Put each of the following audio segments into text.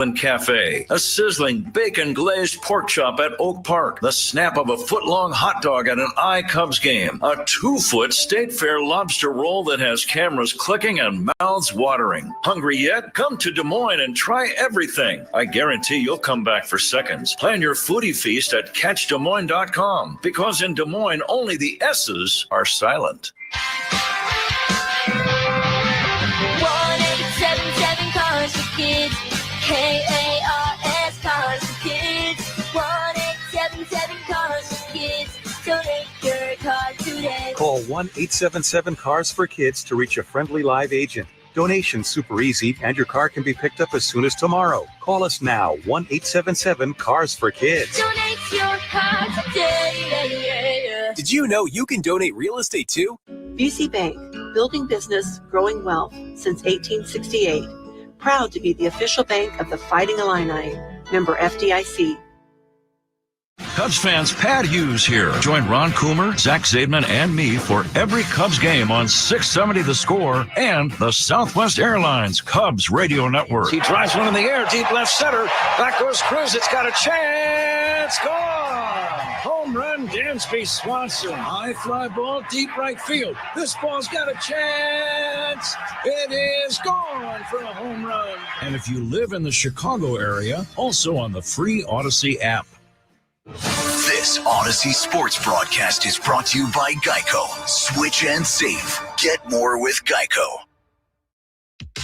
Cafe, a sizzling bacon-glazed pork chop at Oak Park, the snap of a foot-long hot dog at an CUBS game, a 2-foot State Fair lobster roll that has cameras clicking and mouths watering. Hungry yet? Come to Des Moines and try everything. I guarantee you'll come back for seconds. Plan your foodie feast at catchdesmoines.com, because in Des Moines, only the S's are silent. 1-877 Cars for Kids. KARS Cars for Kids. 1-877 Cars for Kids. Donate your car today. Call 1-877 Cars for Kids to reach a friendly live agent. Donation's super easy, and your car can be picked up as soon as tomorrow. Call us now, 1-877 Cars for Kids. Donate your car today. Did you know you can donate real estate too? BC Bank, building business, growing wealth since 1868. Proud to be the official bank of the Fighting Illini. Member FDIC. Cubs fans, Pat Hughes here. Join Ron Coomer, Zach Zaidman, and me for every Cubs game on 670 The Score and the Southwest Airlines Cubs radio network. He drives one in the air, deep left center. Back goes Cruz. It's got a chance. Gone. Home run, Dansby Swanson. High fly ball, deep right field. This ball's got a chance. It is gone for a home run. And if you live in the Chicago area, also on the free Odyssey app. This Odyssey Sports broadcast is brought to you by Geico. Switch and save. Get more with Geico.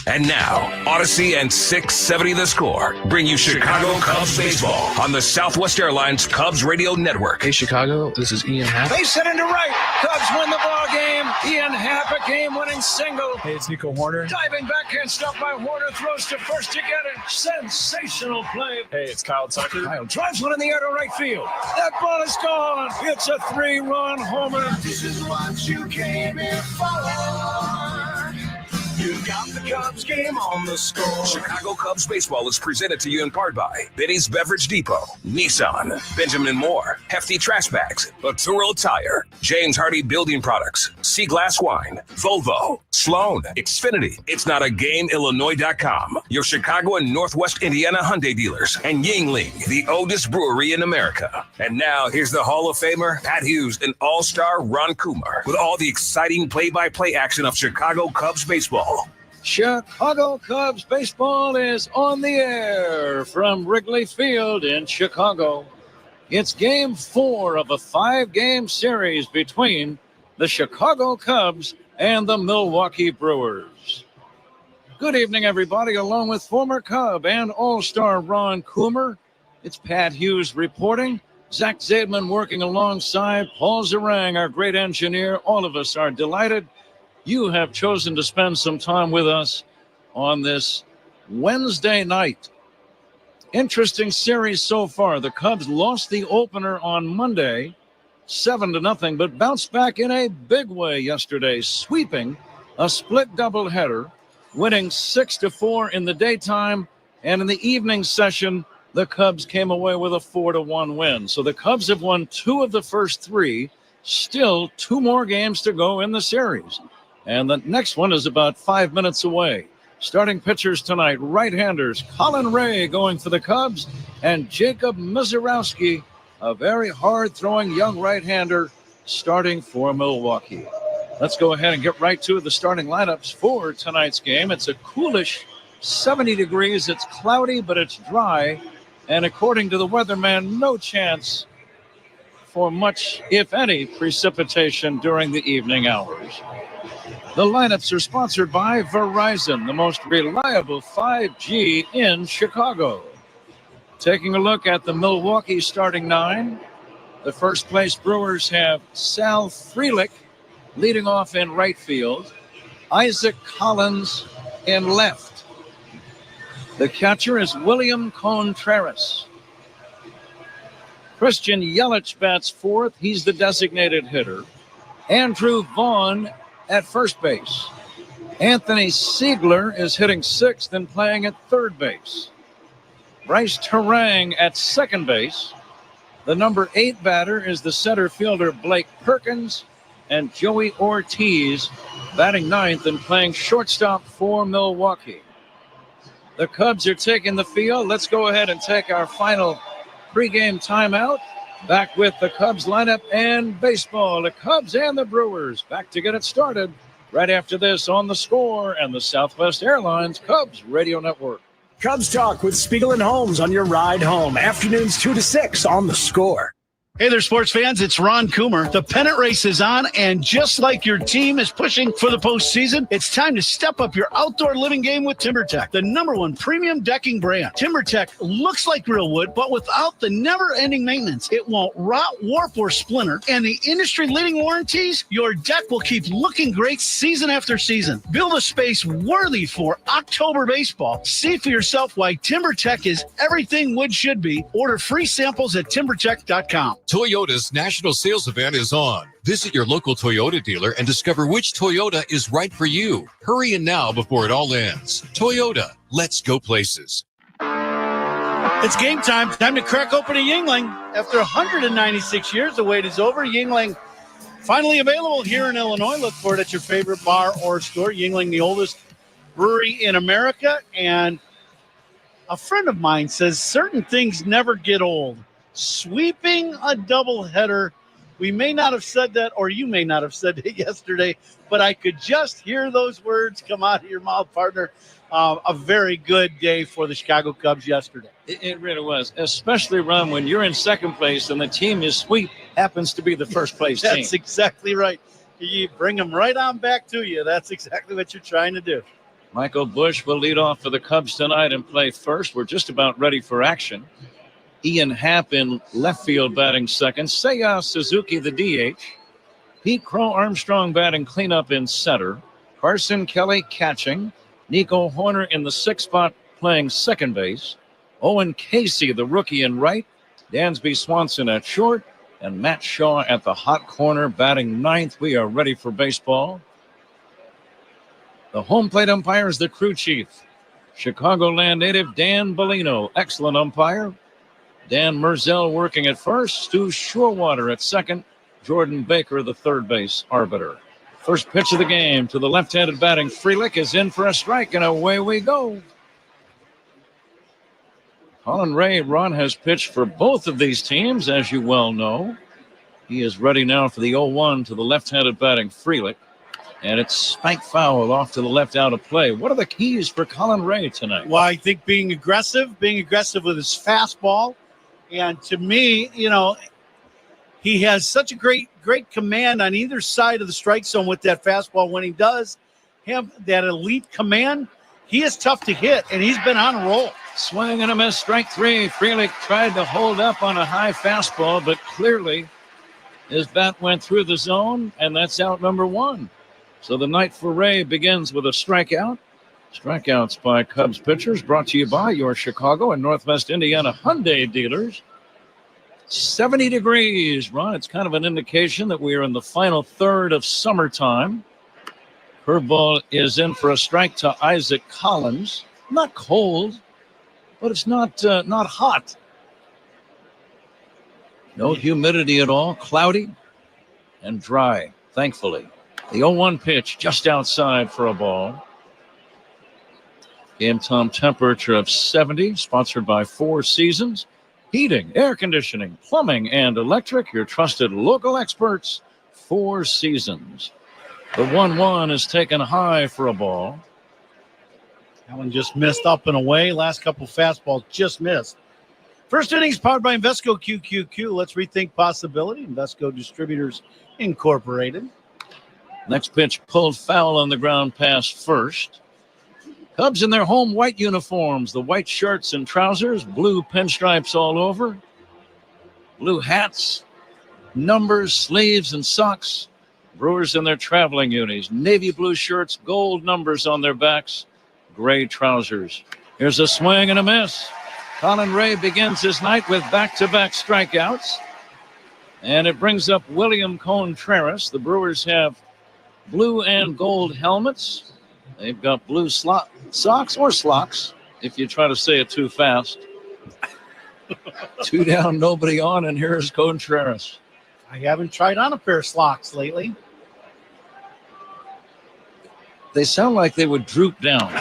And now, Odyssey and 670 The Score bring you Chicago Cubs baseball on the Southwest Airlines Cubs radio network. Hey, Chicago, this is Ian Happ. Base hit into right. Cubs win the ball game. Ian Happ, a game-winning single. Hey, it's Nico Horner. Diving backhand stop by Horner, throws to first to get it. Sensational play. Hey, it's Kyle Tucker. Kyle drives one in the air to right field. That ball is gone. It's a 3-run homer. This is what you came here for. You got the Cubs game on the score. Chicago Cubs baseball is presented to you in part by Benny's Beverage Depot, Nissan, Benjamin Moore, Hefty Trash Bags, Arturo Tire, James Hardy Building Products, Sea Glass Wine, Volvo, Sloan, Xfinity, It's Not a Game, Illinois.com, your Chicago and Northwest Indiana Hyundai dealers, and Yingling, the oldest brewery in America. And now here's the Hall of Famer, Pat Hughes, and All-Star Ron Coomer with all the exciting play-by-play action of Chicago Cubs baseball. Chicago Cubs baseball is on the air from Wrigley Field in Chicago. It's game 4 of a 5-game series between the Chicago Cubs and the Milwaukee Brewers. Good evening, everybody. Along with former Cub and All-Star Ron Coomer, it's Pat Hughes reporting. Zach Zaidman working alongside Paul Zarang, our great engineer. All of us are delighted you have chosen to spend some time with us on this Wednesday night. Interesting series so far. The Cubs lost the opener on Monday, 7-0, but bounced back in a big way yesterday, sweeping a split doubleheader, winning 6-4 in the daytime, and in the evening session, the Cubs came away with a 4-1 win. So the Cubs have won 2 of the first 3, still 2 more games to go in the series. And the next one is about 5 minutes away. Starting pitchers tonight, right-handers, Colin Ray going for the Cubs, and Jacob Mizorowski, a very hard-throwing young right-hander, starting for Milwaukee. Let's go ahead and get right to the starting lineups for tonight's game. It's a coolish 70 degrees. It's cloudy, but it's dry. And according to the weatherman, no chance for much, if any, precipitation during the evening hours. The lineups are sponsored by Verizon, the most reliable 5G in Chicago. Taking a look at the Milwaukee starting 9, the first place Brewers have Sal Frelick leading off in right field, Isaac Collins in left. The catcher is William Contreras. Christian Yelich bats fourth. He's the designated hitter. Andrew Vaughn at first base. Anthony Siegler is hitting sixth and playing at third base. Bryce Terang at second base. The number 8 batter is the center fielder Blake Perkins, and Joey Ortiz batting ninth and playing shortstop for Milwaukee. The Cubs are taking the field. Let's go ahead and take our final pregame timeout. Back with the Cubs lineup and baseball. The Cubs and the Brewers back to get it started right after this on The Score and the Southwest Airlines Cubs Radio Network. Cubs Talk with Spiegel and Holmes on your ride home. Afternoons 2 to 6 on The Score. Hey there, sports fans. It's Ron Coomer. The pennant race is on, and just like your team is pushing for the postseason, it's time to step up your outdoor living game with TimberTech, the #1 premium decking brand. TimberTech looks like real wood, but without the never-ending maintenance. It won't rot, warp, or splinter, and the industry-leading warranties, your deck will keep looking great season after season. Build a space worthy for October baseball. See for yourself why TimberTech is everything wood should be. Order free samples at TimberTech.com. Toyota's national sales event is on. Visit your local Toyota dealer and discover which Toyota is right for you. Hurry in now before it all ends. Toyota, let's go places. It's game time. Time to crack open a Yingling. After 196 years, the wait is over. Yingling finally available here in Illinois. Look for it at your favorite bar or store. Yingling, the oldest brewery in America. And a friend of mine says certain things never get old. Sweeping a doubleheader. We may not have said that, or you may not have said it yesterday, but I could just hear those words come out of your mouth, partner. A very good day for the Chicago Cubs yesterday. It really was, especially, Ron, when you're in second place and the team you sweep happens to be the first place team. That's exactly right. You bring them right on back to you. That's exactly what you're trying to do. Michael Busch will lead off for the Cubs tonight and play first. We're just about ready for action. Ian Happ in left field batting second. Seiya Suzuki, the DH. Pete Crow Armstrong batting cleanup in center. Carson Kelly catching. Nico Horner in the sixth spot playing second base. Owen Casey, the rookie, in right. Dansby Swanson at short. And Matt Shaw at the hot corner batting ninth. We are ready for baseball. The home plate umpire is the crew chief. Chicagoland native Dan Bellino, excellent umpire. Dan Merzel working at first. Stu Shorewater at second. Jordan Baker, the third base arbiter. First pitch of the game to the left-handed batting Frelick is in for a strike, and away we go. Colin Ray, Ron, has pitched for both of these teams, as you well know. He is ready now for the 0-1 to the left-handed batting Frelick. And it's spike foul off to the left out of play. What are the keys for Colin Ray tonight? Well, I think being aggressive with his fastball. And to me, he has such a great command on either side of the strike zone with that fastball. When he does have that elite command, he is tough to hit, and he's been on a roll. Swing and a miss, strike three. Frelick tried to hold up on a high fastball, but clearly his bat went through the zone, and that's out number one. So the night for Ray begins with a strikeout. Strikeouts by Cubs pitchers brought to you by your Chicago and Northwest Indiana Hyundai dealers. 70 degrees, Ron. It's kind of an indication that we are in the final third of summertime. Curveball is in for a strike to Isaac Collins. Not cold, but it's not hot. No humidity at all. Cloudy and dry, thankfully. The 0-1 pitch just outside for a ball. Game time temperature of 70, sponsored by Four Seasons. Heating, air conditioning, plumbing, and electric. Your trusted local experts, Four Seasons. The 1-1 is taken high for a ball. That one just missed up and away. Last couple fastballs just missed. First innings powered by Invesco QQQ. Let's rethink possibility. Invesco Distributors Incorporated. Next pitch pulled foul on the ground past first. Cubs in their home white uniforms, the white shirts and trousers, blue pinstripes all over, blue hats, numbers, sleeves, and socks. Brewers in their traveling unis, navy blue shirts, gold numbers on their backs, gray trousers. Here's a swing and a miss. Colin Ray begins his night with back-to-back strikeouts, and it brings up William Contreras. The Brewers have blue and gold helmets. They've got blue socks or slocks, if you try to say it too fast. Two down, nobody on, and here's Contreras. I haven't tried on a pair of slocks lately. They sound like they would droop down.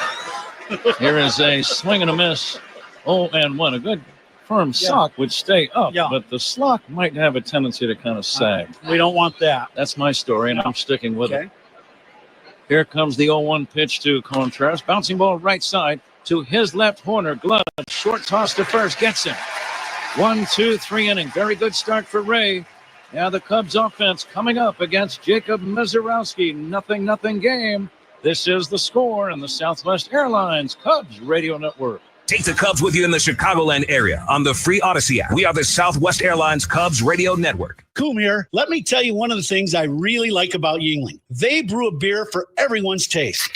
Here is a swing and a miss. 0-1. A good firm sock would stay up, but the slot might have a tendency to kind of sag. We don't want that. That's my story, and I'm sticking with it. Here comes the 0-1 pitch to Contreras. Bouncing ball right side to his left corner. Glove, short toss to first, gets him. 1, 2, 3 inning. Very good start for Ray. Now the Cubs offense coming up against Jacob Mizorowski. 0-0 game. This is the score in the Southwest Airlines Cubs Radio Network. Take the Cubs with you in the Chicagoland area on the free Odyssey app. We are the Southwest Airlines Cubs Radio Network. Coom here. Let me tell you one of the things I really like about Yuengling. They brew a beer for everyone's taste.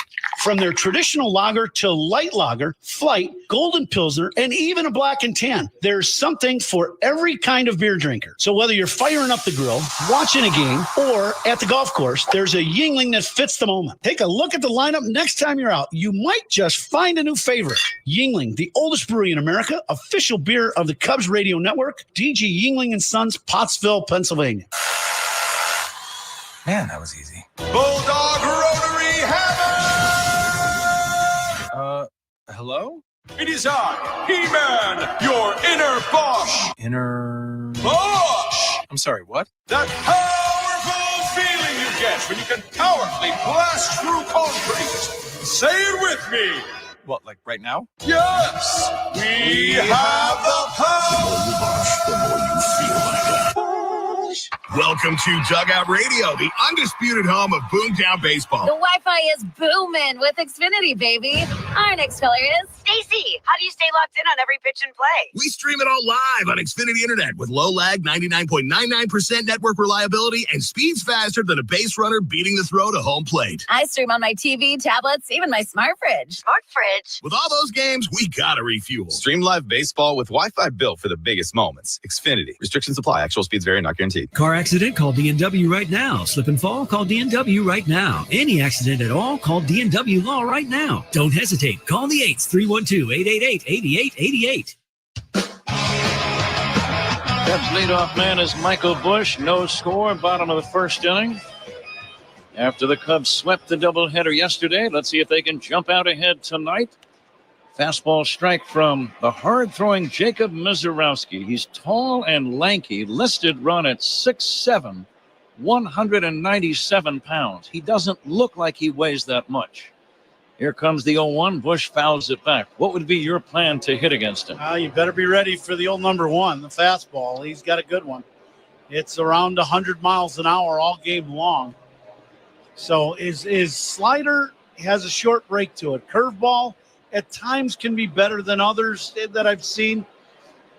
From their traditional lager to light lager, flight, golden pilsner, and even a black and tan. There's something for every kind of beer drinker. So whether you're firing up the grill, watching a game, or at the golf course, there's a Yuengling that fits the moment. Take a look at the lineup next time you're out. You might just find a new favorite. Yuengling, the oldest brewery in America, official beer of the Cubs Radio Network, DG Yuengling & Sons, Pottsville, Pennsylvania. Man, that was easy. Bulldog Rotary Hammer! Hello? It is I, He-Man, your inner Bosch. Inner... Bosch! I'm sorry, what? That powerful feeling you get when you can powerfully blast through concrete. Say it with me. What, like right now? Yes! We have the power! The more you feel like that. Welcome to Dugout Radio, the undisputed home of Boomtown Baseball. The Wi-Fi is booming with Xfinity, baby. Our next caller is Stacy. How do you stay locked in on every pitch and play? We stream it all live on Xfinity Internet with low lag, 99.99% network reliability, and speeds faster than a base runner beating the throw to home plate. I stream on my TV, tablets, even my smart fridge. Smart fridge. With all those games, we gotta refuel. Stream live baseball with Wi-Fi built for the biggest moments. Xfinity. Restrictions apply. Actual speeds vary, not guaranteed. Car accident? Call D&W right now. Slip and fall? Call D&W right now. Any accident at all? Call D&W Law right now. Don't hesitate. Call the 8s, 312-888-8888. Cubs leadoff man is Michael Busch. No score, bottom of the first inning. After the Cubs swept the doubleheader yesterday, let's see if they can jump out ahead tonight. Fastball strike from the hard-throwing Jacob Mizorowski. He's tall and lanky, listed run at 6'7", 197 pounds. He doesn't look like he weighs that much. Here comes the 0-1. Busch fouls it back. What would be your plan to hit against him? You better be ready for the old number one, the fastball. He's got a good one. It's around 100 miles an hour all game long. So his slider has a short break to it. Curveball at times can be better than others that I've seen.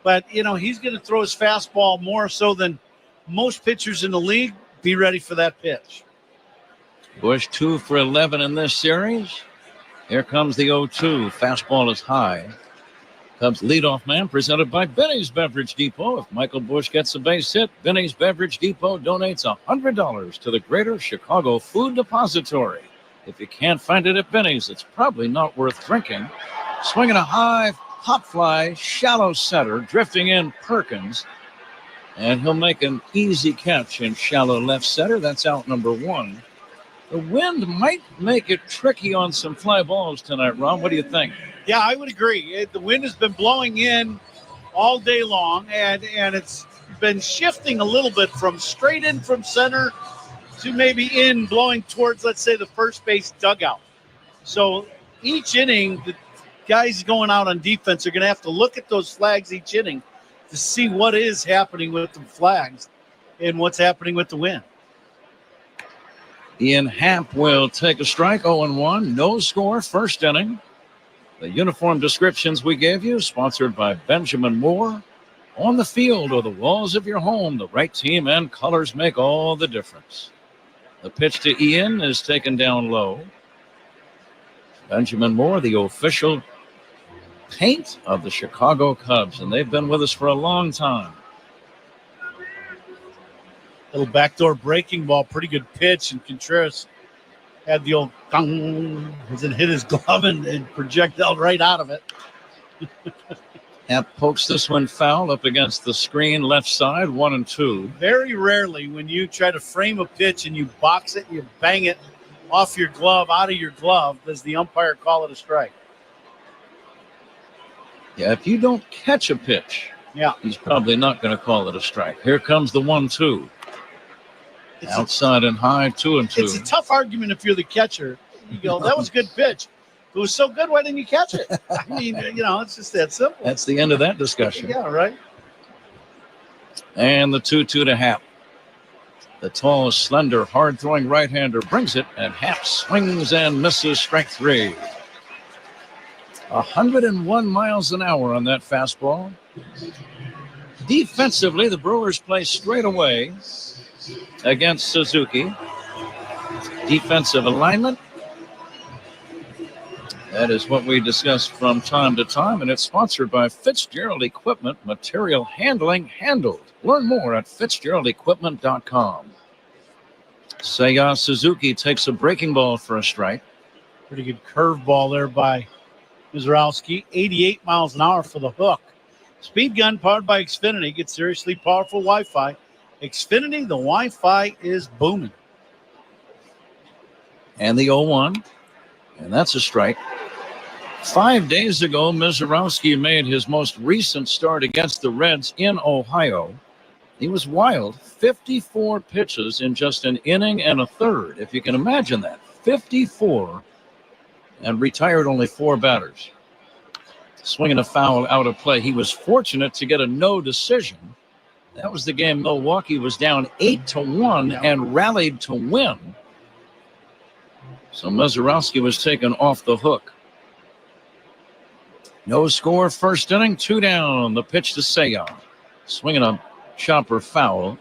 But, he's going to throw his fastball more so than most pitchers in the league. Be ready for that pitch. Busch 2 for 11 in this series. Here comes the 0-2. Fastball is high. Cubs leadoff man presented by Benny's Beverage Depot. If Michael Busch gets a base hit, Benny's Beverage Depot donates $100 to the Greater Chicago Food Depository. If you can't find it at Benny's, it's probably not worth drinking. Swinging a high hop fly, shallow center, drifting in Perkins. And he'll make an easy catch in shallow left center. That's out number one. The wind might make it tricky on some fly balls tonight, Ron. What do you think? Yeah, I would agree. The wind has been blowing in all day long, and it's been shifting a little bit from straight in from center to maybe in blowing towards, let's say, the first base dugout. So each inning, the guys going out on defense are going to have to look at those flags each inning to see what is happening with the flags and what's happening with the wind. Ian Happ will take a strike, 0-1. No score, first inning. The uniform descriptions we gave you, sponsored by Benjamin Moore. On the field or the walls of your home, the right team and colors make all the difference. The pitch to Ian is taken down low. Benjamin Moore, the official paint of the Chicago Cubs, and they've been with us for a long time. Little backdoor breaking ball, pretty good pitch, and Contreras had the old gong as it hit his glove and projectile right out of it. Happ pokes this one foul up against the screen left side, 1-2. Very rarely when you try to frame a pitch and you box it, you bang it off your glove, out of your glove, does the umpire call it a strike. Yeah, if you don't catch a pitch, he's probably not going to call it a strike. Here comes the 1-2. Outside and high, 2-2. It's a tough argument if you're the catcher. You go, that was a good pitch. If it was so good, why didn't you catch it? I mean, it's just that simple. That's the end of that discussion. Yeah, right. And the 2-2 to Happ. The tall, slender, hard-throwing right-hander brings it, and Happ swings and misses, strike 3. 101 miles an hour on that fastball. Defensively, the Brewers play straight away against Suzuki. Defensive alignment. That is what we discuss from time to time, and it's sponsored by Fitzgerald Equipment, material handling handled. Learn more at FitzgeraldEquipment.com. Seiya Suzuki takes a breaking ball for a strike. Pretty good curveball there by Mizrowski. 88 miles an hour for the hook. Speed gun powered by Xfinity. Get seriously powerful Wi-Fi. Xfinity, the Wi-Fi is booming. And the 0-1, and that's a strike. 5 days ago, Mizrowski made his most recent start against the Reds in Ohio. He was wild, 54 pitches in just an inning and a third, if you can imagine that. 54, and retired only 4 batters. Swinging a foul out of play. He was fortunate to get a no decision. That was the game Milwaukee was down 8-1 and rallied to win. So Mizrowski was taken off the hook. No score, first inning, 2 down. The pitch to Seiya. Swinging a chopper foul.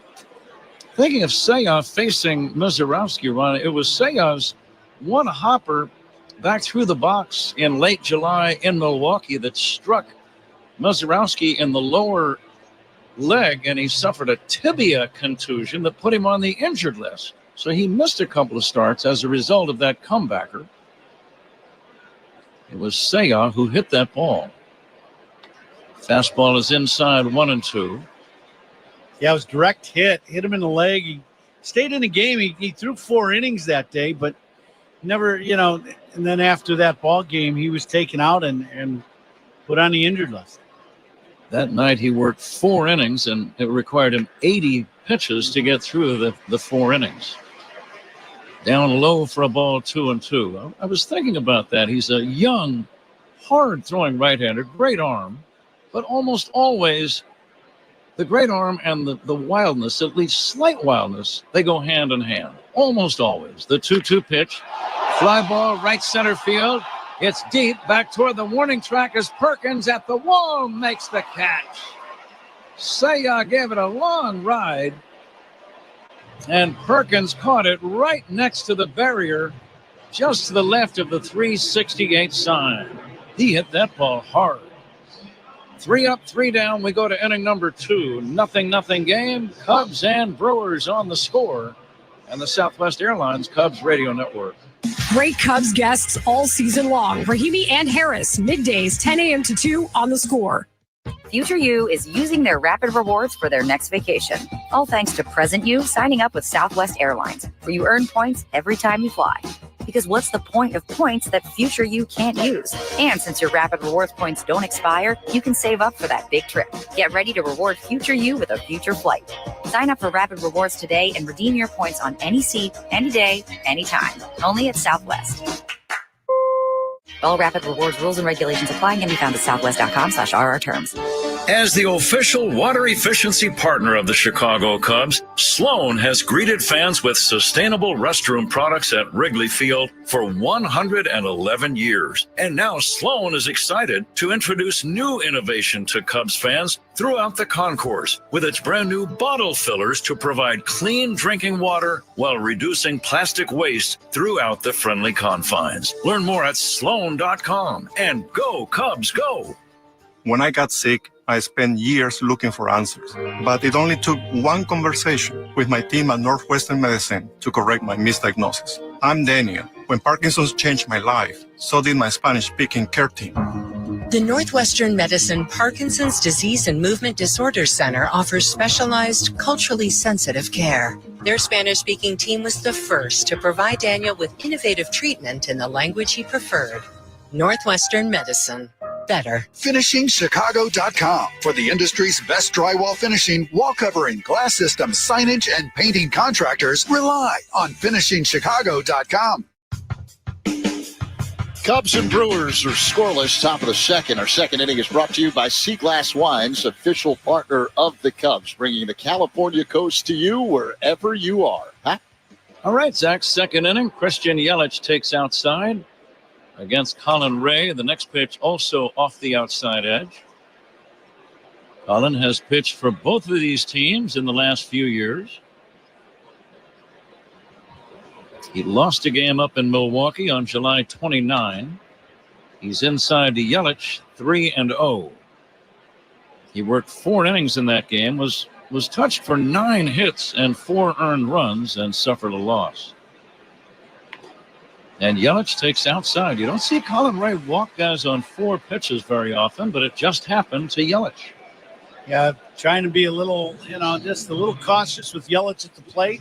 Thinking of Seiya facing Mizrowski, Ron, it was Seiya's one hopper back through the box in late July in Milwaukee that struck Mizrowski in the lower leg, and he suffered a tibia contusion that put him on the injured list. So he missed a couple of starts as a result of that comebacker. It was Seiya who hit that ball. Fastball is inside, 1-2. Yeah, it was direct hit. Hit him in the leg. He stayed in the game. He threw 4 innings that day, but never, and then after that ball game, he was taken out and put on the injured list. That night he worked 4 innings, and it required him 80 pitches to get through the 4 innings. Down low for a ball, 2-2. I was thinking about that. He's a young, hard-throwing right-hander, great arm, but almost always the great arm and the wildness, at least slight wildness, they go hand in hand. Almost always. The 2-2 pitch. Fly ball, right center field. It's deep, back toward the warning track as Perkins at the wall makes the catch. Seiya gave it a long ride, and Perkins caught it right next to the barrier, just to the left of the 368 sign. He hit that ball hard. 3 up, 3 down. We go to inning number 2. 0-0 game. Cubs and Brewers on the score. And the Southwest Airlines Cubs Radio Network. Great Cubs guests all season long. Rahimi and Harris, middays, 10 a.m. to 2 on the score. Future You is using their rapid rewards for their next vacation. All thanks to Present You signing up with Southwest Airlines, where you earn points every time you fly. Because what's the point of points that Future You can't use? And since your rapid rewards points don't expire, you can save up for that big trip. Get ready to reward Future You with a future flight. Sign up for rapid rewards today and redeem your points on any seat, any day, anytime. Only at Southwest. All rapid rewards rules and regulations apply and can be found at southwest.com/RR terms. As the official water efficiency partner of the Chicago Cubs, Sloan has greeted fans with sustainable restroom products at Wrigley Field for 111 years. And now Sloan is excited to introduce new innovation to Cubs fans throughout the concourse with its brand new bottle fillers to provide clean drinking water while reducing plastic waste throughout the friendly confines. Learn more at Sloan.com and go Cubs go. When I got sick, I spent years looking for answers, but it only took one conversation with my team at Northwestern Medicine to correct my misdiagnosis. I'm Daniel. When Parkinson's changed my life, so did my Spanish-speaking care team. The Northwestern Medicine Parkinson's Disease and Movement Disorders Center offers specialized, culturally sensitive care. Their Spanish-speaking team was the first to provide Daniel with innovative treatment in the language he preferred. Northwestern Medicine. better. FinishingChicago.com for the industry's best drywall finishing, wall covering, glass systems, signage, and painting contractors. Rely on FinishingChicago.com. Cubs and Brewers are scoreless, top of the second. Our second inning is brought to you by Sea Glass Wines, official partner of the Cubs, bringing the California coast to you wherever you are. Huh? All right, Zach, second inning. Christian Yelich takes outside against Colin Ray. The next pitch also off the outside edge. Colin has pitched for both of these teams in the last few years. He lost a game up in Milwaukee on July 29. He's inside to Yelich, 3-0. He worked 4 innings in that game, was touched for 9 hits and 4 earned runs, and suffered a loss. And Yelich takes outside. You don't see Colin Ray walk guys on 4 pitches very often, but it just happened to Yelich. Yeah, trying to be a little, just a little cautious with Yelich at the plate.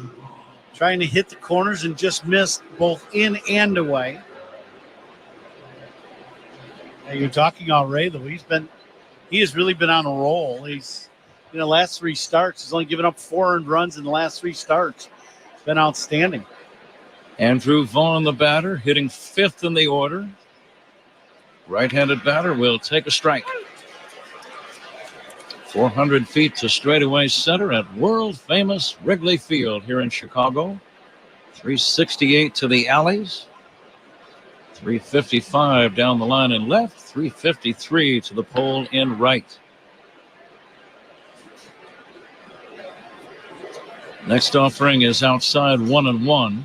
Trying to hit the corners and just missed both in and away. Now you're talking about Ray, though. He has really been on a roll. He's, last 3 starts, he's only given up 4 earned runs in the last 3 starts. It's been outstanding. Andrew Vaughn, the batter, hitting 5th in the order. Right-handed batter will take a strike. 400 feet to straightaway center at world-famous Wrigley Field here in Chicago. 368 to the alleys. 355 down the line in left. 353 to the pole in right. Next offering is outside 1-1.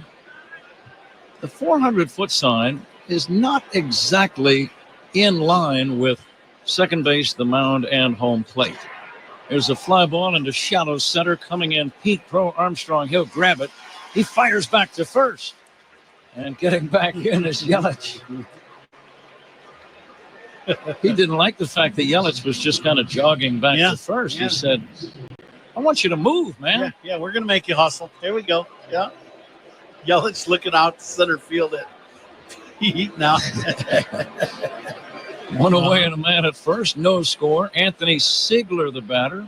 The 400-foot sign is not exactly in line with second base, the mound, and home plate. There's a fly ball into shallow center coming in. Pete Pro Armstrong, he'll grab it. He fires back to first. And getting back in is Yelich. He didn't like the fact that Yelich was just kind of jogging back to first. He said, I want you to move, man. Yeah, we're going to make you hustle. There we go. Yeah. Yelich looking out to center field at Pete now. One away and a man at first. No score. Anthony Sigler, the batter.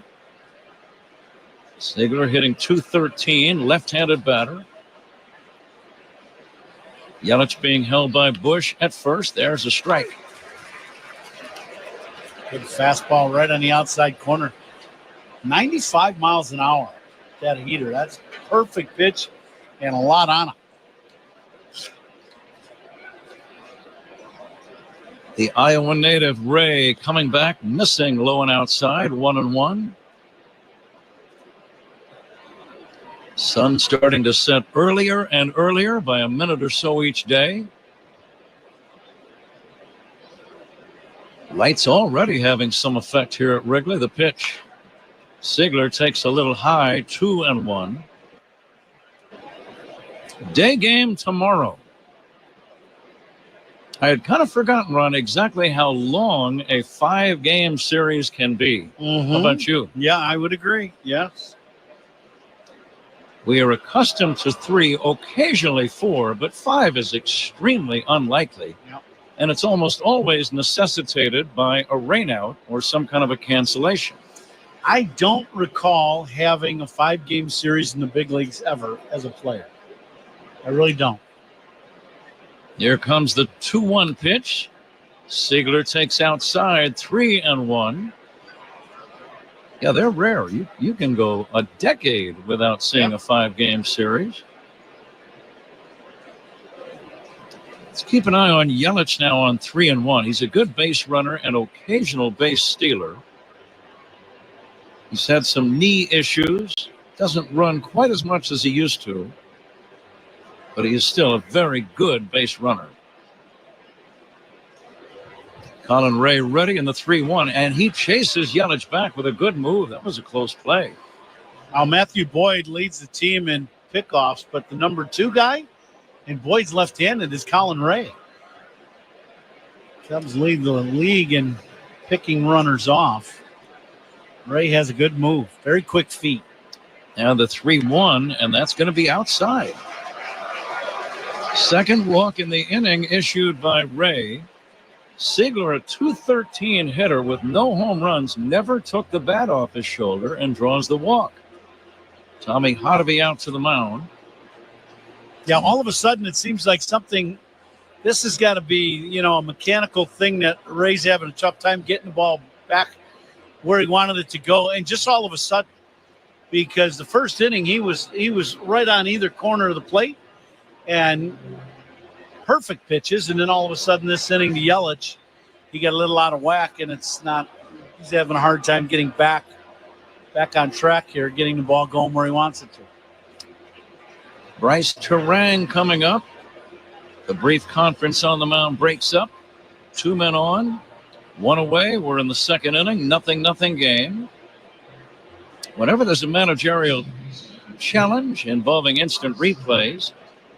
Sigler hitting .213, left-handed batter. Yelich being held by Bush at first. There's a strike. Good fastball right on the outside corner. 95 miles an hour. That heater. That's a perfect pitch and a lot on it. The Iowa native Ray coming back, missing low and outside, 1-1. Sun starting to set earlier and earlier by a minute or so each day. Lights already having some effect here at Wrigley. The pitch. Sigler takes a little high, 2-1. Day game tomorrow. I had kind of forgotten, Ron, exactly how long a 5-game series can be. Mm-hmm. How about you? Yeah, I would agree. Yes. We are accustomed to 3, occasionally 4, but 5 is extremely unlikely. Yep. And it's almost always necessitated by a rainout or some kind of a cancellation. I don't recall having a 5-game series in the big leagues ever as a player. I really don't. Here comes the 2-1 pitch. Sigler takes outside, 3-1. Yeah, they're rare. You can go a decade without seeing a 5-game series. Let's keep an eye on Yelich now on 3-1. He's a good base runner and occasional base stealer. He's had some knee issues. Doesn't run quite as much as he used to. But he is still a very good base runner. Colin Ray ready in the 3-1, and he chases Yelich back with a good move. That was a close play. Now Matthew Boyd leads the team in pickoffs, but the number 2 guy, and Boyd's left-handed, is Colin Ray. Cubs lead the league in picking runners off. Ray has a good move, very quick feet. Now the 3-1, and that's going to be outside. Second walk in the inning issued by Ray. Siegler, a .213 hitter with no home runs, never took the bat off his shoulder and draws the walk. Tommy Hottovy out to the mound. Yeah, all of a sudden it seems like something, this has got to be, a mechanical thing that Ray's having a tough time getting the ball back where he wanted it to go. And just all of a sudden, because the first inning he was right on either corner of the plate and perfect pitches, and then all of a sudden this inning to Yelich, he got a little out of whack, and he's having a hard time getting back on track here, getting the ball going where he wants it to. Bryce Terang coming up. The brief conference on the mound breaks up. 2 men on, 1 away. We're in the second inning, nothing game. Whenever there's a managerial challenge involving instant replays,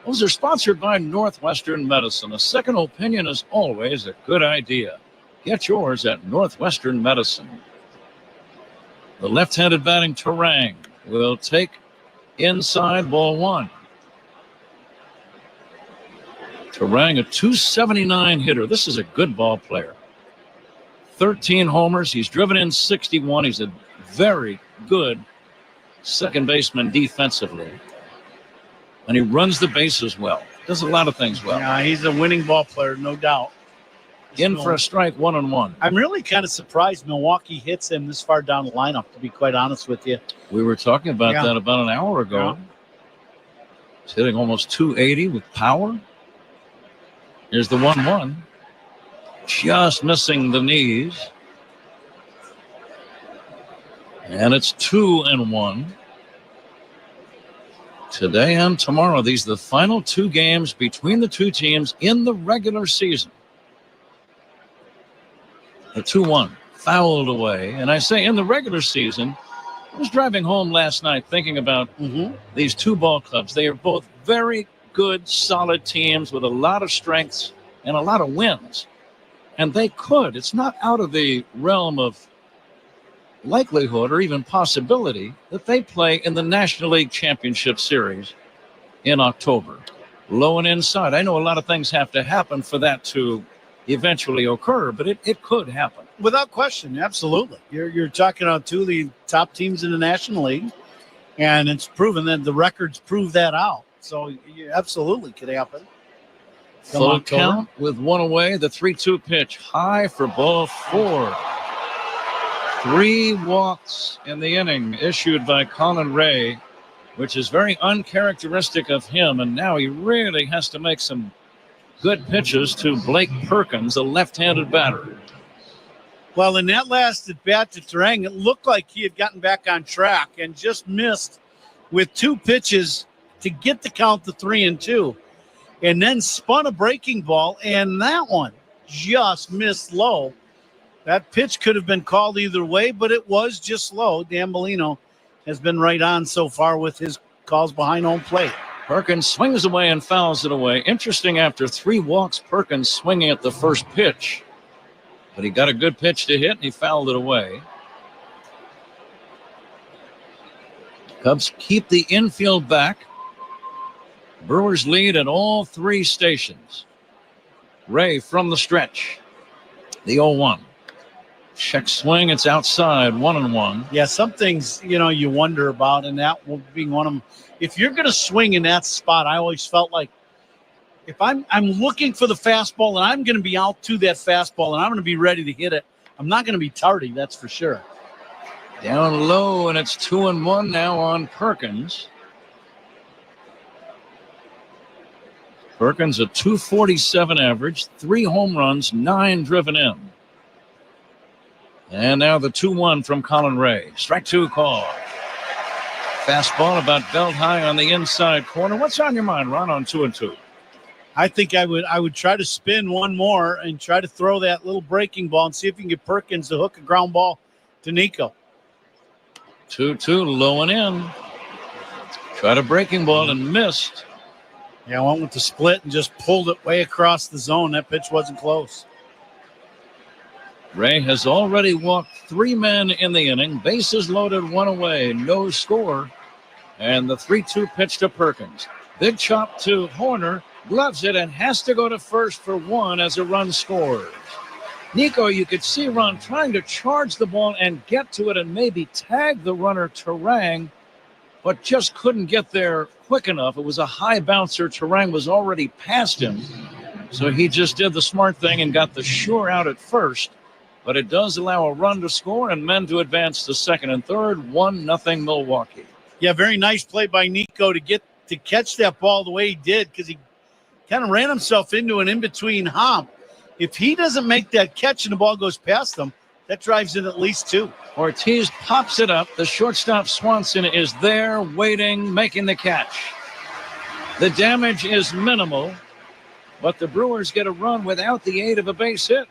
those are sponsored by Northwestern Medicine. A second opinion is always a good idea. Get yours at Northwestern Medicine. The left-handed batting Terang will take inside, ball 1. Terang, a .279 hitter. This is a good ball player. 13 homers. He's driven in 61. He's a very good second baseman defensively. And he runs the bases well. Does a lot of things well. Yeah, he's a winning ball player, no doubt. For a strike, 1-1. I'm really kind of surprised Milwaukee hits him this far down the lineup, to be quite honest with you. We were talking about that about an hour ago. Yeah. He's hitting almost .280 with power. Here's the 1-1. Just missing the knees. And it's 2-1. Today and tomorrow, these are the final 2 games between the 2 teams in the regular season. The 2-1 fouled away. And I say in the regular season, I was driving home last night thinking about these 2 ball clubs. They are both very good, solid teams with a lot of strengths and a lot of wins. And they could. It's not out of the realm of likelihood or even possibility that they play in the National League Championship Series in October. Low and inside. I know a lot of things have to happen for that to eventually occur, but it could happen. Without question, absolutely. You're talking about 2 of the top teams in the National League, and it's proven that the records prove that out. So absolutely could happen. Full count with 1 away. The 3-2 pitch high for ball 4. 3 walks in the inning issued by Colin Ray, which is very uncharacteristic of him. And now he really has to make some good pitches to Blake Perkins, a left-handed batter. Well, in that last at bat to Terang, it looked like he had gotten back on track and just missed with 2 pitches to get the count to 3-2, and then spun a breaking ball, and that one just missed low. That pitch could have been called either way, but it was just low. Dan Bellino has been right on so far with his calls behind home plate. Perkins swings away and fouls it away. Interesting, after 3 walks, Perkins swinging at the first pitch. But he got a good pitch to hit, and he fouled it away. Cubs keep the infield back. Brewers lead at all 3 stations. Ray from the stretch. The 0-1. Check swing. It's outside. 1-1. Yeah, some things, you wonder about, and that will be one of them. If you're going to swing in that spot, I always felt like if I'm looking for the fastball and I'm going to be out to that fastball and I'm going to be ready to hit it, I'm not going to be tardy, that's for sure. Down low, and it's 2-1 now on Perkins. Perkins, a .247 average, 3 home runs, 9 driven in. And now the 2-1 from Colin Ray. Strike 2 call. Fastball about belt high on the inside corner. What's on your mind, Ron, on 2-2? I think I would try to spin one more and try to throw that little breaking ball and see if you can get Perkins to hook a ground ball to Nico. 2-2, low and in. Tried a breaking ball and missed. Yeah, went with the split and just pulled it way across the zone. That pitch wasn't close. Ray has already walked 3 men in the inning. Bases loaded, 1 away, no score. And the 3-2 pitch to Perkins. Big chop to Horner. Gloves it and has to go to first for 1 as a run scores. Nico, you could see Ron trying to charge the ball and get to it and maybe tag the runner Terang, but just couldn't get there quick enough. It was a high bouncer. Terang was already past him, so he just did the smart thing and got the sure out at first. But it does allow a run to score and men to advance to second and third, 1-0 Milwaukee. Yeah, very nice play by Nico to catch that ball the way he did, because he kind of ran himself into an in-between hump. If he doesn't make that catch and the ball goes past him, that drives in at least 2. Ortiz pops it up. The shortstop Swanson is there, waiting, making the catch. The damage is minimal, but the Brewers get a run without the aid of a base hit.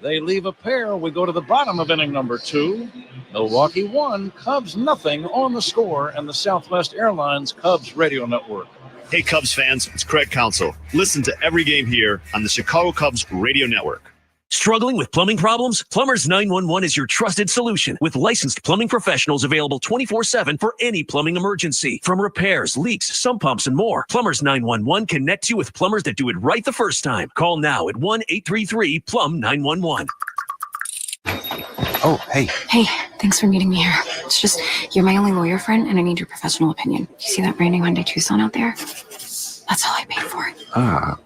They leave a pair. We go to the bottom of inning number 2. Milwaukee 1, Cubs nothing on the score, and the Southwest Airlines Cubs radio network. Hey, Cubs fans, it's Craig Counsell. Listen to every game here on the Chicago Cubs radio network. Struggling with plumbing problems? Plumbers 911 is your trusted solution, with licensed plumbing professionals available 24/7 for any plumbing emergency. From repairs, leaks, sump pumps, and more, Plumbers 911 connects you with plumbers that do it right the first time. Call now at 1-833-PLUM-911. Oh, hey. Hey, thanks for meeting me here. It's just, you're my only lawyer friend, and I need your professional opinion. You see that brand new Hyundai Tucson out there? That's all I paid for it.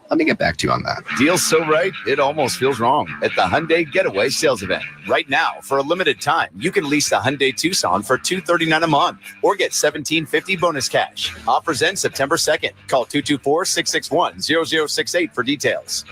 Let me get back to you on that. Deal's so right, it almost feels wrong. At the Hyundai Getaway Sales Event. Right now, for a limited time, you can lease the Hyundai Tucson for $239 a month or get $1,750 bonus cash. Offers end September 2nd. Call 224-661-0068 for details.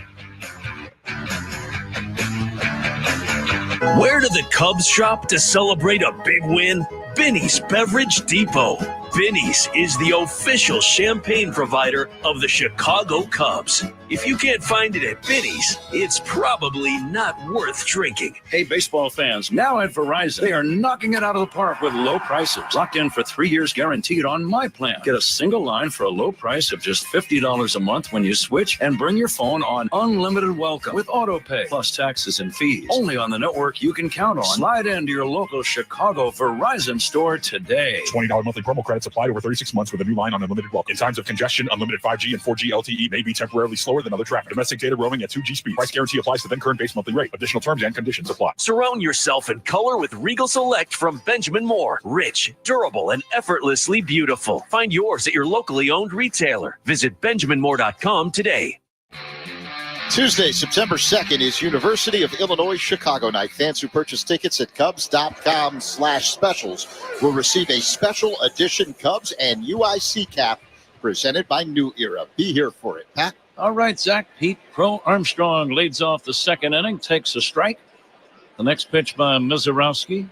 Where do the Cubs shop to celebrate a big win? Binny's Beverage Depot. Binny's is the official champagne provider of the Chicago Cubs. If you can't find it at Binny's, it's probably not worth drinking. Hey, baseball fans, now at Verizon, they are knocking it out of the park with low prices. Locked in for 3 years guaranteed on my plan. Get a single line for a low price of just $50 a month when you switch, and bring your phone on unlimited welcome with auto pay, plus taxes and fees. Only on the network you can count on. Slide into your local Chicago Verizon store today. $20 monthly promo credits applied over 36 months with a new line on unlimited welcome. In times of congestion, unlimited 5G and 4G LTE may be temporarily slower than other traffic. Domestic data roaming at 2G speed. Price guarantee applies to then current base monthly rate. Additional terms and conditions apply. Surround yourself in color with Regal Select from Benjamin Moore. Rich, durable, and effortlessly beautiful. Find yours at your locally owned retailer. Visit BenjaminMoore.com today. Tuesday, September 2nd is University of Illinois Chicago night. Fans who purchase tickets at Cubs.com/specials will receive a special edition Cubs and UIC cap presented by New Era. Be here for it, Pat. All right, Zach. Pete Crow Armstrong leads off the second inning, takes a strike. The next pitch by Mizorowski.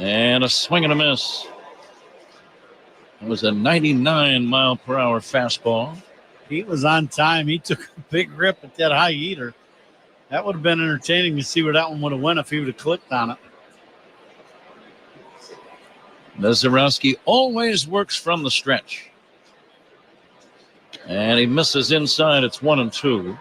And a swing and a miss. It was a 99-mile-per-hour fastball. Pete was on time. He took a big rip at that high heater. That would have been entertaining to see where that one would have went if he would have clicked on it. Mizorowski always works from the stretch. And he misses inside. It's 1-2.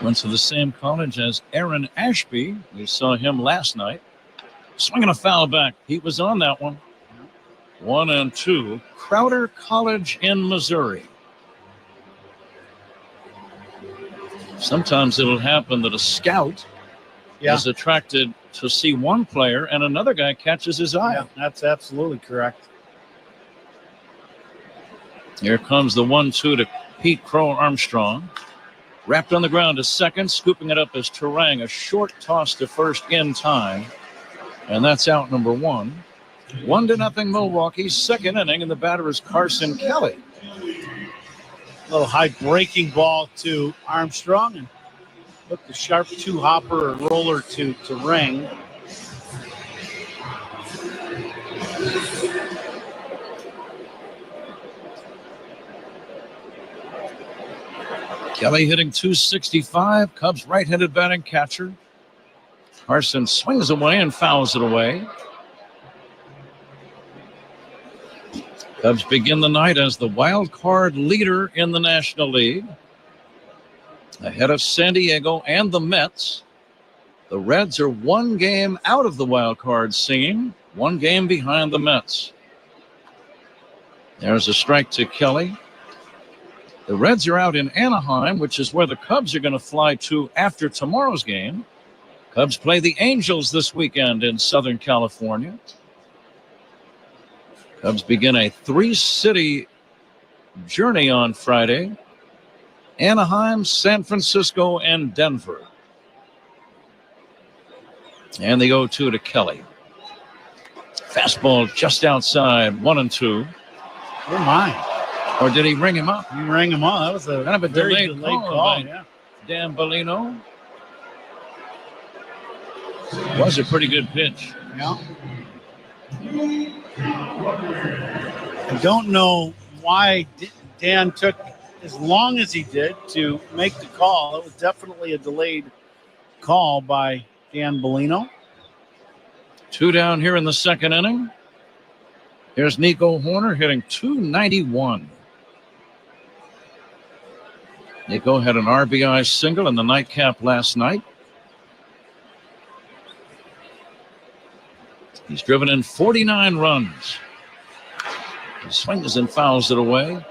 Went to the same college as Aaron Ashby. We saw him last night. Swinging a foul back. He was on that one. 1-2. Crowder College in Missouri. Sometimes it'll happen that a scout is attracted to see one player and another guy catches his eye. Yeah, that's absolutely correct. Here comes the 1-2 to Pete Crow Armstrong. Wrapped on the ground to second, scooping it up as Terang. A short toss to first in time. And that's out number 1. 1-0 Milwaukee, second inning, and the batter is Carson Kelly. A little high breaking ball to Armstrong, and look, the sharp two-hopper or roller to Terang. Kelly hitting .265. Cubs right-handed batting catcher. Carson swings away and fouls it away. Cubs begin the night as the wild card leader in the National League. Ahead of San Diego and the Mets. The Reds are one game out of the wild card scene, one game behind the Mets. There's a strike to Kelly. The Reds are out in Anaheim, which is where the Cubs are going to fly to after tomorrow's game. Cubs play the Angels this weekend in Southern California. Cubs begin a 3-city journey on Friday: Anaheim, San Francisco, and Denver. And the 0-2 to Kelly. Fastball just outside, 1-2. Oh, my. Or did he ring him up? He rang him up. That was a kind of a very delayed call by Dan Bellino. Was a pretty good pitch. Yeah. I don't know why Dan took as long as he did to make the call. It was definitely a delayed call by Dan Bellino. 2 down here in the second inning. Here's Nico Horner hitting .291. Nico had an RBI single in the nightcap last night. He's driven in 49 runs. He swings and fouls it away.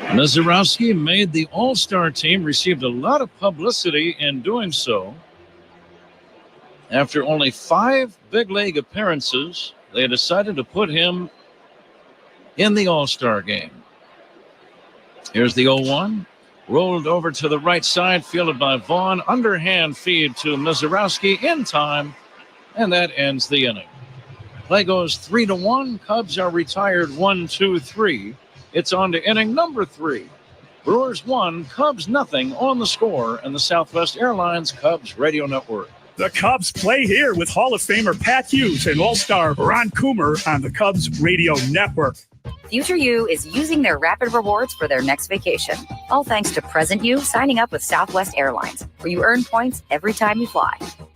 Mizorowski made the All-Star team, received a lot of publicity in doing so. After only 5 big league appearances, they decided to put him in the All-Star game. Here's the 0-1. Rolled over to the right side, fielded by Vaughn. Underhand feed to Mizorowski in time, and that ends the inning. Play goes 3-1. Cubs are retired 1-2-3. It's on to inning number 3. Brewers 1, Cubs nothing on the Score and the Southwest Airlines Cubs Radio Network. The Cubs play here with Hall of Famer Pat Hughes and All-Star Ron Coomer on the Cubs Radio Network. Future You is using their rapid rewards for their next vacation. All thanks to present you signing up with Southwest Airlines, where you earn points every time you fly.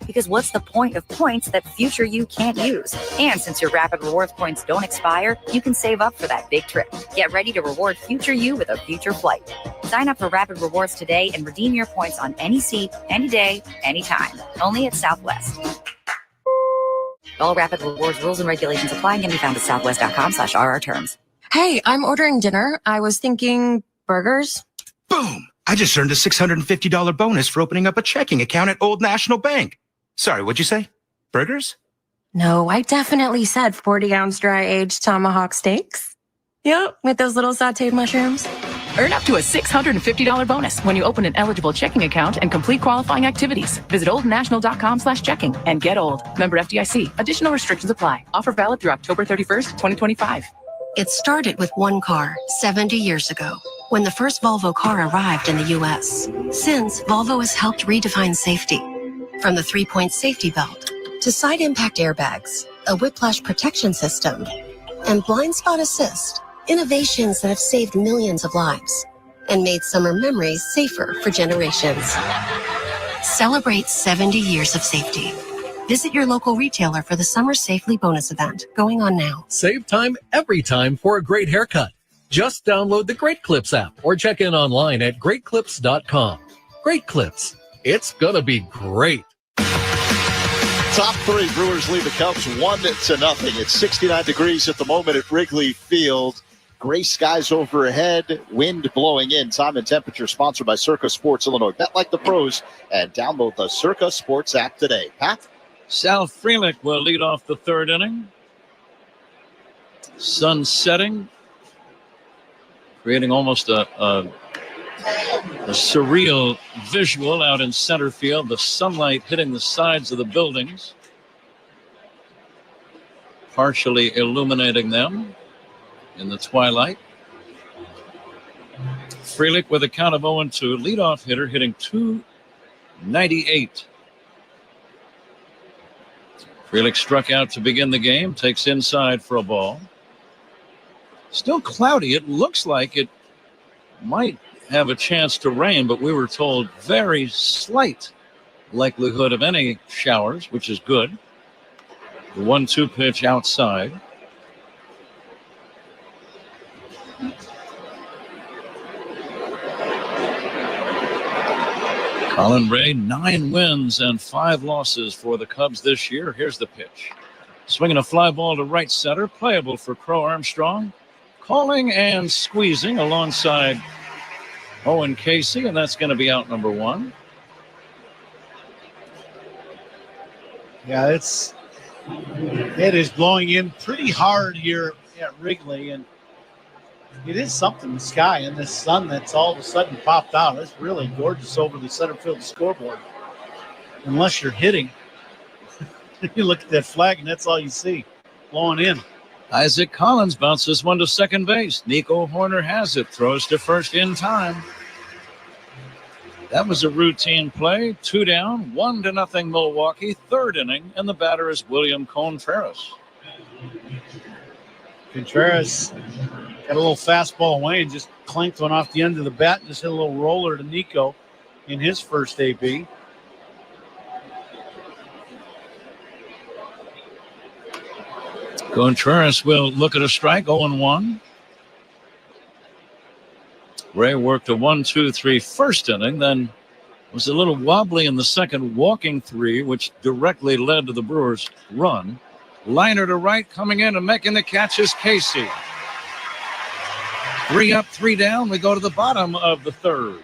Because what's the point of points that future you can't use? And since your rapid rewards points don't expire, you can save up for that big trip. Get ready to reward future you with a future flight. Sign up for rapid rewards today and redeem your points on any seat, any day, anytime. Only at Southwest. All rapid rewards rules and regulations apply and can be found at southwest.com/RR terms. Hey, I'm ordering dinner. I was thinking burgers. Boom! I just earned a $650 bonus for opening up a checking account at Old National Bank. Sorry, what'd you say? Burgers? No, I definitely said 40-ounce dry-aged tomahawk steaks. Yep, with those little sauteed mushrooms. Earn up to a $650 bonus when you open an eligible checking account and complete qualifying activities. Visit oldnational.com/checking and get old. Member FDIC. Additional restrictions apply. Offer valid through October 31st, 2025. It started with one car 70 years ago when the first Volvo car arrived in the U.S. Since, Volvo has helped redefine safety. From the 3-point safety belt to side impact airbags, a whiplash protection system, and blind spot assist, innovations that have saved millions of lives and made summer memories safer for generations. Celebrate 70 years of safety. Visit your local retailer for the Summer Safely bonus event going on now. Save time every time for a great haircut. Just download the Great Clips app or check in online at greatclips.com. Great Clips. It's gonna be great. Top 3, Brewers lead the Cubs 1-0. It's 69 degrees at the moment at Wrigley Field. Gray skies overhead, wind blowing in. Time and temperature sponsored by Circa Sports Illinois. Bet like the pros and download the Circa Sports app today. Pat? Sal Frelick will lead off the third inning. Sun setting, creating almost a surreal visual out in center field. The sunlight hitting the sides of the buildings, partially illuminating them in the twilight. Frelick with a count of 0-2, leadoff hitter hitting .298. Frelick struck out to begin the game, takes inside for a ball. Still cloudy. It looks like it might have a chance to rain, but we were told very slight likelihood of any showers, which is good. The 1-2 pitch outside. Colin Ray, 9 wins and 5 losses for the Cubs this year. Here's the pitch. Swinging a fly ball to right center, playable for Crow Armstrong. Calling and squeezing alongside Owen Casey, and that's going to be out number 1. Yeah, it is blowing in pretty hard here at Wrigley, and it is something, the sky and the sun that's all of a sudden popped out. It's really gorgeous over the center field scoreboard. Unless you're hitting, you look at that flag and that's all you see blowing in. Isaac Collins bounces one to second base. Nico Horner has it, throws to first in time. That was a routine play. 2 down, 1-0 Milwaukee. 3rd inning, and the batter is William Contreras. Contreras got a little fastball away and just clanked one off the end of the bat and just hit a little roller to Nico in his first AB. Contreras will look at a strike, 0-1. Ray worked a 1-2-3 first inning, then was a little wobbly in the second, walking 3, which directly led to the Brewers' run. Liner to right, coming in and making the catch is Casey. 3 up, 3 down. We go to the bottom of the 3rd.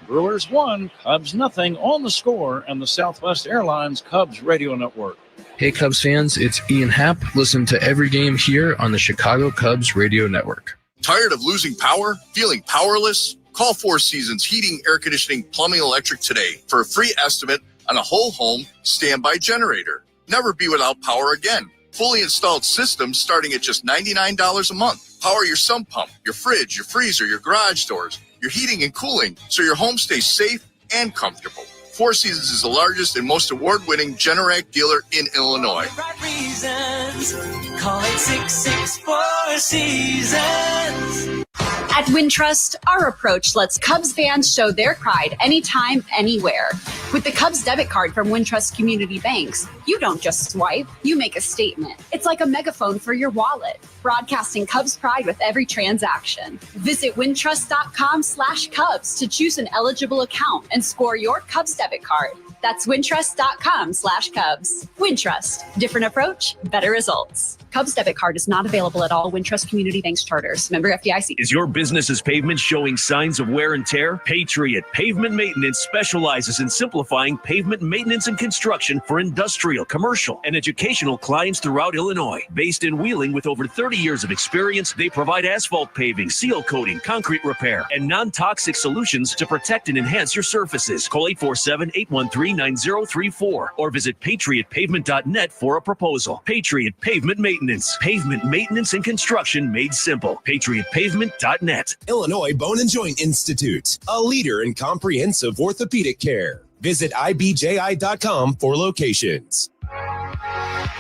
Brewers 1, Cubs nothing on the score and the Southwest Airlines Cubs Radio Network. Hey Cubs fans, it's Ian Happ. Listen to every game here on the Chicago Cubs Radio Network. Tired of losing power? Feeling powerless? Call Four Seasons Heating, Air Conditioning, Plumbing, Electric today for a free estimate on a whole home standby generator. Never be without power again. Fully installed systems starting at just $99 a month. Power your sump pump, your fridge, your freezer, your garage doors, your heating and cooling so your home stays safe and comfortable. Four Seasons is the largest and most award-winning Generac dealer in Illinois. Reasons. Call it 664 Seasons. At Wintrust, our approach lets Cubs fans show their pride anytime, anywhere. With the Cubs debit card from Wintrust Community Banks, you don't just swipe, you make a statement. It's like a megaphone for your wallet, broadcasting Cubs pride with every transaction. Visit wintrust.com/Cubs to choose an eligible account and score your Cubs debit card. That's wintrust.com/Cubs. Wintrust, different approach, better results. Cubs debit card is not available at all Wintrust Community Banks charters. Member FDIC. Is your business's pavement showing signs of wear and tear? Patriot Pavement Maintenance specializes in simplifying pavement maintenance and construction for industrial, commercial, and educational clients throughout Illinois. Based in Wheeling with over 30 years of experience, they provide asphalt paving, seal coating, concrete repair, and non-toxic solutions to protect and enhance your surfaces. Call 847-813-9034 or visit patriotpavement.net for a proposal. Patriot Pavement Maintenance. Pavement maintenance and construction made simple. patriotpavement.net. Illinois Bone and Joint Institute, a leader in comprehensive orthopedic care. Visit ibji.com for locations.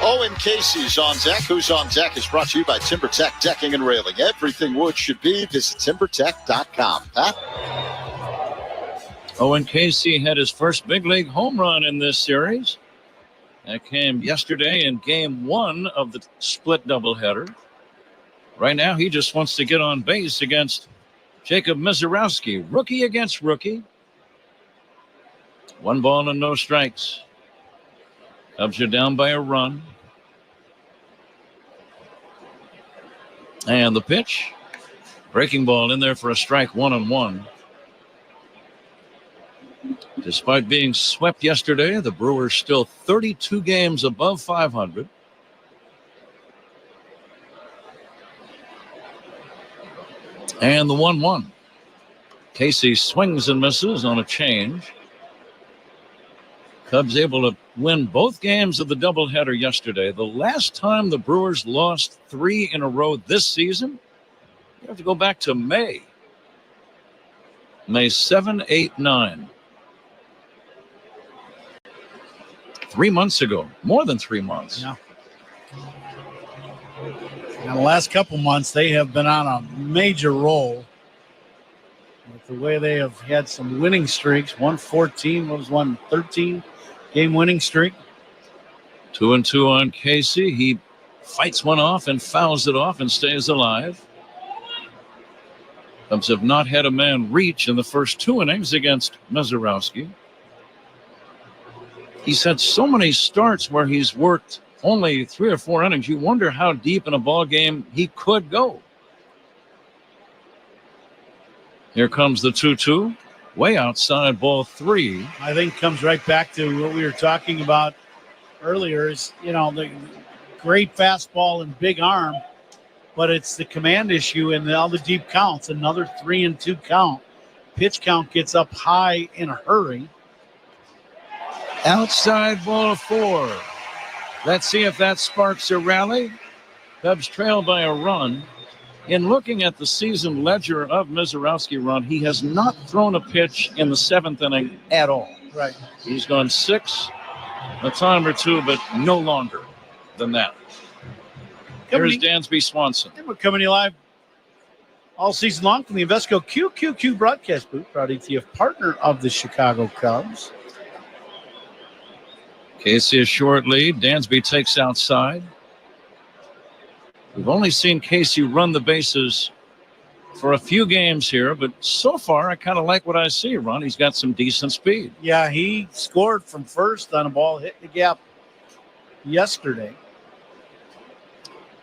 Owen Casey's on deck. Who's on deck is brought to you by TimberTech Decking and Railing. Everything wood should be. Visit timbertech.com. Pat? Owen Casey had his first big league home run in this series. That came yesterday in game 1 of the split doubleheader. Right now, he just wants to get on base against Jacob Mizorowski. Rookie against rookie. 1 ball and no strikes. Cubs are down by a run. And the pitch. Breaking ball in there for a strike, 1-1. Despite being swept yesterday, the Brewers still 32 games above 500. And the 1-1. Casey swings and misses on a change. Cubs able to win both games of the doubleheader yesterday. The last time the Brewers lost 3 in a row this season, you have to go back to May 7, 8, 9. 3 months ago, more than 3 months. Yeah. Now, the last couple months, they have been on a major roll. With the way they have had some winning streaks, 114 was 113 game winning streak. 2-2 on Casey. He fights one off and fouls it off and stays alive. Cubs have not had a man reach in the first 2 innings against Mizorowski. He's had so many starts where he's worked only 3 or 4 innings, you wonder how deep in a ball game he could go. Here comes the 2-2, way outside, ball 3. I think it comes right back to what we were talking about earlier is, the great fastball and big arm, but it's the command issue and all the deep counts. Another 3-2 count. Pitch count gets up high in a hurry. Outside, ball 4. Let's see if that sparks a rally. Cubs trail by a run. In looking at the season ledger of Mizorowski, Ron, he has not thrown a pitch in the 7th inning at all. Right. He's gone 6 a time or 2, but no longer than that. Here's Dansby Swanson. We're coming to you live all season long from the Invesco QQQ broadcast booth, proud ETF partner of the Chicago Cubs. Casey a short lead. Dansby takes outside. We've only seen Casey run the bases for a few games here, but so far I kind of like what I see, Ron. He's got some decent speed. Yeah, he scored from first on a ball hit the gap yesterday.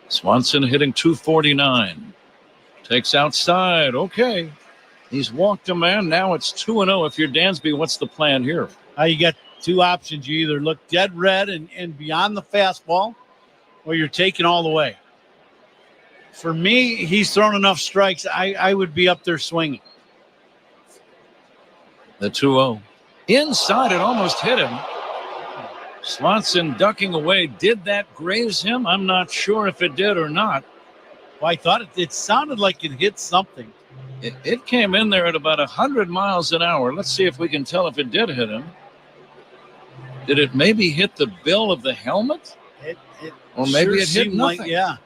Swanson hitting .249. Takes outside. Okay. He's walked a man. Now it's 2-0. If you're Dansby, what's the plan here? You got 2 options. You either look dead red and beyond the fastball, or you're taking all the way. For me, he's thrown enough strikes. I would be up there swinging. The 2-0. Inside, it almost hit him. Swanson ducking away. Did that graze him? I'm not sure if it did or not. Well, I thought it sounded like it hit something. It came in there at about 100 miles an hour. Let's see if we can tell if it did hit him. Did it maybe hit the bill of the helmet? Or maybe sure it hit nothing. Yeah.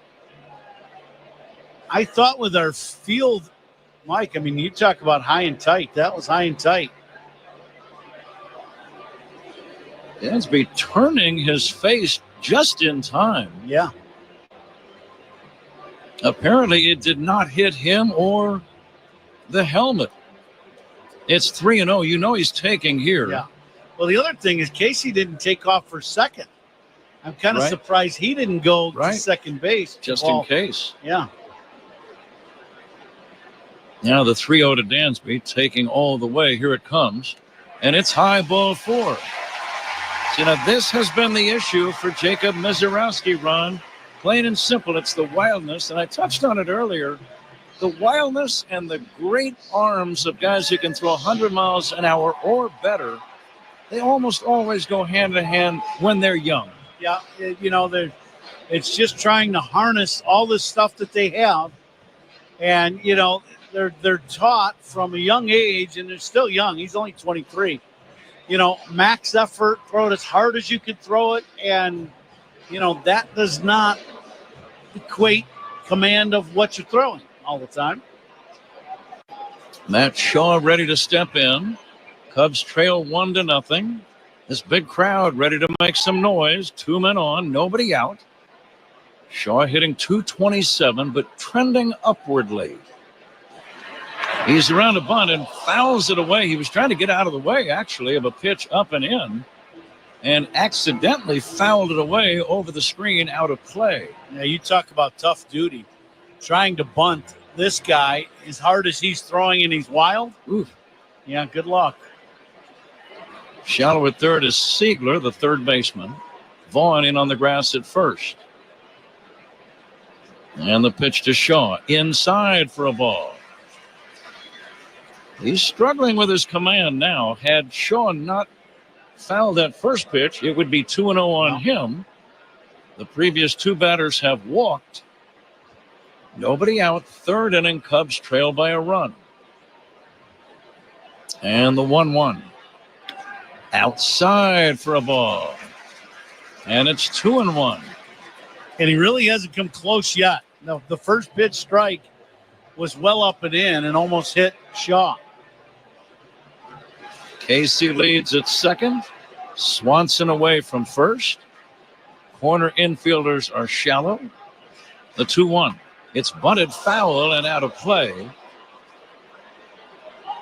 I thought with our field, Mike, you talk about high and tight. That was high and tight. Dansby turning his face just in time. Yeah. Apparently it did not hit him or the helmet. It's 3-0. You know he's taking here. Yeah. Well, the other thing is Casey didn't take off for second. I'm kind of surprised he didn't go to second base. Just in case. Yeah. Now the 3-0 to Dansby, taking all the way. Here it comes. And it's high, ball 4. So now this has been the issue for Jacob Mizorowski, Ron. Plain and simple, it's the wildness. And I touched on it earlier. The wildness and the great arms of guys who can throw 100 miles an hour or better, they almost always go hand in hand when they're young. Yeah, it's just trying to harness all this stuff that they have. And, they're taught from a young age, and they're still young. He's only 23. Max effort, throw it as hard as you can throw it. And, that does not equate command of what you're throwing all the time. Matt Shaw ready to step in. Cubs trail 1-0. This big crowd ready to make some noise. 2 men on, nobody out. Shaw hitting .227, but trending upwardly. He's around a bunt and fouls it away. He was trying to get out of the way, actually, of a pitch up and in, and accidentally fouled it away over the screen out of play. Yeah, you talk about tough duty. Trying to bunt this guy as hard as he's throwing and he's wild. Oof. Yeah, good luck. Shallow at third is Siegler, the third baseman. Vaughn in on the grass at first. And the pitch to Shaw. Inside for a ball. He's struggling with his command now. Had Shaw not fouled that first pitch, it would be 2-0 on him. The previous 2 batters have walked. Nobody out. 3rd inning, Cubs trail by a run. And the 1-1. Outside for a ball. And it's 2-1. And he really hasn't come close yet. No, the first pitch strike was well up and in and almost hit Shaw. Casey leads at second. Swanson away from first. Corner infielders are shallow. The 2-1. It's bunted foul and out of play.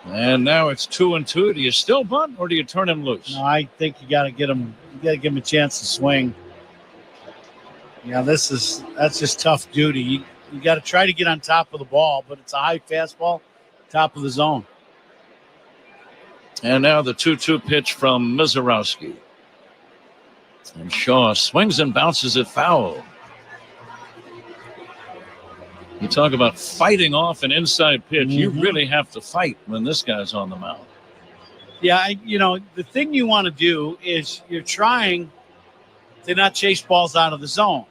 And now it's 2-2. Do you still bunt or do you turn him loose? No, I think you got to get him. You got to give him a chance to swing. Yeah, that's just tough duty. You got to try to get on top of the ball, but it's a high fastball, top of the zone. And now the 2-2 pitch from Mizorowski. And Shaw swings and bounces it foul. You talk about fighting off an inside pitch. You really have to fight when this guy's on the mound. Yeah, the thing you want to do is you're trying to not chase balls out of the zone.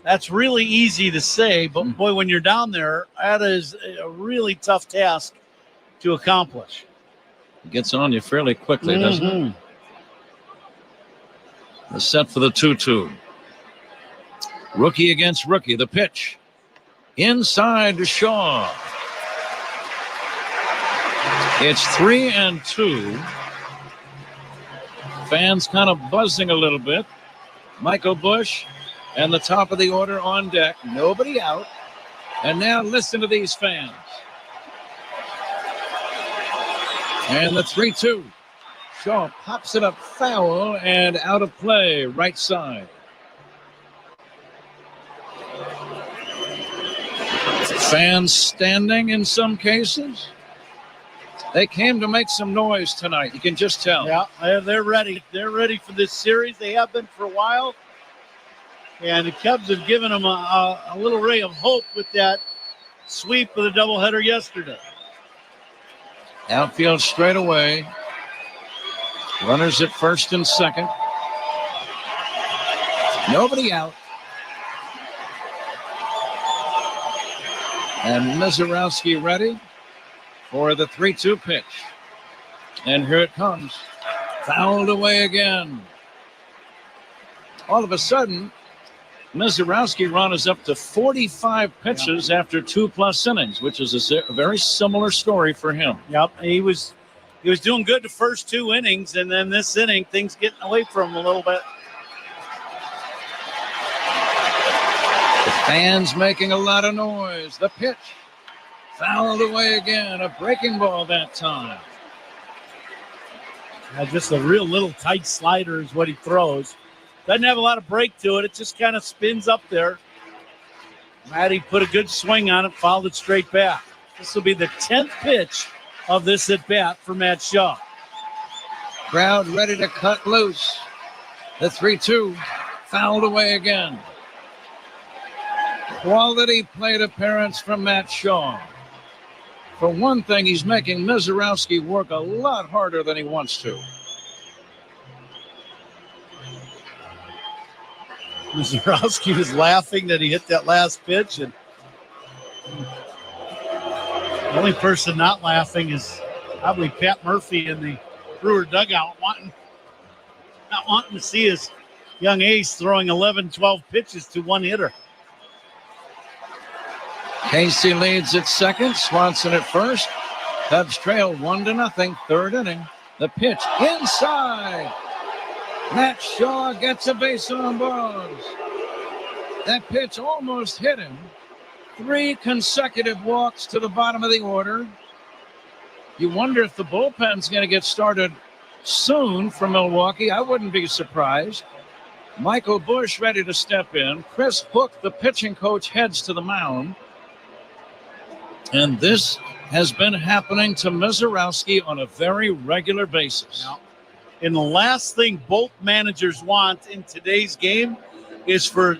That's really easy to say, but boy, when you're down there, that is a really tough task to accomplish. It gets on you fairly quickly, doesn't it? The set for the 2-2. Rookie against rookie. The pitch. Inside to Shaw. It's 3-2. Fans kind of buzzing a little bit. Michael Busch and the top of the order on deck. Nobody out. And now listen to these fans. And the 3-2. Shaw pops it up foul and out of play, right side. Fans standing in some cases. They came to make some noise tonight. You can just tell. Yeah, they're ready. They're ready for this series. They have been for a while. And the Cubs have given them a little ray of hope with that sweep of the doubleheader yesterday. Outfield straight away. Runners at first and second. Nobody out. And Mizorowski ready for the 3-2 pitch. And here it comes. Fouled away again. All of a sudden, Mizorowski run is up to 45 pitches after 2+ innings, which is a very similar story for him. Yep, he was doing good the first 2 innings, and then this inning, things getting away from him a little bit. The fans making a lot of noise. The pitch fouled away again. A breaking ball that time. Just a real little tight slider is what he throws. Doesn't have a lot of break to it. It just kind of spins up there. Matty put a good swing on it, fouled it straight back. This will be the 10th pitch of this at-bat for Matt Shaw. Crowd ready to cut loose. The 3-2 fouled away again. Quality plate appearance from Matt Shaw. For one thing, he's making Mizorowski work a lot harder than he wants to. Mizorowski was laughing that he hit that last pitch, and the only person not laughing is probably Pat Murphy in the Brewer dugout, not wanting to see his young ace throwing 11, 12 pitches to one hitter. Casey leads at second, Swanson at first. Cubs trail 1-0, third inning. The pitch inside. Matt Shaw gets a base on balls. That pitch almost hit him. 3 consecutive walks to the bottom of the order. You wonder if the bullpen's going to get started soon for Milwaukee. I wouldn't be surprised. Michael Busch ready to step in. Chris Hook, the pitching coach, heads to the mound. And this has been happening to Mizorowski on a very regular basis. Now, and the last thing both managers want in today's game is for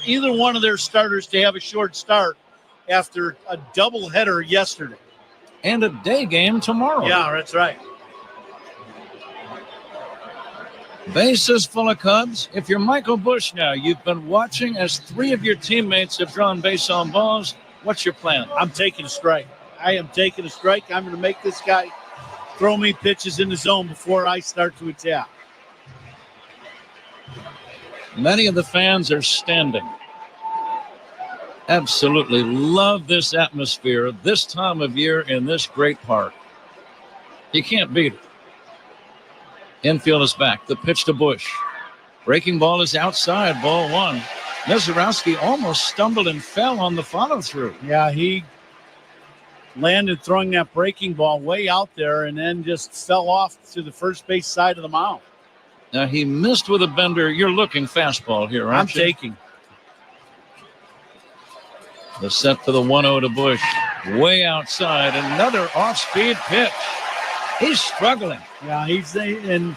either one of their starters to have a short start after a doubleheader yesterday. And a day game tomorrow. Yeah, that's right. Bases full of Cubs. If you're Michael Busch now, you've been watching as 3 of your teammates have drawn base on balls. What's your plan? I'm taking a strike. I am taking a strike. I'm going to make this guy throw me pitches in the zone before I start to attack. Many of the fans are standing. Absolutely love this atmosphere this time of year in this great park. You can't beat it. Infield is back. The pitch to Busch. Breaking ball is outside. Ball 1. Mizorowski almost stumbled and fell on the follow-through. Yeah, he landed throwing that breaking ball way out there and then just fell off to the first base side of the mound. Now, he missed with a bender. You're looking fastball here, aren't you? I'm taking. The set for the 1-0 to Bush. Way outside. Another off-speed pitch. He's struggling. Yeah, and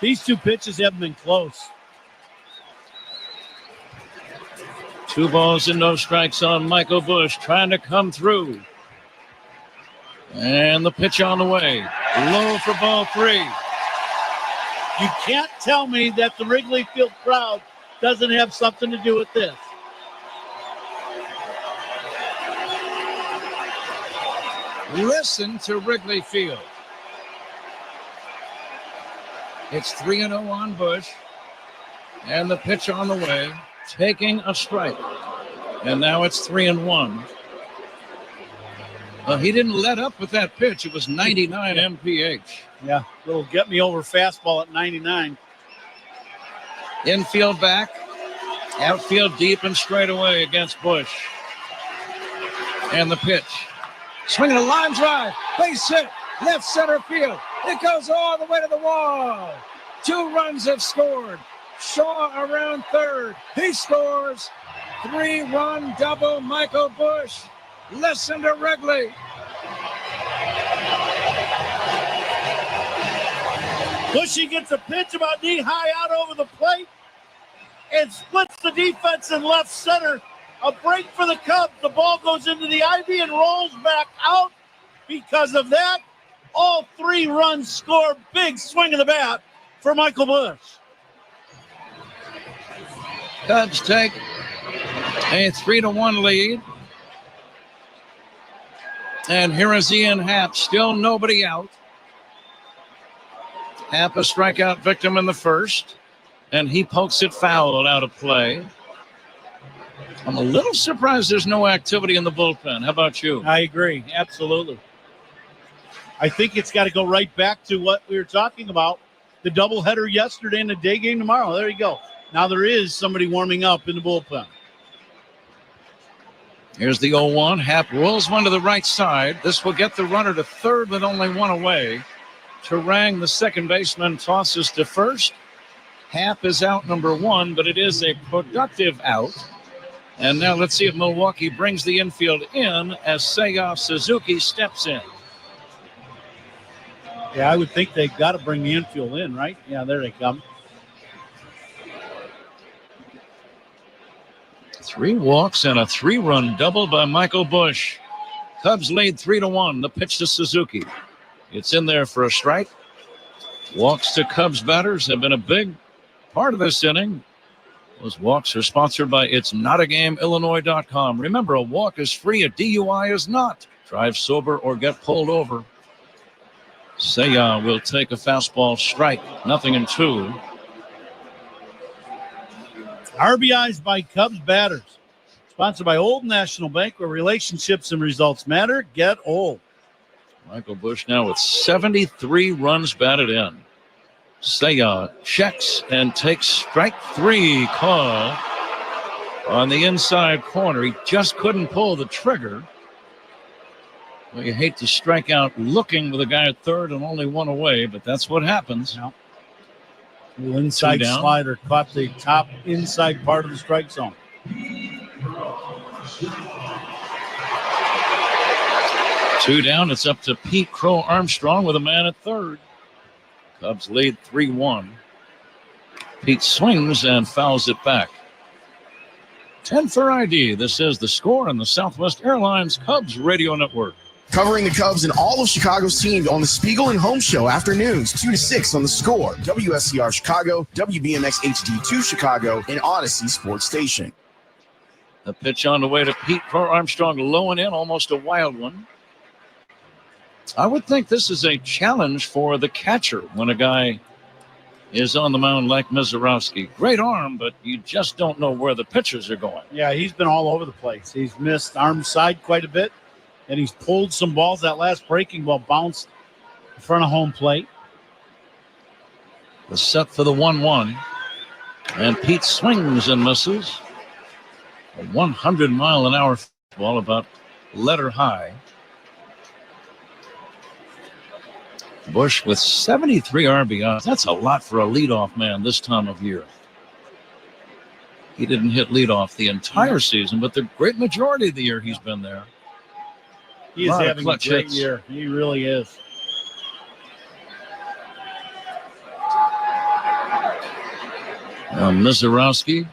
these two pitches haven't been close. 2 balls and no strikes on Michael Bush, trying to come through. And the pitch on the way. Low for ball 3. You can't tell me that the Wrigley Field crowd doesn't have something to do with this. Listen to Wrigley Field. It's 3-0 on Bush. And the pitch on the way, taking a strike. And now it's 3-1. He didn't let up with that pitch. It was 99 mph. Yeah, little get me over fastball at 99. Infield back. Outfield deep and straight away against Bush. And the pitch. Swinging a line drive. Base hit. Left center field. It goes all the way to the wall. 2 runs have scored. Shaw around third. He scores. 3-run double Michael Bush. Listen to Wrigley. Bushy gets a pitch about knee-high out over the plate and splits the defense in left center. A break for the Cubs. The ball goes into the ivy and rolls back out. Because of that, all 3 runs score. Big swing of the bat for Michael Bush. Cubs take a 3-1 lead. And here is Ian Happ, still nobody out. Happ a strikeout victim in the first, and he pokes it foul out of play. I'm a little surprised there's no activity in the bullpen. How about you? I agree, absolutely. I think it's got to go right back to what we were talking about, the doubleheader yesterday and the day game tomorrow. There you go. Now there is somebody warming up in the bullpen. Here's the 0-1. Happ rolls one to the right side. This will get the runner to third with only 1 away. Turang, the second baseman, tosses to first. Happ is out number 1, but it is a productive out. And now let's see if Milwaukee brings the infield in as Seiya Suzuki steps in. Yeah, I would think they've got to bring the infield in, right? Yeah, there they come. 3 walks and a 3-run double by Michael Bush. Cubs lead 3-1. The pitch to Suzuki. It's in there for a strike. Walks to Cubs batters have been a big part of this inning. Those walks are sponsored by It'sNotAGameIllinois.com. Remember, a walk is free, a DUI is not. Drive sober or get pulled over. Seiya will take a fastball strike. 0-2. RBIs by Cubs batters. Sponsored by Old National Bank, where relationships and results matter. Get old. Michael Bush now with 73 runs batted in. Seiya checks and takes strike 3 call on the inside corner. He just couldn't pull the trigger. Well, you hate to strike out looking with a guy at third and only 1 away, but that's what happens. Yep. The inside slider caught the top inside part of the strike zone. 2 down. It's up to Pete Crow Armstrong with a man at third. Cubs lead 3-1. Pete swings and fouls it back. 10 for ID. This is The Score on the Southwest Airlines Cubs Radio Network. Covering the Cubs and all of Chicago's teams on the Spiegel and Holmes Show afternoons, 2 to 6 on The Score, WSCR Chicago, WBMX HD2 Chicago, and Odyssey Sports Station. The pitch on the way to Pete Crow Armstrong, low and in, almost a wild one. I would think this is a challenge for the catcher when a guy is on the mound like Mizorowski. Great arm, but you just don't know where the pitches are going. Yeah, he's been all over the place. He's missed arm side quite a bit, and he's pulled some balls. That last breaking ball bounced in front of home plate. The set for the 1-1. And Pete swings and misses. A 100-mile-an-hour ball about letter high. Bush with 73 RBIs. That's a lot for a leadoff man this time of year. He didn't hit leadoff the entire season, but the great majority of the year he's been there. He is having a great year. He really is. Mizorowski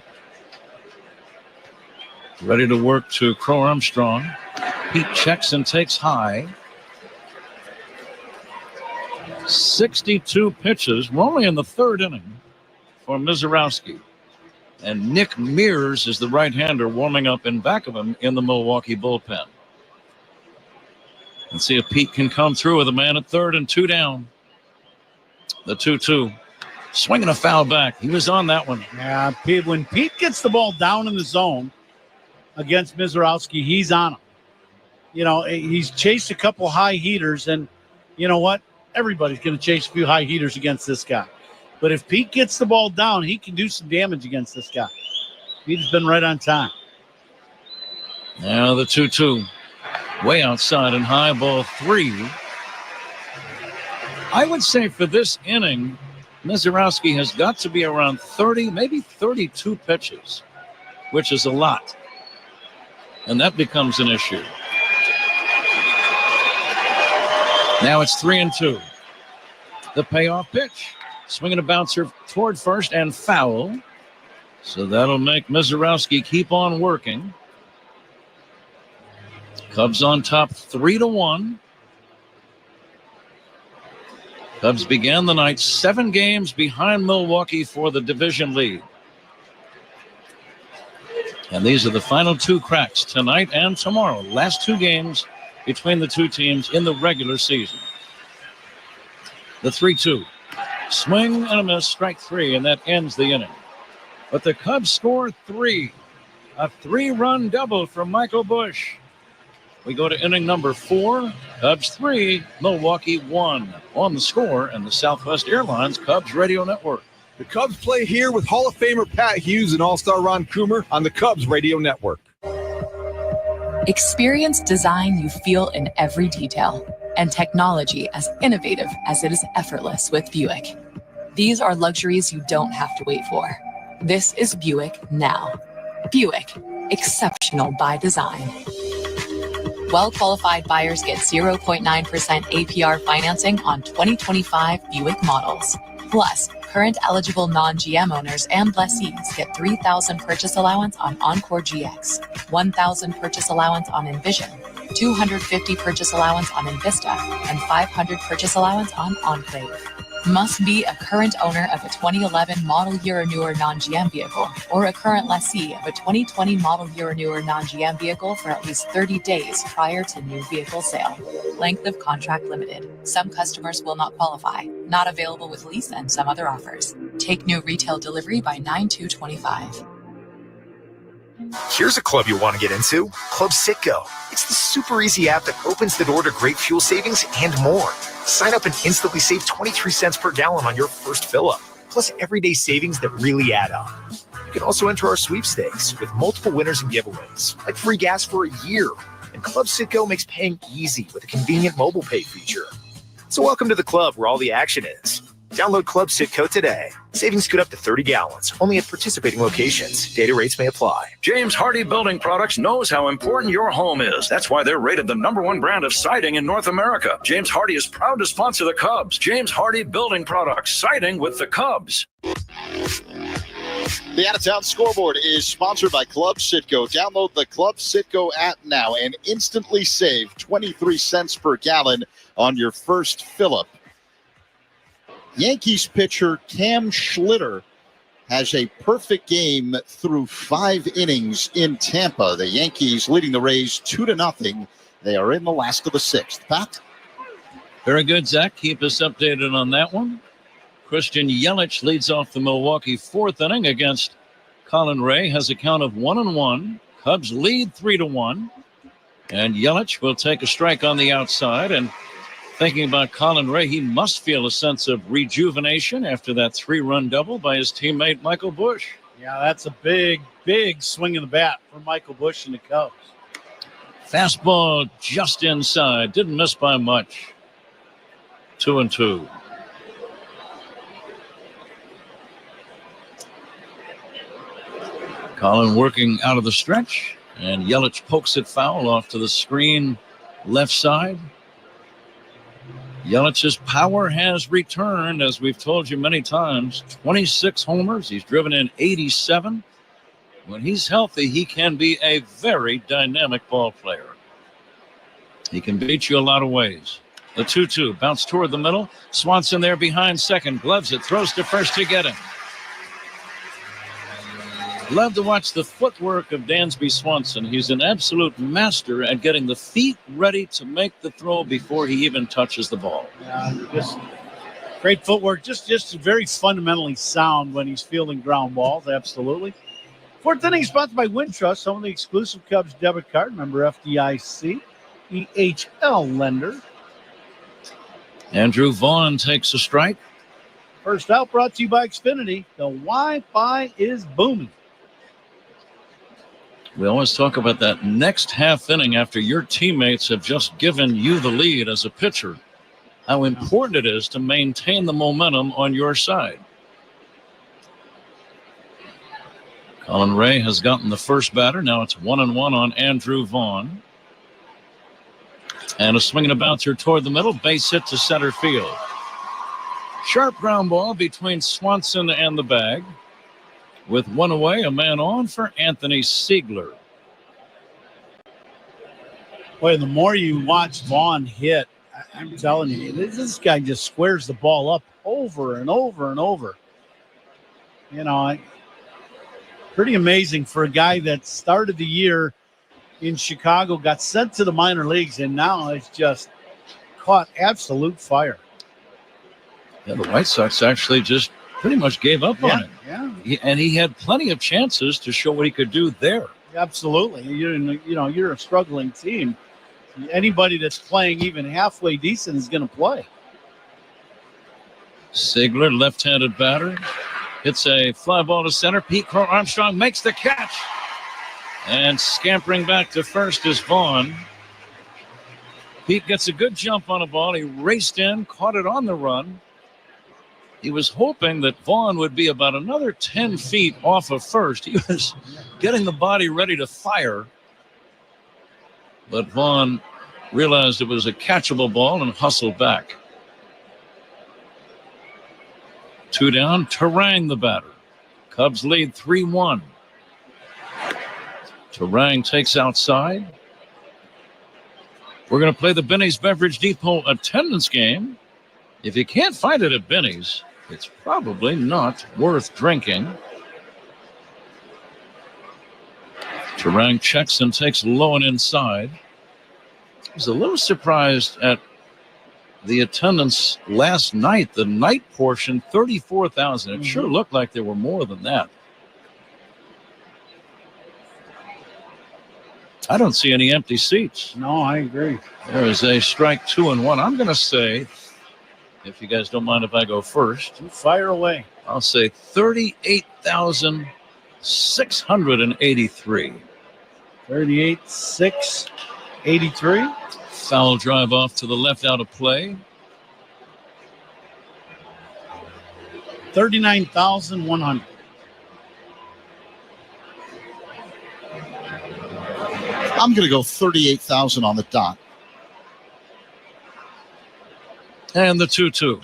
ready to work to Crow Armstrong. Pete checks and takes high. 62 pitches. We're only in the third inning for Mizorowski. And Nick Mears is the right-hander warming up in back of him in the Milwaukee bullpen. Let's see if Pete can come through with a man at third and 2 down. The 2-2. Swinging a foul back. He was on that one. Yeah, when Pete gets the ball down in the zone against Mizorowski, he's on him. You know, he's chased a couple high heaters, and you know what? Everybody's going to chase a few high heaters against this guy. But if Pete gets the ball down, he can do some damage against this guy. Pete's been right on time. Now the 2-2. Way outside and high, ball 3. I would say for this inning, Mizorowski has got to be around 30, maybe 32 pitches, which is a lot. And that becomes an issue. Now it's 3-2. The payoff pitch. Swinging a bouncer toward first and foul. So that'll make Mizorowski keep on working. Cubs on top 3-1. Cubs began the night 7 games behind Milwaukee for the division lead. And these are the final 2 cracks tonight and tomorrow. Last 2 games between the 2 teams in the regular season. The 3-2. Swing and a miss, strike 3, and that ends the inning. But the Cubs score 3. A 3-run double from Michael Busch. We go to inning number 4. Cubs 3, Milwaukee 1. On the Score and the Southwest Airlines Cubs Radio Network. The Cubs play here with Hall of Famer Pat Hughes and All-Star Ron Coomer on the Cubs Radio Network. Experience design you feel in every detail, and technology as innovative as it is effortless with Buick. These are luxuries you don't have to wait for. This is Buick now. Buick, exceptional by design. Well-qualified buyers get 0.9% APR financing on 2025 Buick models. Plus, current eligible non-GM owners and lessees get $3,000 purchase allowance on Encore GX, $1,000 purchase allowance on Envision, $250 purchase allowance on Envista, and $500 purchase allowance on Enclave. Must be a current owner of a 2011 model year or newer non-GM vehicle, or a current lessee of a 2020 model year or newer non-GM vehicle for at least 30 days prior to new vehicle sale. Length of contract limited. Some customers will not qualify. Not available with lease and some other offers. Take new retail delivery by 9/2/25. Here's a club you want to get into, Club Citgo. It's the super easy app that opens the door to great fuel savings and more. Sign up and instantly save 23 cents per gallon on your first fill-up, plus everyday savings that really add up. You can also enter our sweepstakes with multiple winners and giveaways, like free gas for a year. And Club Citgo makes paying easy with a convenient mobile pay feature. So welcome to the club where all the action is. Download Club Citgo today. Savings good up to 30 gallons, only at participating locations. Data rates may apply. James Hardie Building Products knows how important your home is. That's why they're rated the #1 brand of siding in North America. James Hardie is proud to sponsor the Cubs. James Hardie Building Products, siding with the Cubs. The Out-of-Town Scoreboard is sponsored by Club Citgo. Download the Club Citgo app now and instantly save 23 cents per gallon on your first fill-up. Yankees pitcher Cam Schlitter has a perfect game through 5 innings in Tampa. The Yankees leading the Rays 2-0. They are in the last of the 6th. Pat? Very good, Zach. Keep us updated on that one. Christian Yelich leads off the Milwaukee 4th inning against Colin Ray. Has a count of 1-1. Cubs lead 3-1. And Yelich will take a strike on the outside. And thinking about Colin Ray, he must feel a sense of rejuvenation after that 3-run double by his teammate Michael Busch. Yeah, that's a big, big swing of the bat for Michael Busch and the Cubs. Fastball just inside. Didn't miss by much. 2-2. Colin working out of the stretch, and Yelich pokes it foul off to the screen left side. Yelich's power has returned, as we've told you many times. 26 homers. He's driven in 87. When he's healthy, he can be a very dynamic ball player. He can beat you a lot of ways. The 2-2 bounce toward the middle. Swanson there behind second. Gloves it. Throws to first to get him. Love to watch the footwork of Dansby Swanson. He's an absolute master at getting the feet ready to make the throw before he even touches the ball. Just great footwork. Just very fundamentally sound when he's fielding ground balls. Absolutely. Fourth inning sponsored by Wintrust, home of the exclusive Cubs debit card. Member FDIC, EHL lender. Andrew Vaughn takes a strike. First out brought to you by Xfinity. The Wi-Fi is booming. We always talk about that next half inning after your teammates have just given you the lead as a pitcher, how important it is to maintain the momentum on your side. Colin Ray has gotten the first batter. Now it's 1-1 on Andrew Vaughn. And a swing and a bouncer toward the middle. Base hit to center field. Sharp ground ball between Swanson and the bag. With one away, a man on for Anthony Siegler. Boy, the more you watch Vaughn hit, I'm telling you, this guy just squares the ball up over and over and over. You know, pretty amazing for a guy that started the year in Chicago, got sent to the minor leagues, and now has just caught absolute fire. Yeah, the White Sox actually just pretty much gave up on it. Yeah. And he had plenty of chances to show what he could do there. Absolutely. You're a struggling team. Anybody that's playing even halfway decent is going to play. Siegler, left-handed batter, hits a fly ball to center. Pete Crow Armstrong makes the catch. And scampering back to first is Vaughn. Pete gets a good jump on a ball. He raced in, caught it on the run. He was hoping that Vaughn would be about another 10 feet off of first. He was getting the body ready to fire. But Vaughn realized it was a catchable ball and hustled back. 2 down, Terang the batter. Cubs lead 3-1. Terang takes outside. We're going to play the Benny's Beverage Depot attendance game. If you can't find it at Benny's, it's probably not worth drinking. Terang checks and takes low and inside. I was a little surprised at the attendance last night. The night portion, 34,000. It sure looked like there were more than that. I don't see any empty seats. No, I agree. There is a strike 2-1. I'm going to say, if you guys don't mind if I go first. Fire away. I'll say 38,683. 38,683. Foul drive off to the left out of play. 39,100. I'm going to go 38,000 on the dot. And the 2-2.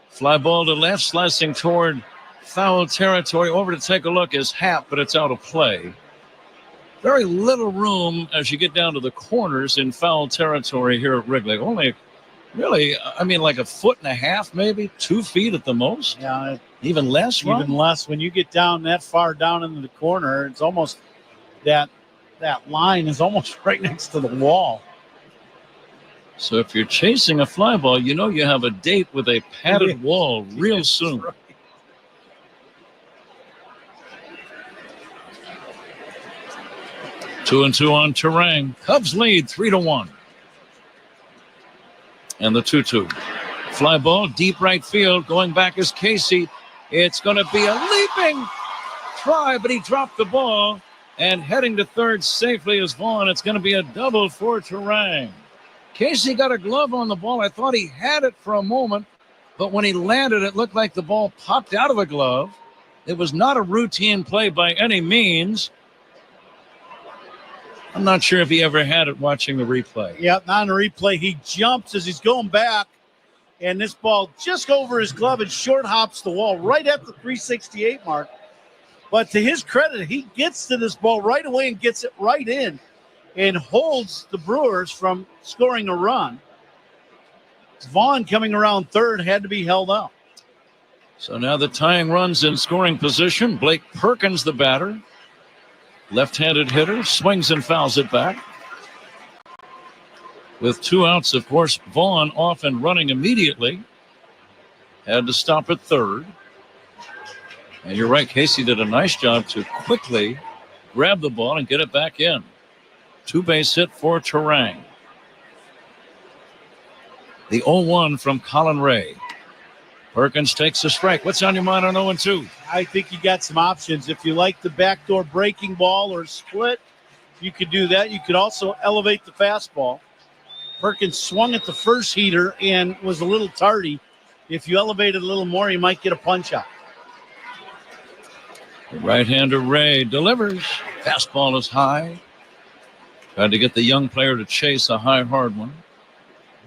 Fly ball to left, slicing toward foul territory. Over to take a look is Happ, but it's out of play. Very little room as you get down to the corners in foul territory here at Wrigley. Only really, like a foot and a half, maybe 2 feet at the most. Yeah. Even less, Even less. When you get down that far down into the corner, it's almost that line is almost right next to the wall. So if you're chasing a fly ball, you know you have a date with a padded wall real soon. Right. Two and two on Terang. Cubs lead 3-1. And the 2-2. Fly ball, deep right field. Going back is Casey. It's going to be a leaping try, but he dropped the ball. And heading to third safely is Vaughn. It's going to be a double for Terang. Casey got a glove on the ball. I thought he had it for a moment, but when he landed, it looked like the ball popped out of the glove. It was not a routine play by any means. I'm not sure if he ever had it watching the replay. Yep, not in the replay. He jumps as he's going back, and this ball just over his glove and short hops the wall right at the 368 mark. But to his credit, he gets to this ball right away and gets it right in and holds the Brewers from scoring a run. Vaughn coming around third had to be held up. So now the tying runs in scoring position. Blake Perkins, the batter. Left-handed hitter, swings and fouls it back. With 2 outs, of course, Vaughn off and running immediately. Had to stop at third. And you're right, Casey did a nice job to quickly grab the ball and get it back in. 2-base hit for Terang. The 0-1 from Colin Ray. Perkins takes a strike. What's on your mind on 0-2? I think you got some options. If you like the backdoor breaking ball or split, you could do that. You could also elevate the fastball. Perkins swung at the first heater and was a little tardy. If you elevate it a little more, you might get a punch out. Right-hander Ray delivers. Fastball is high. Tried to get the young player to chase a high, hard one.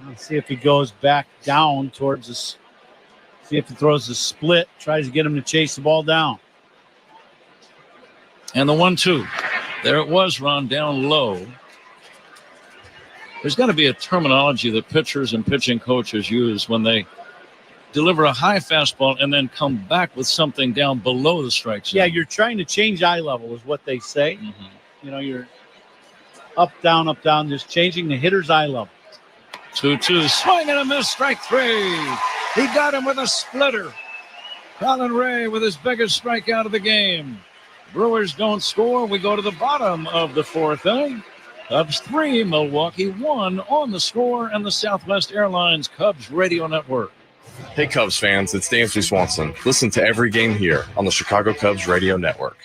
Let's see if he goes back down towards us. See if he throws a split, tries to get him to chase the ball down. And the 1-2. There it was, Ron, down low. There's got to be a terminology that pitchers and pitching coaches use when they deliver a high fastball and then come back with something down below the strike zone. Yeah, you're trying to change eye level is what they say. Mm-hmm. You know, you're up, down, just changing the hitter's eye level. 2-2, swing and a miss, strike 3. He got him with a splitter. Colin Ray with his biggest strikeout of the game. Brewers don't score. We go to the bottom of the 4th inning. Cubs 3, Milwaukee 1 on the score and the Southwest Airlines Cubs Radio Network. Hey, Cubs fans, it's Dansby Swanson. Listen to every game here on the Chicago Cubs Radio Network.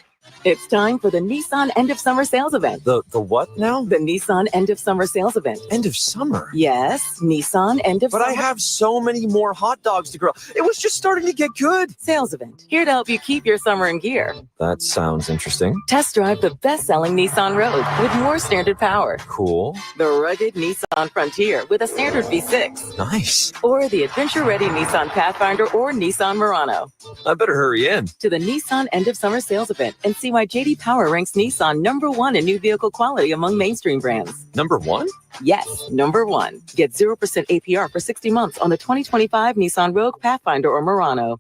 It's time for the Nissan End of Summer Sales Event. The what now? The Nissan End of Summer Sales Event. End of summer? Yes, Nissan End of Summer. But I have so many more hot dogs to grill. It was just starting to get good. Sales Event. Here to help you keep your summer in gear. That sounds interesting. Test drive the best-selling Nissan Rogue with more standard power. Cool. The rugged Nissan Frontier with a standard V6. Nice. Or the adventure-ready Nissan Pathfinder or Nissan Murano. I better hurry in. To the Nissan End of Summer Sales Event and see why J.D. Power ranks Nissan #1 in new vehicle quality among mainstream brands. #1? Yes, #1. Get 0% APR for 60 months on the 2025 Nissan Rogue, Pathfinder, or Murano.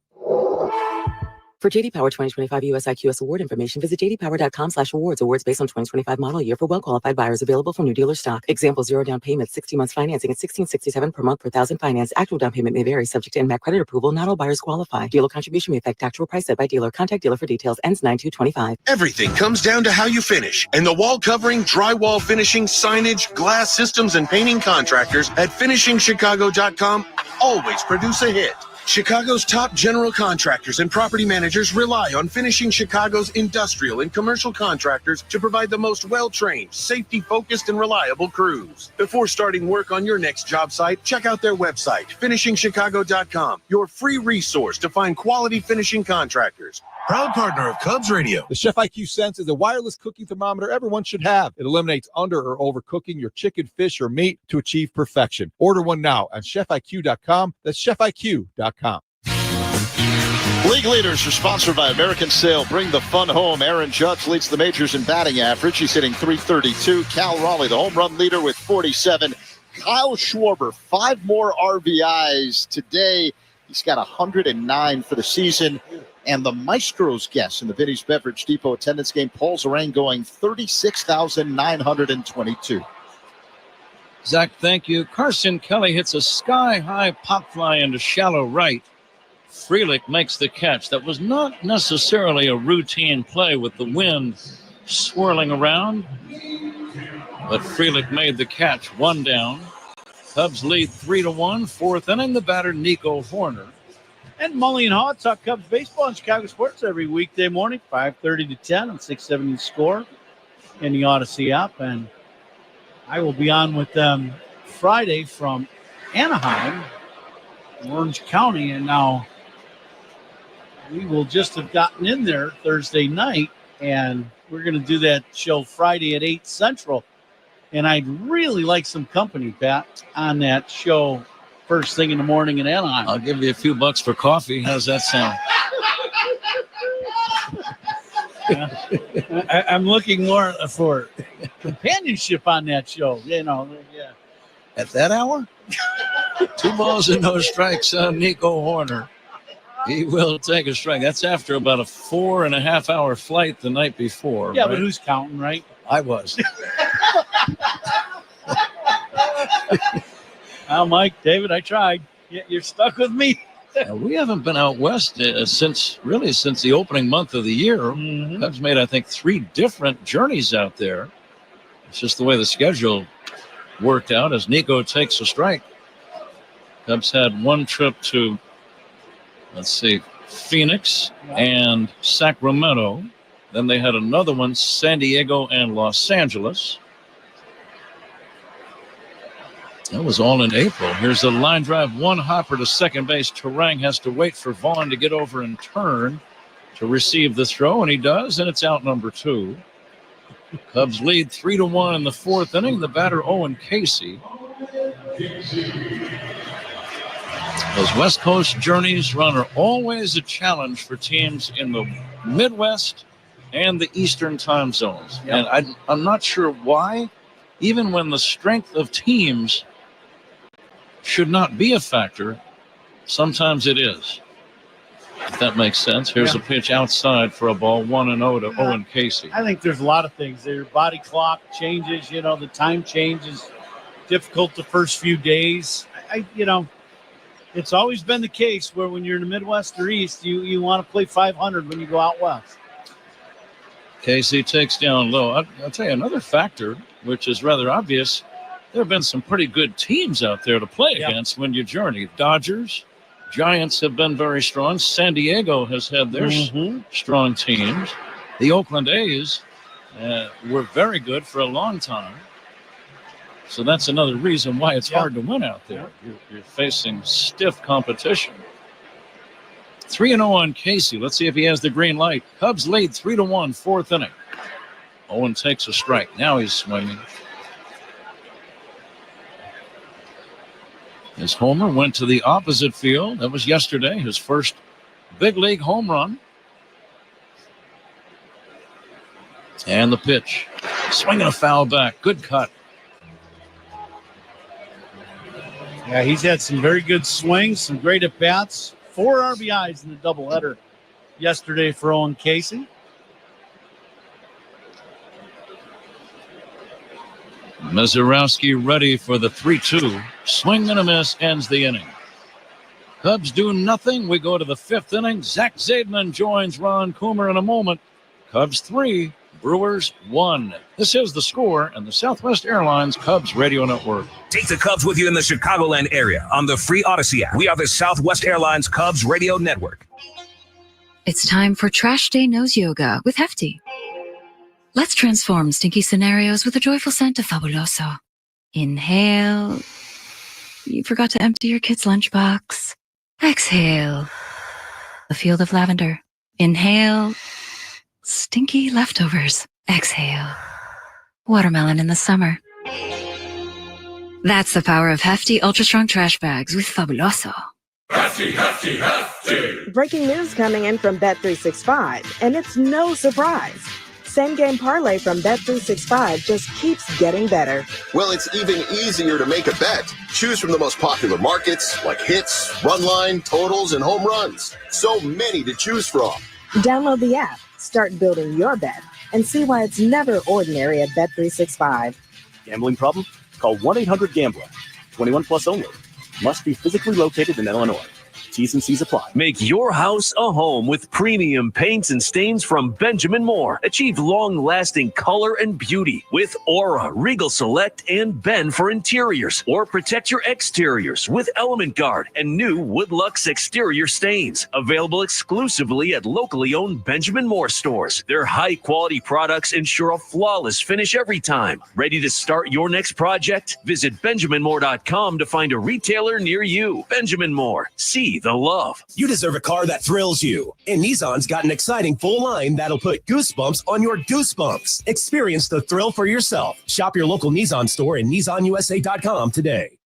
For J.D. Power 2025 US IQS award information, visit jdpower.com/awards. Awards based on 2025 model year for well-qualified buyers. Available from new dealer stock. Example, 0 down payment, 60 months financing at $1,667 per month per thousand finance. Actual down payment may vary, subject to NMAC credit approval. Not all buyers qualify. Dealer contribution may affect actual price set by dealer. Contact dealer for details. Ends 9/2/25. Everything comes down to how you finish. And the wall covering, drywall finishing, signage, glass systems, and painting contractors at finishingchicago.com always produce a hit. Chicago's top general contractors and property managers rely on Finishing Chicago's industrial and commercial contractors to provide the most well-trained, safety-focused, and reliable crews. Before starting work on your next job site, check out their website, finishingchicago.com, your free resource to find quality finishing contractors. Proud partner of Cubs Radio. The Chef IQ Sense is a wireless cooking thermometer everyone should have. It eliminates under or overcooking your chicken, fish, or meat to achieve perfection. Order one now on chefiq.com. That's chefiq.com. League leaders are sponsored by American Sail. Bring the fun home. Aaron Judge leads the majors in batting average. He's hitting .332. Cal Raleigh, the home run leader, with 47. Kyle Schwarber, 5 more RBIs today. He's got 109 for the season. And the Maestro's guest in the Vinny's Beverage Depot attendance game, Paul Zarang, going 36,922. Zach, thank you. Carson Kelly hits a sky-high pop fly into shallow right. Frelick makes the catch. That was not necessarily a routine play with the wind swirling around, but Frelick made the catch. 1 down. Cubs lead 3-1. 4th inning. The batter, Nico Horner. And Mully and Haw talk Cubs baseball in Chicago sports every weekday morning, 5:30 to 10 on 670 Score in the Odyssey app. And I will be on with them Friday from Anaheim, Orange County. And now we will just have gotten in there Thursday night, and we're going to do that show Friday at 8 Central. And I'd really like some company, Pat, on that show first thing in the morning in Anaheim. I'll give you a few bucks for coffee. How's that sound? I'm looking more for companionship on that show. Yeah. At that hour? 2 balls and no strikes on Nico Horner. He will take a strike. That's after about a 4.5-hour flight the night before. Yeah, right? but who's counting, right? I was. Well, Mike, David, I tried. You're stuck with me. We haven't been out west since the opening month of the year. Mm-hmm. Cubs made, I think, 3 different journeys out there. It's just the way the schedule worked out as Nico takes a strike. Cubs had 1 trip to, Phoenix and Sacramento. Then they had another one, San Diego and Los Angeles. That was all in April. Here's a line drive, 1 hopper to second base. Terang has to wait for Vaughn to get over and turn to receive the throw, and he does, and it's out number 2. Cubs lead 3-1 in the 4th inning. The batter, Owen Casey. Those West Coast journeys run are always a challenge for teams in the Midwest and the Eastern time zones. Yep. And I'm not sure why, even when the strength of teams should not be a factor, sometimes it is. If that makes sense. Here's a pitch outside for a ball, 1-0 to Owen Casey. I think there's a lot of things. Their body clock changes, the time changes. Difficult the first few days. It's always been the case where when you're in the Midwest or East, you want to play 500 when you go out west. Casey takes down low. I'll tell you another factor, which is rather obvious. There have been some pretty good teams out there to play against when you journey. Dodgers, Giants have been very strong. San Diego has had their strong teams. The Oakland A's were very good for a long time. So that's another reason why it's hard to win out there. You're facing stiff competition. 3-0 on Casey. Let's see if he has the green light. Cubs lead 3-1, 4th inning. Owen takes a strike. Now he's swinging. His homer went to the opposite field. That was yesterday, his first big league home run. And the pitch. Swinging a foul back. Good cut. Yeah, he's had some very good swings, some great at-bats. 4 RBIs in the doubleheader yesterday for Owen Casey. Mezurowski ready for the 3-2. Swing and a miss ends the inning. Cubs do nothing. We go to the 5th inning. Zach Zaidman joins Ron Coomer in a moment. Cubs 3, Brewers 1. This is The Score and the Southwest Airlines Cubs Radio Network. Take the Cubs with you in the Chicagoland area on the free Odyssey app. We are the Southwest Airlines Cubs Radio Network. It's time for Trash Day Nose Yoga with Hefty. Let's transform stinky scenarios with a joyful scent of Fabuloso. Inhale. You forgot to empty your kid's lunchbox. Exhale. A field of lavender. Inhale. Stinky leftovers. Exhale. Watermelon in the summer. That's the power of Hefty Ultra Strong Trash Bags with Fabuloso. Hefty, hefty, hefty. Breaking news coming in from Bet365, and it's no surprise. Same game parlay from Bet365 just keeps getting better. Well, it's even easier to make a bet. Choose from the most popular markets like hits, run line, totals, and home runs. So many to choose from. Download the app, start building your bet, and see why it's never ordinary at Bet365. Gambling problem? Call 1-800-GAMBLER. 21 plus only. Must be physically located in Illinois. T's and C's apply. Make your house a home with premium paints and stains from Benjamin Moore. Achieve long-lasting color and beauty with Aura, Regal Select, and Ben for interiors. Or protect your exteriors with Element Guard and new Woodlux exterior stains. Available exclusively at locally owned Benjamin Moore stores. Their high-quality products ensure a flawless finish every time. Ready to start your next project? Visit BenjaminMoore.com to find a retailer near you. Benjamin Moore. See the love. You deserve a car that thrills you. And Nissan's got an exciting full line that'll put goosebumps on your goosebumps. Experience the thrill for yourself. Shop your local Nissan store and NissanUSA.com today.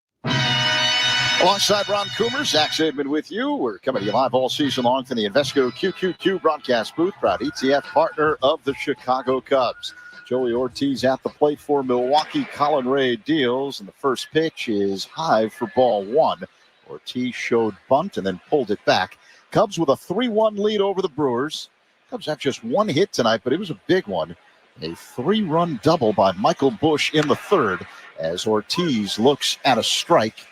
Alongside Ron Coomer, Zach Zaidman with you. We're coming to you live all season long from the Invesco QQQ broadcast booth. Proud ETF partner of the Chicago Cubs. Joey Ortiz at the plate for Milwaukee. Colin Ray deals, and the first pitch is high for ball one. Ortiz showed bunt and then pulled it back. Cubs with a 3-1 lead over the Brewers. Cubs have just one hit tonight, but it was a big one. A 3-run double by Michael Busch in the third as Ortiz looks at a strike.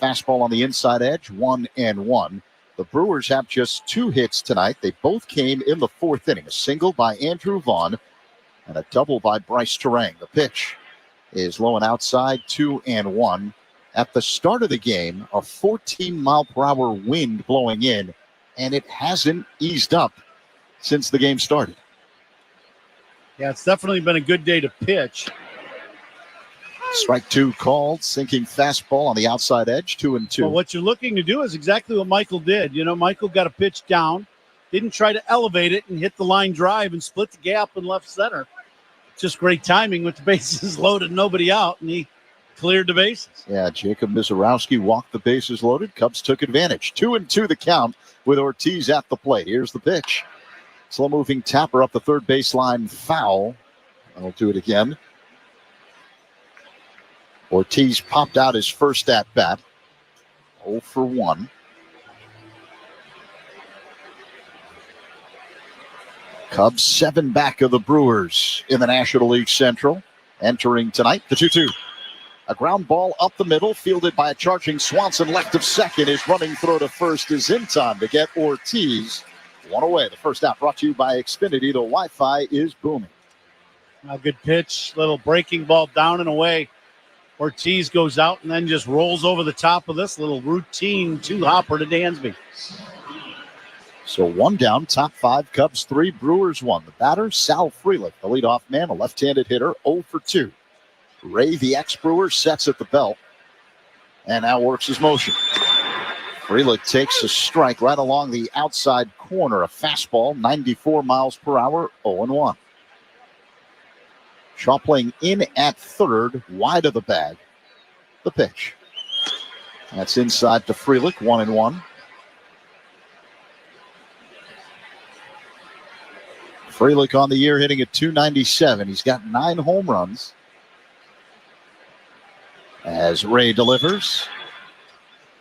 Fastball on the inside edge, 1-1. The Brewers have just two hits tonight. They both came in the fourth inning. A single by Andrew Vaughn and a double by Bryce Terang. The pitch is low and outside, 2-1. At the start of the game, a 14-mile-per-hour wind blowing in, and it hasn't eased up since the game started. Yeah, it's definitely been a good day to pitch. Strike two called, sinking fastball on the outside edge, 2-2. Well, what you're looking to do is exactly what Michael did. You know, Michael got a pitch down, didn't try to elevate it and hit the line drive and split the gap in left center. Just great timing with the bases loaded, nobody out, and he cleared the bases. Yeah, Jacob Mizorowski walked the bases loaded. Cubs took advantage. 2-2 the count with Ortiz at the plate. Here's the pitch. Slow-moving tapper up the third baseline, foul. I'll do it again. Ortiz popped out his first at-bat. 0 for 1. Cubs 7 back of the Brewers in the National League Central. Entering tonight, the 2-2. A ground ball up the middle, fielded by a charging Swanson left of second. His running throw to first is in time to get Ortiz one away. The first out brought to you by Xfinity. The Wi-Fi is booming. A good pitch, little breaking ball down and away. Ortiz goes out and then just rolls over the top of this little routine two-hopper to Dansby. So one down, top five, Cubs 3, Brewers 1. The batter, Sal Frelick, the leadoff man, a left-handed hitter, 0 for 2. Ray, the ex-Brewer, sets at the belt and now works his motion. Frelick takes a strike right along the outside corner, a fastball, 94 miles per hour, 0-1. Shaw playing in at third, wide of the bag. The pitch. That's inside to Frelick, 1-1. Frelick on the year hitting at .297. He's got 9 home runs. As Ray delivers.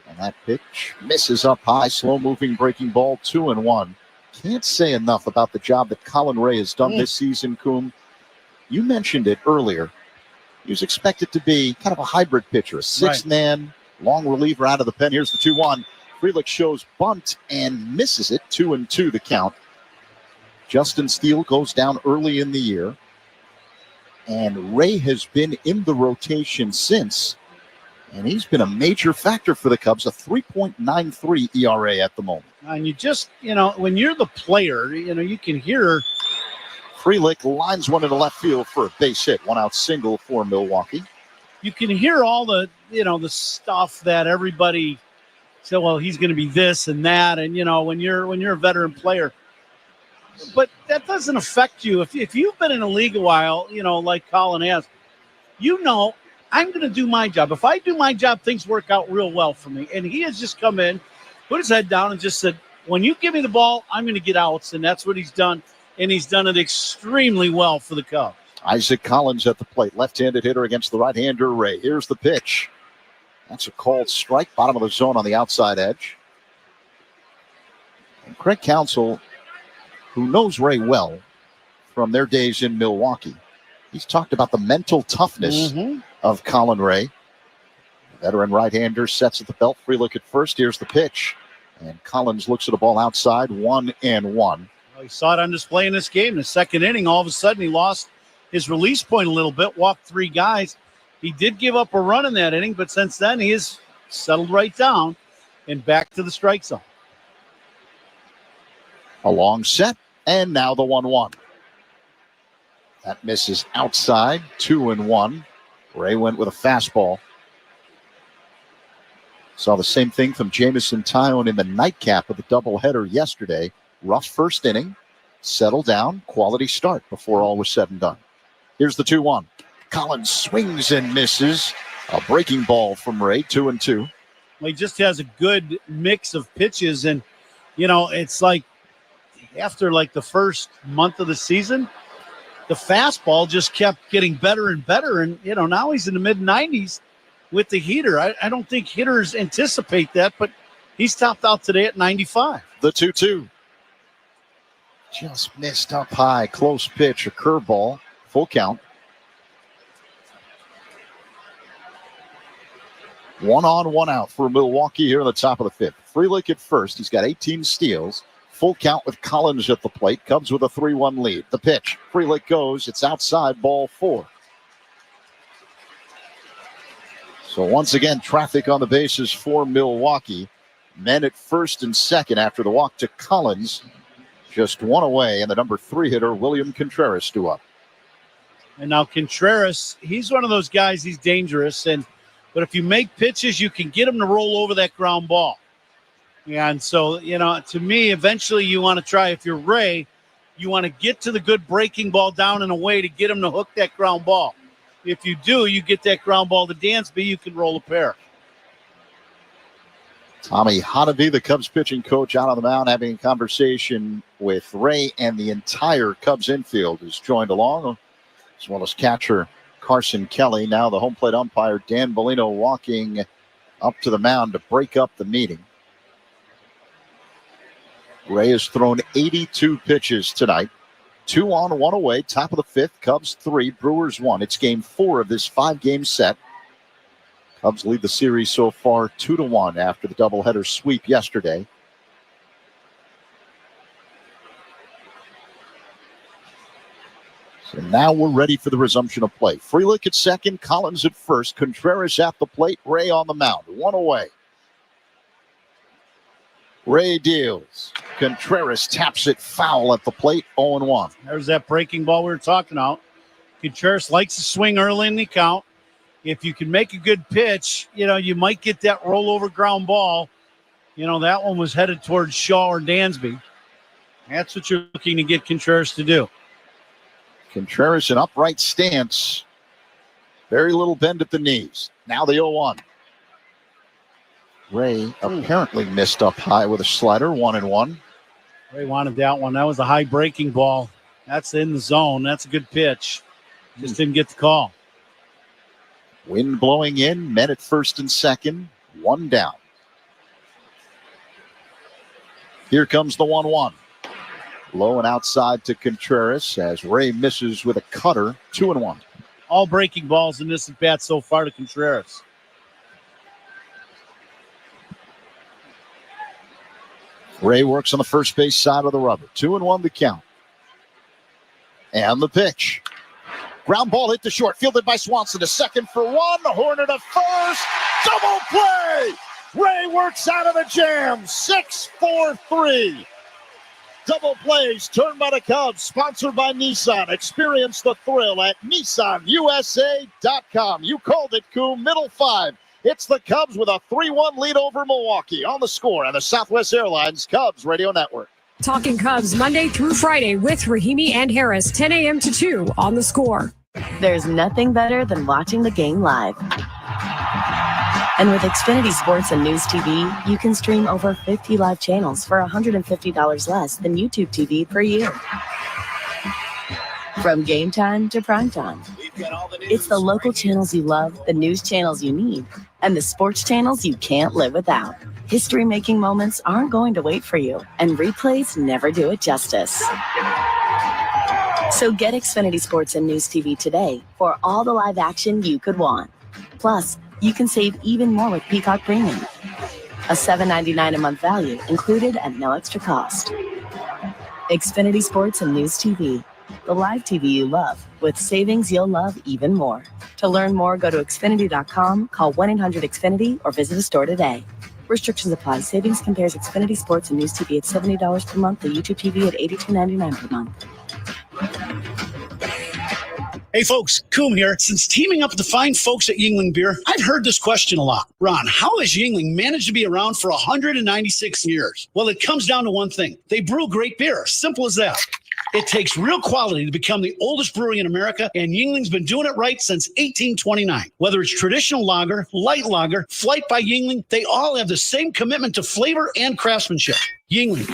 And that pitch misses up high, slow-moving breaking ball, 2-1. Can't say enough about the job that Colin Ray has done this season, Coom. You mentioned it earlier. He was expected to be kind of a hybrid pitcher, a six-man, long reliever out of the pen. Here's the 2-1. Frelick shows bunt and misses it, 2-2 the count. Justin Steele goes down early in the year. And Ray has been in the rotation since. And he's been a major factor for the Cubs, a 3.93 ERA at the moment. And you just, when you're the player, you can hear. Frelick lines one into left field for a base hit. 1 out single for Milwaukee. You can hear all the, the stuff that everybody said, well, he's going to be this and that. And, when you're a veteran player. But that doesn't affect you. If you've been in the league a while, like Colin has, I'm going to do my job. If I do my job, things work out real well for me. And he has just come in, put his head down and just said, when you give me the ball, I'm going to get outs. And that's what he's done. And he's done it extremely well for the Cubs. Isaac Collins at the plate, left-handed hitter against the right-hander Ray. Here's the pitch. That's a called strike, bottom of the zone on the outside edge. And Craig Counsell, who knows Ray well from their days in Milwaukee, he's talked about the mental toughness of Colin Ray. Veteran right-hander sets at the belt. Frelick at first. Here's the pitch. And Collins looks at a ball outside, 1-1. He saw it on display in this game. In the second inning, all of a sudden, he lost his release point a little bit, walked 3 guys. He did give up a run in that inning, but since then, he has settled right down and back to the strike zone. A long set, and now the 1-1. That misses outside, 2-1. Ray went with a fastball. Saw the same thing from Jamison Tyone in the nightcap of the doubleheader yesterday. Rough first inning, settle down, quality start before all was said and done. Here's the 2-1. Collins swings and misses. A breaking ball from Ray, 2-2. Well, he just has a good mix of pitches, and, you know, it's like after like the first month of the season, the fastball just kept getting better and better, and, you know, now he's in the mid-90s with the heater. I don't think hitters anticipate that, but he's topped out today at 95. The 2-2. Just missed up high. Close pitch, a curveball. Full count. 1 on, 1 out for Milwaukee here in the top of the fifth. Freelick at first. He's got 18 steals. Full count with Collins at the plate. Cubs with a 3-1 lead. The pitch. Freelick goes. It's outside, ball 4. So once again, traffic on the bases for Milwaukee. Men at first and second after the walk to Collins. Just 1 away, and the number 3 hitter, William Contreras, due up. And now Contreras, he's one of those guys, he's dangerous. But if you make pitches, you can get him to roll over that ground ball. And so, you know, to me, eventually you want to try, if you're Ray, you want to get to the good breaking ball down and away to get him to hook that ground ball. If you do, you get that ground ball to Dansby, you can roll a pair. Tommy Honaby, the Cubs pitching coach, out on the mound having a conversation with Ray, and the entire Cubs infield is joined along, as well as catcher Carson Kelly. Now the home plate umpire, Dan Bellino, walking up to the mound to break up the meeting. Ray has thrown 82 pitches tonight. 2 on, 1 away, top of the fifth. Cubs 3, Brewers 1. It's game 4 of this 5-game set. Cubs lead the series so far 2-1 after the doubleheader sweep yesterday. So now we're ready for the resumption of play. Freelick at second, Collins at first, Contreras at the plate, Ray on the mound. 1 away. Ray deals. Contreras taps it foul at the plate, 0-1. There's that breaking ball we were talking about. Contreras likes to swing early in the count. If you can make a good pitch, you know, you might get that rollover ground ball. You know, that one was headed towards Shaw or Dansby. That's what you're looking to get Contreras to do. Contreras in upright stance. Very little bend at the knees. Now the 0-1. Ray apparently missed up high with a slider, 1-1. Ray wanted that one. That was a high breaking ball. That's in the zone. That's a good pitch. Just didn't get the call. Wind blowing in, men at first and second, 1 down. Here comes the 1-1. Low and outside to Contreras as Ray misses with a cutter, 2-1. All breaking balls in this at bat so far to Contreras. Ray works on the first base side of the rubber. 2-1 the count. And the pitch. Ground ball hit to short, fielded by Swanson to second for 1. Horner to first. Double play. Ray works out of the jam. 6-4-3. Double plays turned by the Cubs, sponsored by Nissan. Experience the thrill at NissanUSA.com. You called it, Coom. Middle 5. It's the Cubs with a 3-1 lead over Milwaukee. On the score on the Southwest Airlines Cubs Radio Network. Talking Cubs Monday through Friday with Rahimi and Harris, 10 a.m. to 2 on the score. There's nothing better than watching the game live. And with Xfinity Sports and News TV, you can stream over 50 live channels for $150 less than YouTube TV per year. From game time to prime time. It's the local channels you love, the news channels you need, and the sports channels you can't live without. History-making moments aren't going to wait for you, and replays never do it justice. So get Xfinity Sports and News TV today for all the live action you could want. Plus, you can save even more with Peacock Premium. A $7.99 a month value included at no extra cost. Xfinity Sports and News TV. The live TV you love, with savings you'll love even more. To learn more, go to Xfinity.com, call 1-800-XFINITY, or visit a store today. Restrictions apply. Savings compares Xfinity Sports and News TV at $70 per month to YouTube TV at $82.99 per month. Hey folks, Coom here. Since teaming up with the fine folks at Yuengling Beer, I've heard this question a lot. Ron, how has Yuengling managed to be around for 196 years? Well, it comes down to one thing. They brew great beer. Simple as that. It takes real quality to become the oldest brewery in America, and Yuengling's been doing it right since 1829. Whether it's traditional lager, light lager, Flight by Yuengling, they all have the same commitment to flavor and craftsmanship. Yuengling,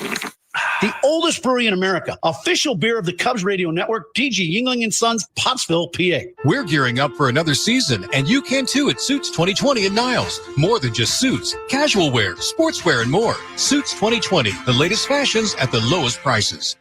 the oldest brewery in America, official beer of the Cubs Radio Network, DG Yuengling & Sons, Pottsville, PA. We're gearing up for another season, and you can too at Suits 2020 in Niles. More than just suits, casual wear, sportswear, and more. Suits 2020, the latest fashions at the lowest prices.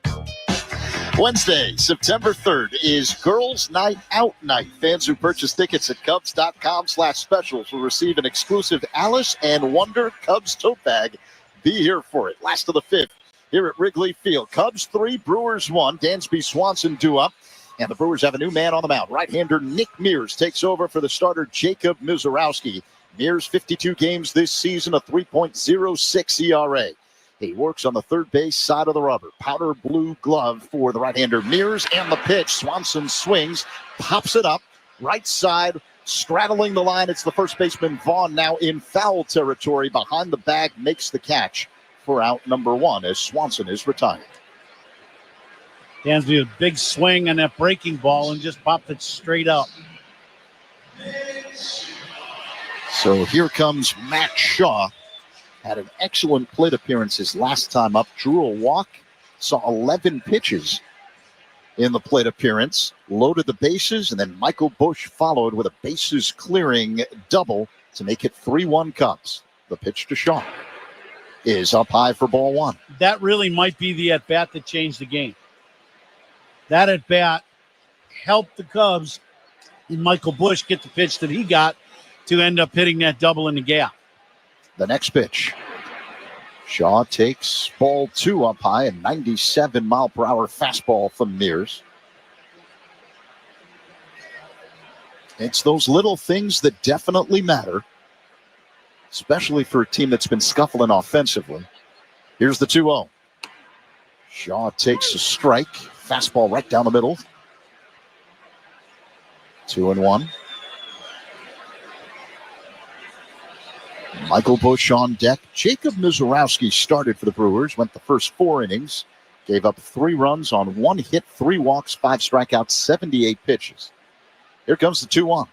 Wednesday, September 3rd is Girls Night Out Night. Fans who purchase tickets at Cubs.com/specials will receive an exclusive Alice and Wonder Cubs tote bag. Be here for it. Last of the 5th here at Wrigley Field. Cubs 3, Brewers 1. Dansby Swanson due up. And the Brewers have a new man on the mound. Right-hander Nick Mears takes over for the starter Jacob Mizorowski. Mears 52 games this season, a 3.06 ERA. He works on the third base side of the rubber. Powder blue glove for the right-hander Mears, and the pitch. Swanson swings, pops it up, right side, straddling the line. It's the first baseman Vaughn, now in foul territory. Behind the bag, makes the catch for out number 1 as Swanson is retired. Dansby, a big swing on that breaking ball and just popped it straight up. So here comes Matt Shaw. Had an excellent plate appearance his last time up. Drew a walk, saw 11 pitches in the plate appearance. Loaded the bases, and then Michael Busch followed with a bases-clearing double to make it 3-1 Cubs. The pitch to Shaw is up high for ball 1. That really might be the at-bat that changed the game. That at-bat helped the Cubs and Michael Busch get the pitch that he got to end up hitting that double in the gap. The next pitch. Shaw takes ball 2 up high, a 97-mile-per-hour fastball from Mears. It's those little things that definitely matter, especially for a team that's been scuffling offensively. Here's the 2-0. Shaw takes a strike. Fastball right down the middle. 2-1. Michael Busch on deck. Jacob Mizorowski started for the Brewers, went the first 4 innings, gave up 3 runs on 1 hit, 3 walks, 5 strikeouts, 78 pitches. Here comes the 2-1.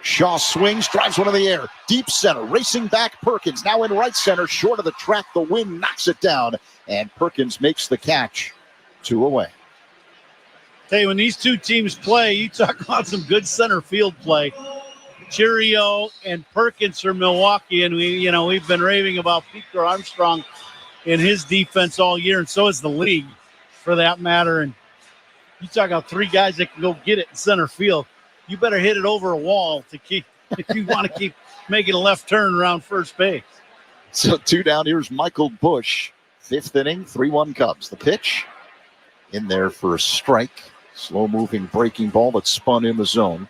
Shaw swings, drives one in the air, deep center, racing back Perkins, now in right center, short of the track, the wind knocks it down, and Perkins makes the catch. 2 away. Hey, when these two teams play, you talk about some good center field play. Cheerio and Perkins for Milwaukee, and we've been raving about Peter Armstrong and his defense all year, and so is the league, for that matter. And you talk about 3 guys that can go get it in center field. You better hit it over a wall to keep if you want to keep making a left turn around first base. So 2 down. Here's Michael Busch, 5th inning, 3-1 Cubs. The pitch in there for a strike. Slow-moving breaking ball that spun in the zone.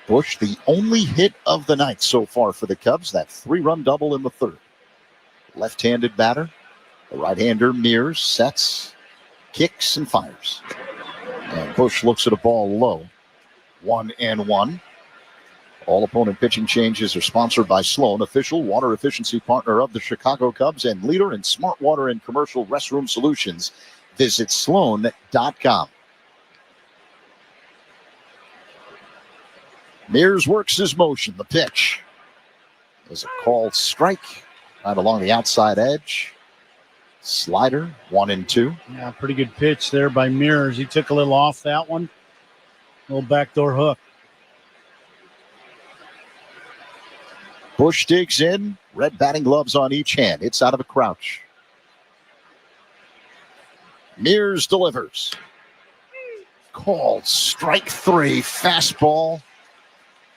Busch, the only hit of the night so far for the Cubs, that 3-run double in the 3rd. Left-handed batter. The right-hander Mears sets, kicks, and fires. And Busch looks at a ball low. 1-1. All opponent pitching changes are sponsored by Sloan, official water efficiency partner of the Chicago Cubs and leader in smart water and commercial restroom solutions. Visit sloan.com. Mears works his motion. The pitch is a called strike right along the outside edge. Slider, 1-2. Yeah, pretty good pitch there by Mears. He took a little off that one. A little backdoor hook. Busch digs in. Red batting gloves on each hand. It's out of a crouch. Mears delivers. Called strike 3. Fastball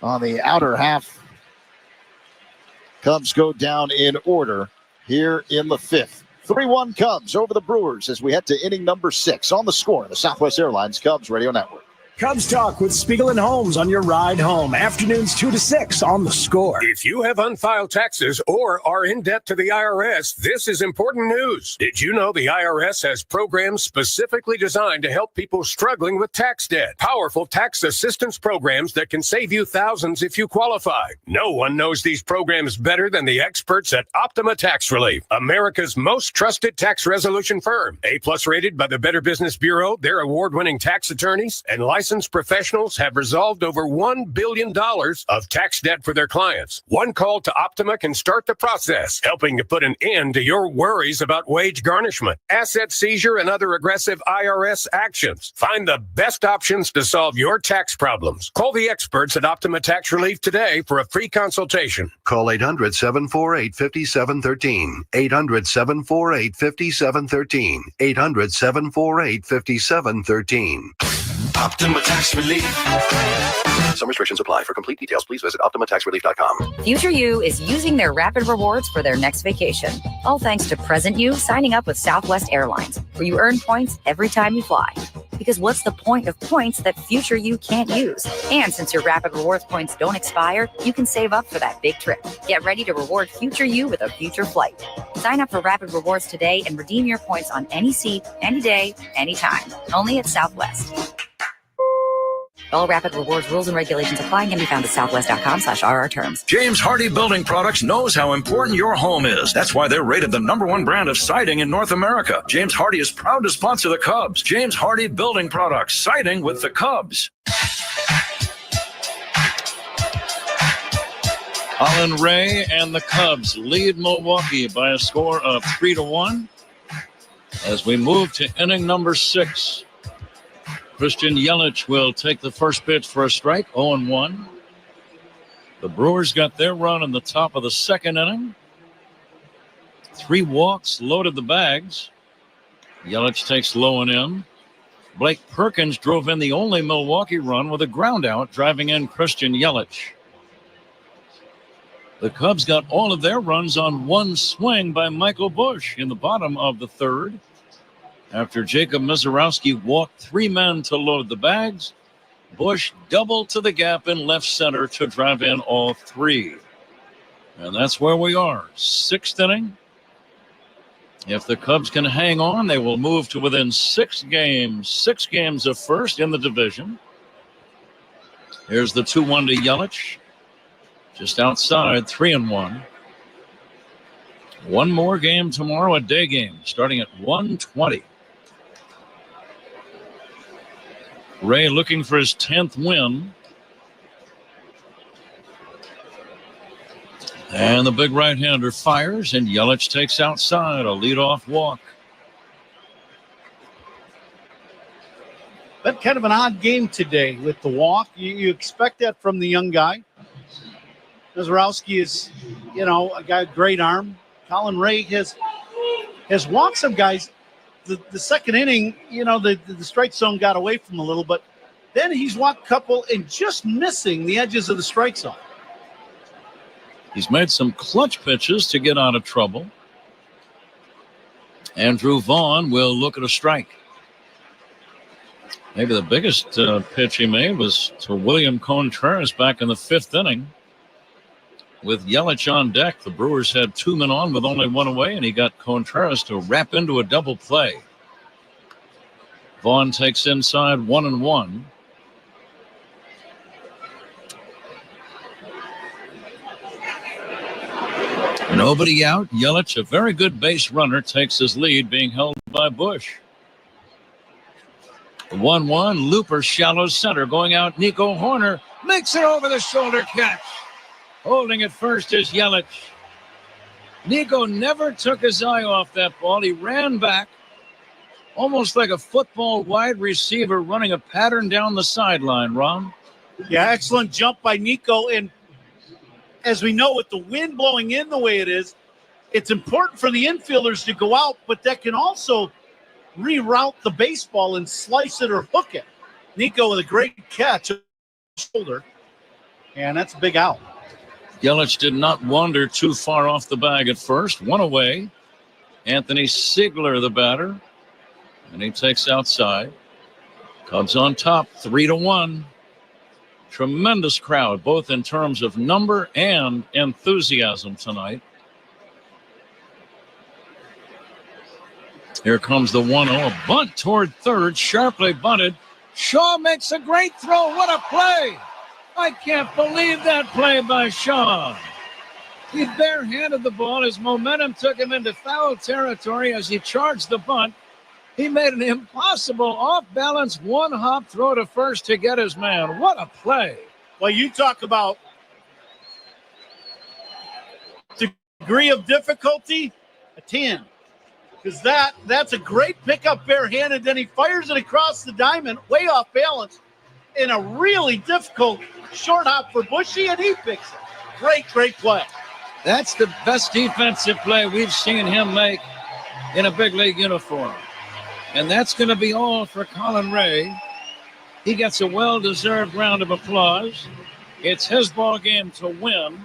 on the outer half. Cubs go down in order here in the 5th. 3-1 Cubs over the Brewers as we head to inning number 6 on the Score, the Southwest Airlines Cubs Radio Network. Cubs Talk with Spiegel and Holmes on your ride home. Afternoons 2 to 6 on The Score. If you have unfiled taxes or are in debt to the IRS, this is important news. Did you know the IRS has programs specifically designed to help people struggling with tax debt? Powerful tax assistance programs that can save you thousands if you qualify. No one knows these programs better than the experts at Optima Tax Relief, America's most trusted tax resolution firm. A+ rated by the Better Business Bureau, their award-winning tax attorneys and licensed professionals have resolved over $1 billion of tax debt for their clients. One call to Optima can start the process, helping to put an end to your worries about wage garnishment, asset seizure, and other aggressive IRS actions. Find the best options to solve your tax problems. Call the experts at Optima Tax Relief today for a free consultation. Call 800-748-5713. 800-748-5713. 800-748-5713. Optima Tax Relief. Some restrictions apply. For complete details, please visit OptimaTaxRelief.com. Future You is using their rapid rewards for their next vacation. All thanks to present you signing up with Southwest Airlines, where you earn points every time you fly. Because what's the point of points that future you can't use? And since your rapid rewards points don't expire, you can save up for that big trip. Get ready to reward future you with a future flight. Sign up for rapid rewards today and redeem your points on any seat, any day, anytime. Only at Southwest. All rapid rewards rules and regulations apply and can be found at southwest.com/RR terms. James Hardie Building Products knows how important your home is. That's why they're rated the #1 brand of siding in North America. James Hardie is proud to sponsor the Cubs. James Hardie Building Products, siding with the Cubs. Colin Ray and the Cubs lead Milwaukee by a score of 3-1 as we move to inning number 6. Christian Yelich will take the first pitch for a strike, 0-1. The Brewers got their run in the top of the second inning. 3 walks, loaded the bags. Yelich takes low and in. Blake Perkins drove in the only Milwaukee run with a ground out, driving in Christian Yelich. The Cubs got all of their runs on one swing by Michael Busch in the bottom of the third. After Jacob Mizorowski walked 3 men to load the bags, Busch doubled to the gap in left center to drive in all 3. And that's where we are, 6th inning. If the Cubs can hang on, they will move to within 6 games. 6 games of first in the division. Here's the 2-1 to Yelich. Just outside, 3-1. One more game tomorrow, a day game, starting at 1:20. Ray looking for his 10th win. And the big right-hander fires, and Yelich takes outside, a leadoff walk. Been kind of an odd game today with the walk. You expect that from the young guy. Mizorowski is, a guy with great arm. Colin Ray has walked some guys. The second inning, the strike zone got away from him a little, but then he's walked a couple and just missing the edges of the strike zone. He's made some clutch pitches to get out of trouble. Andrew Vaughn will look at a strike. Maybe the biggest pitch he made was to William Contreras back in the 5th inning. With Yelich on deck, the Brewers had 2 men on with only 1 away, and he got Contreras to wrap into a double play. Vaughn takes inside, 1-1. Nobody out. Yelich, a very good base runner, takes his lead, being held by Busch. 1-1. Looper, shallow center, going out. Nico Horner makes it over the shoulder catch. Holding it first is Yelich. Nico never took his eye off that ball. He ran back, almost like a football wide receiver running a pattern down the sideline, Ron. Yeah, excellent jump by Nico. And as we know, with the wind blowing in the way it is, it's important for the infielders to go out, but that can also reroute the baseball and slice it or hook it. Nico with a great catch on the shoulder, and that's a big out. Yelich did not wander too far off the bag at first. 1 away. Anthony Sigler, the batter, and he takes outside. Cubs on top, 3-1. Tremendous crowd, both in terms of number and enthusiasm tonight. Here comes the 1-0. A bunt toward third, sharply bunted. Shaw makes a great throw. What a play! I can't believe that play by Shaw. He barehanded the ball. His momentum took him into foul territory as he charged the bunt. He made an impossible off-balance one-hop throw to first to get his man. What a play. Well, you talk about degree of difficulty, a 10. Because that's a great pickup barehanded. Then he fires it across the diamond, way off balance, in a really difficult short hop for Bushy, and he picks it. Great play. That's the best defensive play we've seen him make in a big league uniform. And that's going to be all for Colin Ray. He gets a well-deserved round of applause. It's his ball game to win.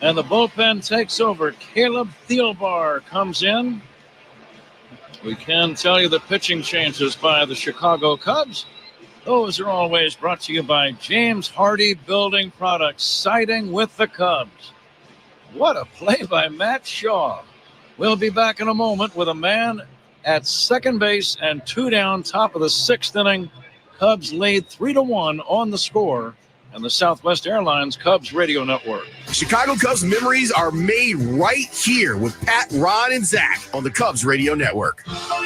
And the bullpen takes over. Caleb Thielbar comes in. We can tell you the pitching changes by the Chicago Cubs. Those are always brought to you by James Hardy Building Products, siding with the Cubs. What a play by Matt Shaw. We'll be back in a moment with a man at second base and 2 down, top of the 6th inning. Cubs lead 3-1 on the Score and the Southwest Airlines Cubs Radio Network. Chicago Cubs memories are made right here with Pat, Ron, and Zach on the Cubs Radio Network.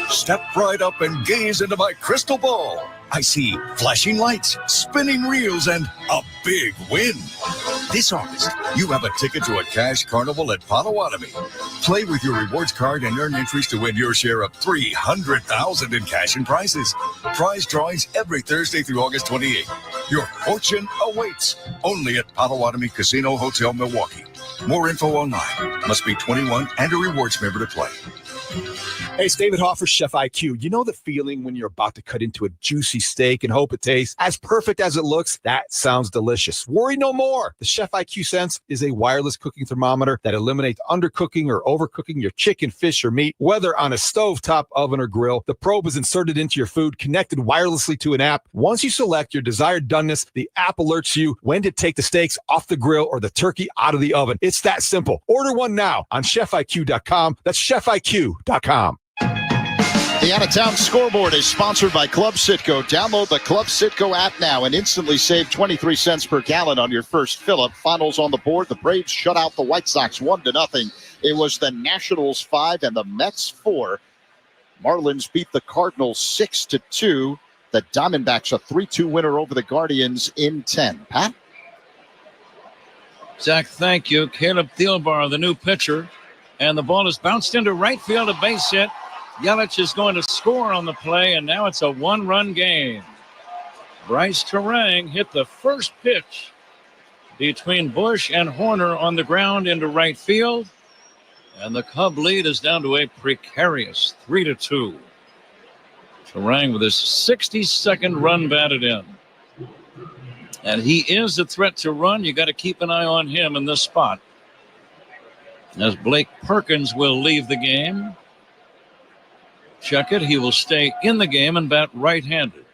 Step right up and gaze into my crystal ball. I see flashing lights, spinning reels, and a big win. This August, you have a ticket to a cash carnival at Potawatomi. Play with your rewards card and earn entries to win your share of $300,000 in cash and prizes. Prize drawings every Thursday through August 28th. Your fortune awaits only at Potawatomi Casino Hotel, Milwaukee. More info online. Must be 21 and a rewards member to play. Hey, it's David Hoffer, Chef IQ. You know the feeling when you're about to cut into a juicy steak and hope it tastes as perfect as it looks? That sounds delicious. Worry no more. The Chef IQ Sense is a wireless cooking thermometer that eliminates undercooking or overcooking your chicken, fish, or meat, whether on a stovetop, oven, or grill. The probe is inserted into your food, connected wirelessly to an app. Once you select your desired doneness, the app alerts you when to take the steaks off the grill or the turkey out of the oven. It's that simple. Order one now on chefiq.com. That's chefiq.com. The out-of-town scoreboard is sponsored by Club Citgo. Download the Club Citgo app now and instantly save 23 cents per gallon on your first fill-up. Finals on the board. The Braves shut out the White Sox 1-0. It was the Nationals 5 and the Mets 4. Marlins beat the Cardinals 6-2. The Diamondbacks a 3-2 winner over the Guardians in 10. Pat? Zach, thank you. Caleb Thielbar, the new pitcher. And the ball is bounced into right field, a base hit. Yelich is going to score on the play, and now it's a one-run game. Bryce Terang hit the first pitch between Bush and Horner on the ground into right field, and the Cub lead is down to a precarious 3-2. Terang with his 62nd run batted in. And he is a threat to run. You got to keep an eye on him in this spot, as Blake Perkins will leave the game. Check it. He will stay in the game and bat right-handed.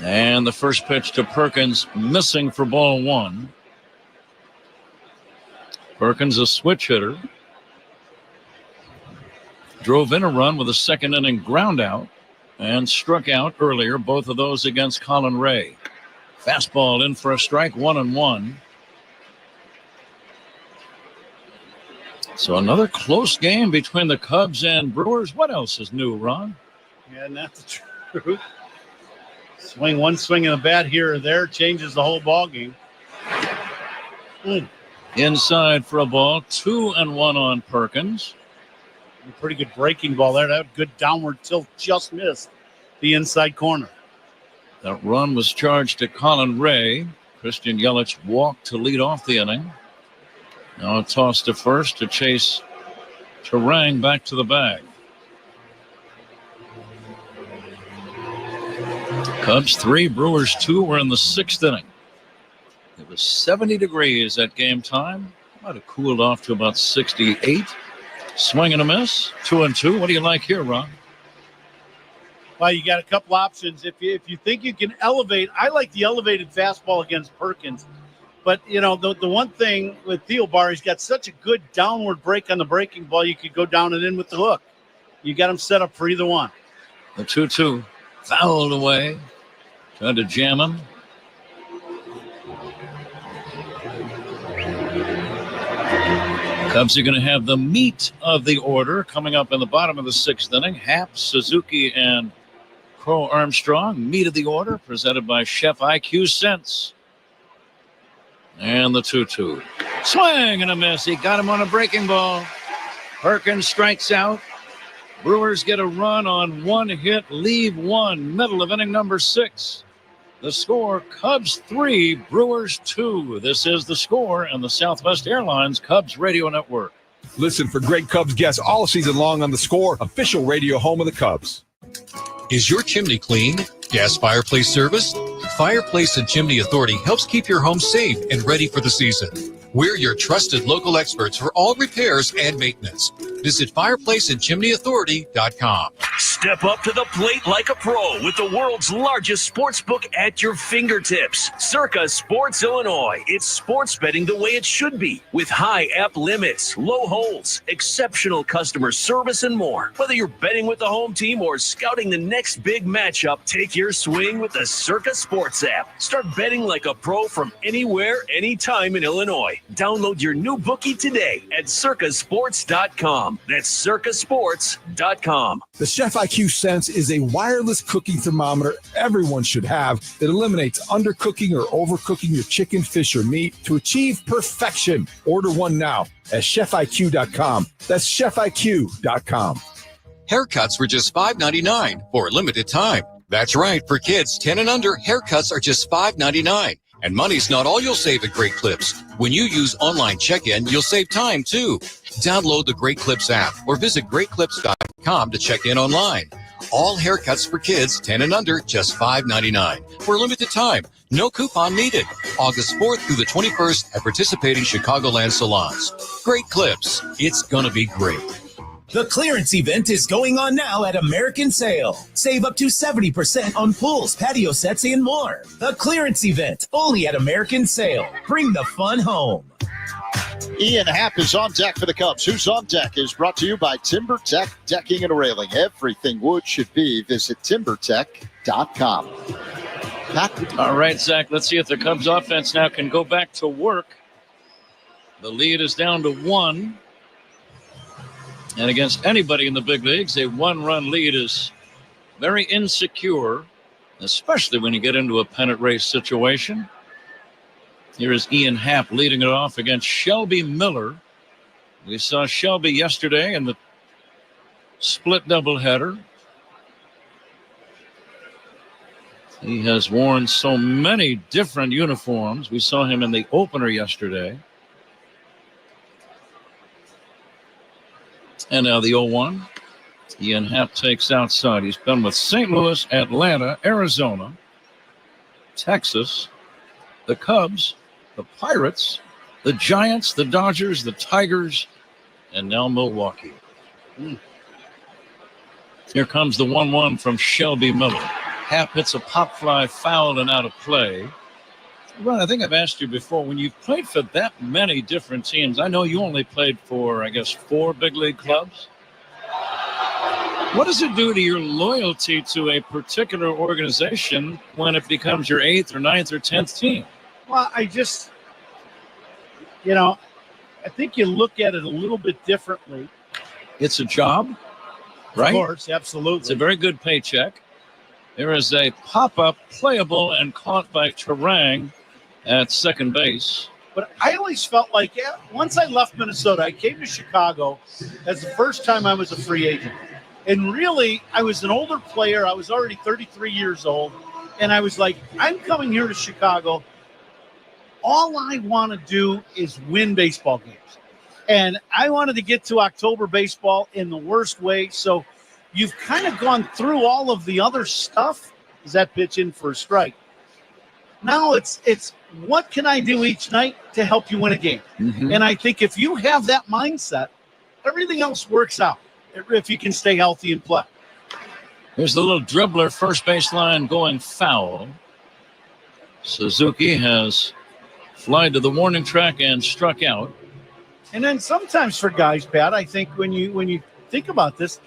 And the first pitch to Perkins missing for ball one. Perkins, a switch hitter, drove in a run with a second inning ground out and struck out earlier, both of those against Colin Ray. Fastball in for a strike, 1-1. So another close game between the Cubs and Brewers. What else is new, Ron? Yeah, and that's the truth. One swing in the bat here or there changes the whole ball game. Inside for a ball, 2-1 on Perkins. A pretty good breaking ball there. That good downward tilt just missed the inside corner. That run was charged to Colin Ray. Christian Yelich walked to lead off the inning. Now a toss to first to chase Terang back to the bag. Cubs 3, Brewers 2. We're in the 6th inning. It was 70 degrees at game time. Might have cooled off to about 68. Swing and a miss. 2-2. What do you like here, Ron? Well, you got a couple options. If you think you can elevate, I like the elevated fastball against Perkins. But, the one thing with Thielbar, he's got such a good downward break on the breaking ball, you could go down and in with the hook. You got him set up for either one. The 2-2 fouled away. Tried to jam him. Cubs are going to have the meat of the order coming up in the bottom of the 6th inning. Happ, Suzuki, and Crow Armstrong. Meat of the order presented by Chef IQ Sense. And the 2-2. Swing and a miss. He got him on a breaking ball. Perkins strikes out. Brewers get a run on one hit, leave one. Middle of inning number 6. The score, Cubs 3, Brewers 2. This is The Score and the Southwest Airlines Cubs Radio Network. Listen for great Cubs guests all season long on The Score, official radio home of the Cubs. Is your chimney clean? Gas fireplace service? Fireplace and Chimney Authority helps keep your home safe and ready for the season. We're your trusted local experts for all repairs and maintenance. Visit fireplaceandchimneyauthority.com. Step up to the plate like a pro with the world's largest sports book at your fingertips. Circa Sports Illinois. It's sports betting the way it should be, with high app limits, low holds, exceptional customer service, and more. Whether you're betting with the home team or scouting the next big matchup, take your swing with the Circa Sports app. Start betting like a pro from anywhere, anytime in Illinois. Download your new bookie today at circasports.com. That's circasports.com. The Chef IQ Sense is a wireless cooking thermometer everyone should have that eliminates undercooking or overcooking your chicken, fish, or meat to achieve perfection. Order one now at chefiq.com. That's chefiq.com. Haircuts for just $5.99 for a limited time. That's right. For kids 10 and under, haircuts are just $5.99. And money's not all you'll save at Great Clips. When you use online check-in, you'll save time, too. Download the Great Clips app or visit greatclips.com to check in online. All haircuts for kids 10 and under, just $5.99. For a limited time, no coupon needed. August 4th through the 21st at participating Chicagoland salons. Great Clips. It's gonna be great. The clearance event is going on now at American Sale. Save up to 70% on pools, patio sets, and more. The clearance event, only at American Sale. Bring the fun home. Ian Happ is on deck for the Cubs. Who's on deck is brought to you by TimberTech Decking and Railing. Everything wood should be. Visit TimberTech.com. Pat? All right, Zach, let's see if the Cubs offense now can go back to work. The lead is down to 1. And against anybody in the big leagues, a one-run lead is very insecure, especially when you get into a pennant race situation. Here is Ian Happ leading it off against Shelby Miller. We saw Shelby yesterday in the split doubleheader. He has worn so many different uniforms. We saw him in the opener yesterday. And now the 0-1. Ian Happ takes outside. He's been with St. Louis, Atlanta, Arizona, Texas, the Cubs, the Pirates, the Giants, the Dodgers, the Tigers, and now Milwaukee. Here comes the 1-1 from Shelby Miller. Happ hits a pop fly, fouled and out of play. Ron, I think I've asked you before, when you've played for that many different teams, I know you only played for, 4 big league clubs. What does it do to your loyalty to a particular organization when it becomes your 8th or 9th or 10th team? Well, I just, I think you look at it a little bit differently. It's a job, right? Of course, absolutely. It's a very good paycheck. There is a pop-up, playable, and caught by Terang at second base. But I always felt like, once I left Minnesota, I came to Chicago as the first time I was a free agent. And really, I was an older player. I was already 33 years old. And I was like, I'm coming here to Chicago. All I want to do is win baseball games. And I wanted to get to October baseball in the worst way. So you've kind of gone through all of the other stuff. Is that pitch in for a strike? Now it's what can I do each night to help you win a game? Mm-hmm. And I think if you have that mindset, everything else works out if you can stay healthy and play. Here's the little dribbler, first baseline going foul. Suzuki has flied to the warning track and struck out. And then sometimes for guys, Pat, I think when you think about this,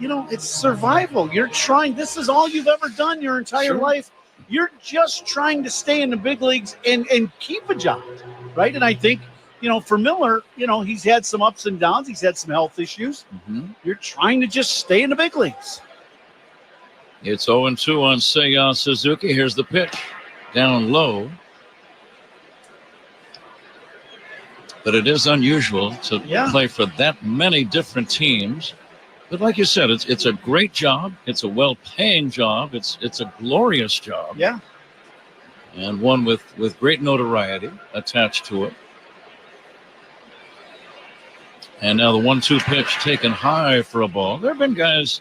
it's survival. You're trying. This is all you've ever done your entire life. You're just trying to stay in the big leagues and keep a job, right? And I think, for Miller, he's had some ups and downs. He's had some health issues. Mm-hmm. You're trying to just stay in the big leagues. It's 0-2 on Seiya Suzuki. Here's the pitch. Down low. But it is unusual to play for that many different teams. But like you said, it's a great job. It's a well-paying job. It's a glorious job. Yeah. And one with great notoriety attached to it. And now the 1-2 pitch taken high for a ball. There have been guys,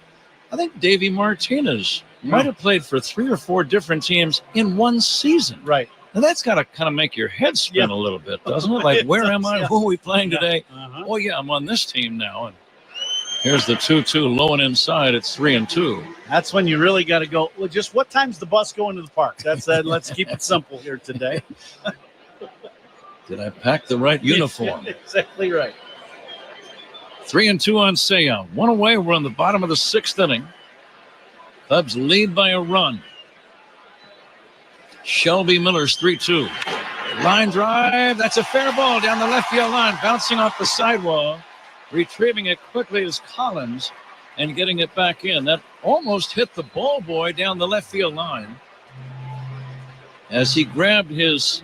I think Davey Martinez might have played for 3 or 4 different teams in one season. Right. And that's got to kind of make your head spin a little bit, doesn't it? Like, where am I? Who are we playing today? Oh, yeah, I'm on this team now. And here's the 2-2 low and inside. It's 3-2. That's when you really got to go. Well, just what time's the bus going to the park? That's let's keep it simple here today. Did I pack the right uniform? Exactly right. 3-2 on Seiya. One away. We're on the bottom of the 6th inning. Cubs lead by a run. Shelby Miller's 3-2. Line drive. That's a fair ball down the left field line, bouncing off the sidewall. Retrieving it quickly is Collins and getting it back in. That almost hit the ball boy down the left field line as he grabbed his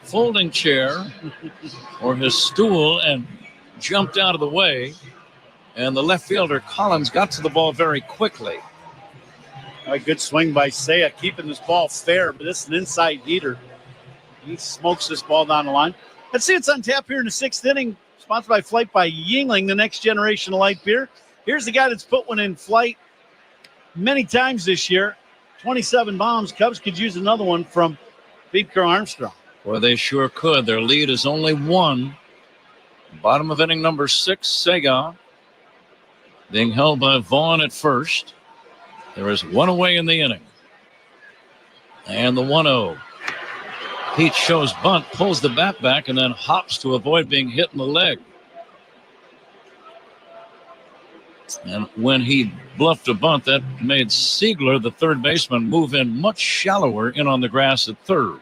folding chair or his stool and jumped out of the way. And the left fielder, Collins, got to the ball very quickly. A good swing by Seiya, keeping this ball fair, but this is an inside heater. He smokes this ball down the line. Let's see, it's on tap here in the 6th inning. Sponsored by Flight by Yingling, the next generation of light beer. Here's the guy that's put one in flight many times this year. 27 bombs. Cubs could use another one from Beaker Armstrong. Well, they sure could. Their lead is only 1. Bottom of inning number 6, Seiya being held by Vaughn at first. There is 1 away in the inning. And the 1-0. Pete shows bunt, pulls the bat back, and then hops to avoid being hit in the leg. And when he bluffed a bunt, that made Siegler, the third baseman, move in much shallower in on the grass at third.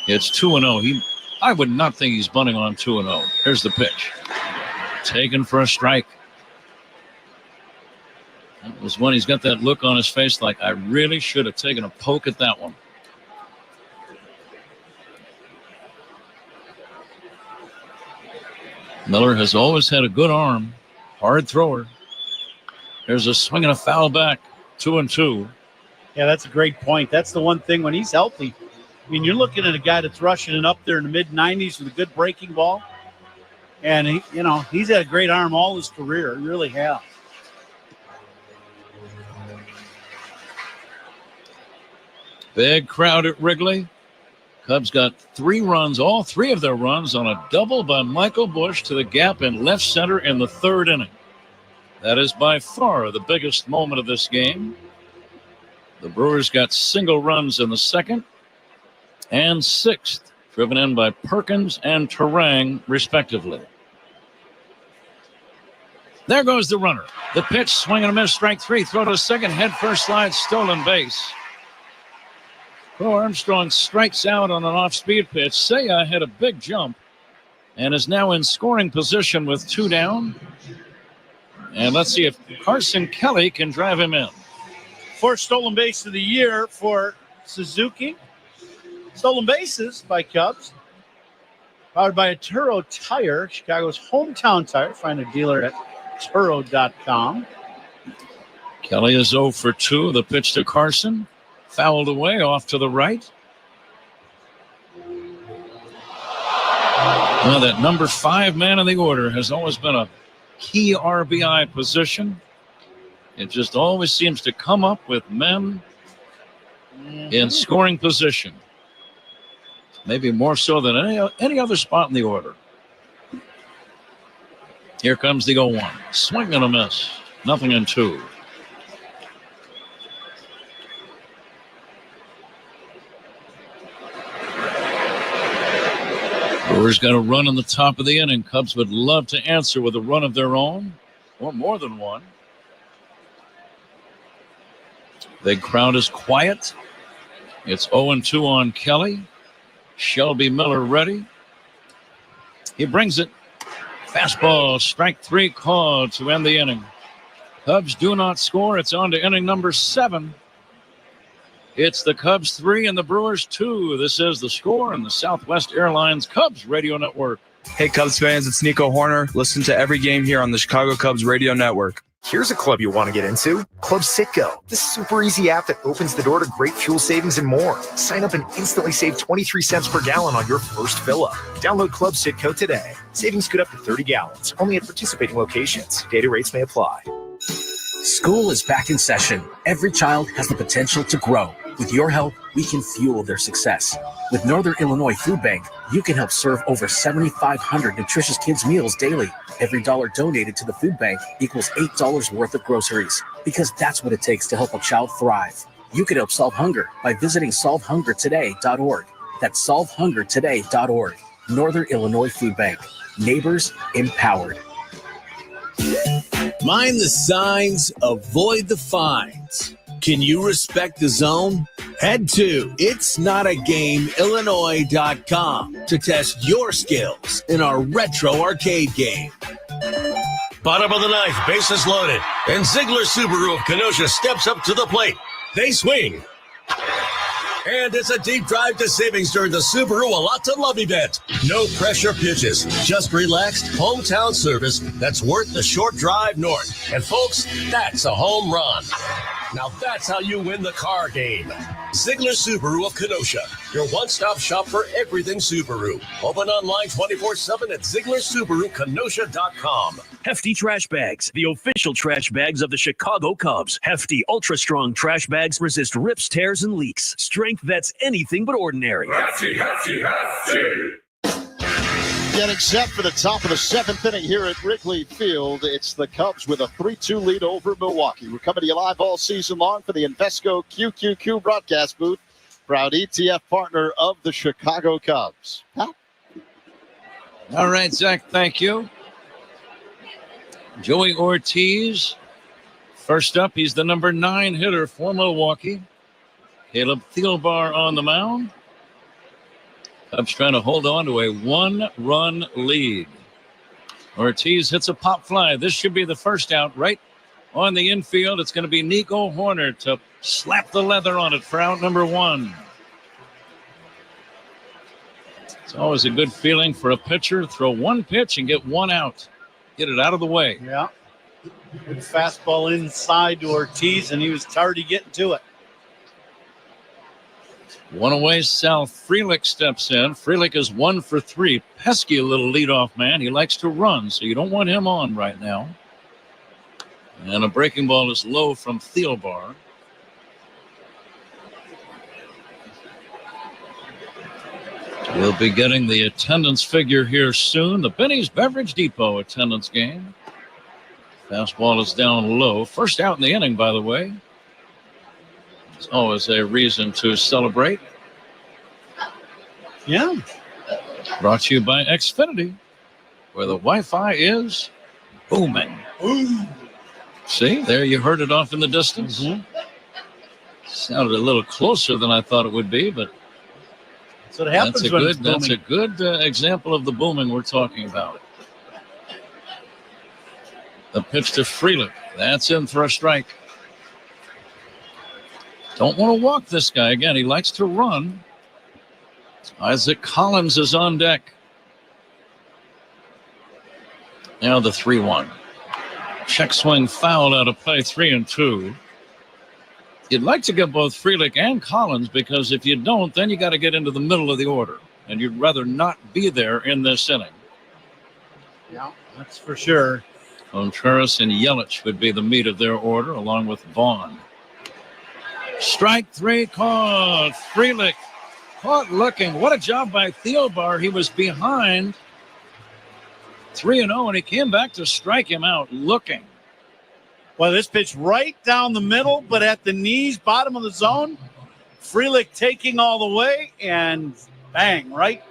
It's 2-0. I would not think he's bunting on 2-0. Here's the pitch. Taken for a strike. That was when he's got that look on his face like, I really should have taken a poke at that one. Miller has always had a good arm, hard thrower. There's a swing and a foul back, 2-2. Yeah, that's a great point. That's the one thing when he's healthy. I mean, you're looking at a guy that's rushing it up there in the mid-90s with a good breaking ball. And, he's had a great arm all his career. He really has. Big crowd at Wrigley. Cubs got 3 runs, all 3 of their runs on a double by Michael Busch to the gap in left center in the 3rd inning. That is by far the biggest moment of this game. The Brewers got single runs in the 2nd and 6th, driven in by Perkins and Terang, respectively. There goes the runner. The pitch, swing and a miss, strike 3, throw to second, head first slide, stolen base. Bo Armstrong strikes out on an off-speed pitch. Seiya had a big jump and is now in scoring position with 2 down. And let's see if Carson Kelly can drive him in. 4th stolen base of the year for Suzuki. Stolen bases by Cubs. Powered by a Turo Tire, Chicago's hometown tire. Find a dealer at Turo.com. Kelly is 0 for 2. The pitch to Carson. Fouled away off to the right. Well, that number 5 man in the order has always been a key RBI position. It just always seems to come up with men in scoring position. Maybe more so than any other spot in the order. Here comes the 0-1. Swing and a miss. Nothing in 2. Brewers got a run in the top of the inning. Cubs would love to answer with a run of their own or more than one. Big crowd is quiet. It's 0-2 on Kelly. Shelby Miller ready. He brings it. Fastball, strike 3 called to end the inning. Cubs do not score. It's on to inning number 7. It's the Cubs 3 and the Brewers 2. This is The Score on the Southwest Airlines Cubs Radio Network. Hey, Cubs fans, it's Nico Horner. Listen to every game here on the Chicago Cubs Radio Network. Here's a club you want to get into, Club Citgo. This super easy app that opens the door to great fuel savings and more. Sign up and instantly save 23 cents per gallon on your first fill-up. Download Club Citgo today. Savings could up to 30 gallons, only at participating locations. Data rates may apply. School is back in session. Every child has the potential to grow. With your help, we can fuel their success. With Northern Illinois Food Bank, you can help serve over 7,500 nutritious kids' meals daily. Every dollar donated to the food bank equals $8 worth of groceries, because that's what it takes to help a child thrive. You can help solve hunger by visiting solvehungertoday.org. That's solvehungertoday.org. Northern Illinois Food Bank. Neighbors empowered. Mind the signs, avoid the fines. Can you respect the zone? Head to itsnotagameillinois.com to test your skills in our retro arcade game. Bottom of the ninth, bases loaded, and Ziegler Subaru of Kenosha steps up to the plate. They swing. And it's a deep drive to savings during the Subaru A Lot to Love event. No pressure pitches, just relaxed hometown service that's worth the short drive north. And folks, that's a home run. Now that's how you win the car game. Ziegler Subaru of Kenosha, your one-stop shop for everything Subaru. Open online 24/7 at ZieglerSubaruKenosha.com. Hefty Trash Bags, the official trash bags of the Chicago Cubs. Hefty, ultra-strong trash bags resist rips, tears, and leaks. Strength that's anything but ordinary. Hefty. Getting set for the top of the 7th inning here at Wrigley Field. It's the Cubs with a 3-2 lead over Milwaukee. We're coming to you live all season long for the Invesco QQQ broadcast booth. Proud ETF partner of the Chicago Cubs. Huh? All right, Zach, thank you. Joey Ortiz, first up, he's the number 9 hitter for Milwaukee. Caleb Thielbar on the mound. Cubs trying to hold on to a 1-run lead. Ortiz hits a pop fly. This should be the first out right on the infield. It's going to be Nico Horner to slap the leather on it for out number 1. It's always a good feeling for a pitcher. Throw one pitch and get one out. Get it out of the way. Yeah. Good fastball inside to Ortiz, and he was already getting to it. One away south. Frelick steps in. Frelick is 1 for 3. Pesky little leadoff man. He likes to run, so you don't want him on right now. And a breaking ball is low from Thielbar. We'll be getting the attendance figure here soon. The Benny's Beverage Depot attendance game. Fastball is down low. First out in the inning, by the way. It's always a reason to celebrate. Yeah. Brought to you by Xfinity, where the Wi-Fi is booming. Ooh. See, there you heard it off in the distance. Mm-hmm. Sounded a little closer than I thought it would be, but that's what happens when it's booming. That's a good example of the booming we're talking about. The pitch to Frelick. That's in for a strike. Don't want to walk this guy again. He likes to run. Isaac Collins is on deck. Now the 3-1. Check swing foul out of play, 3-2. You'd like to get both Frelick and Collins, because if you don't, then you got to get into the middle of the order. And you'd rather not be there in this inning. Yeah, that's for sure. Contreras and Yelich would be the meat of their order, along with Vaughn. Strike 3 called. Frelick caught looking. What a job by Thielbar. He was behind 3-0, and he came back to strike him out looking. Well, this pitch right down the middle, but at the knees, bottom of the zone. Frelick taking all the way, and bang, right?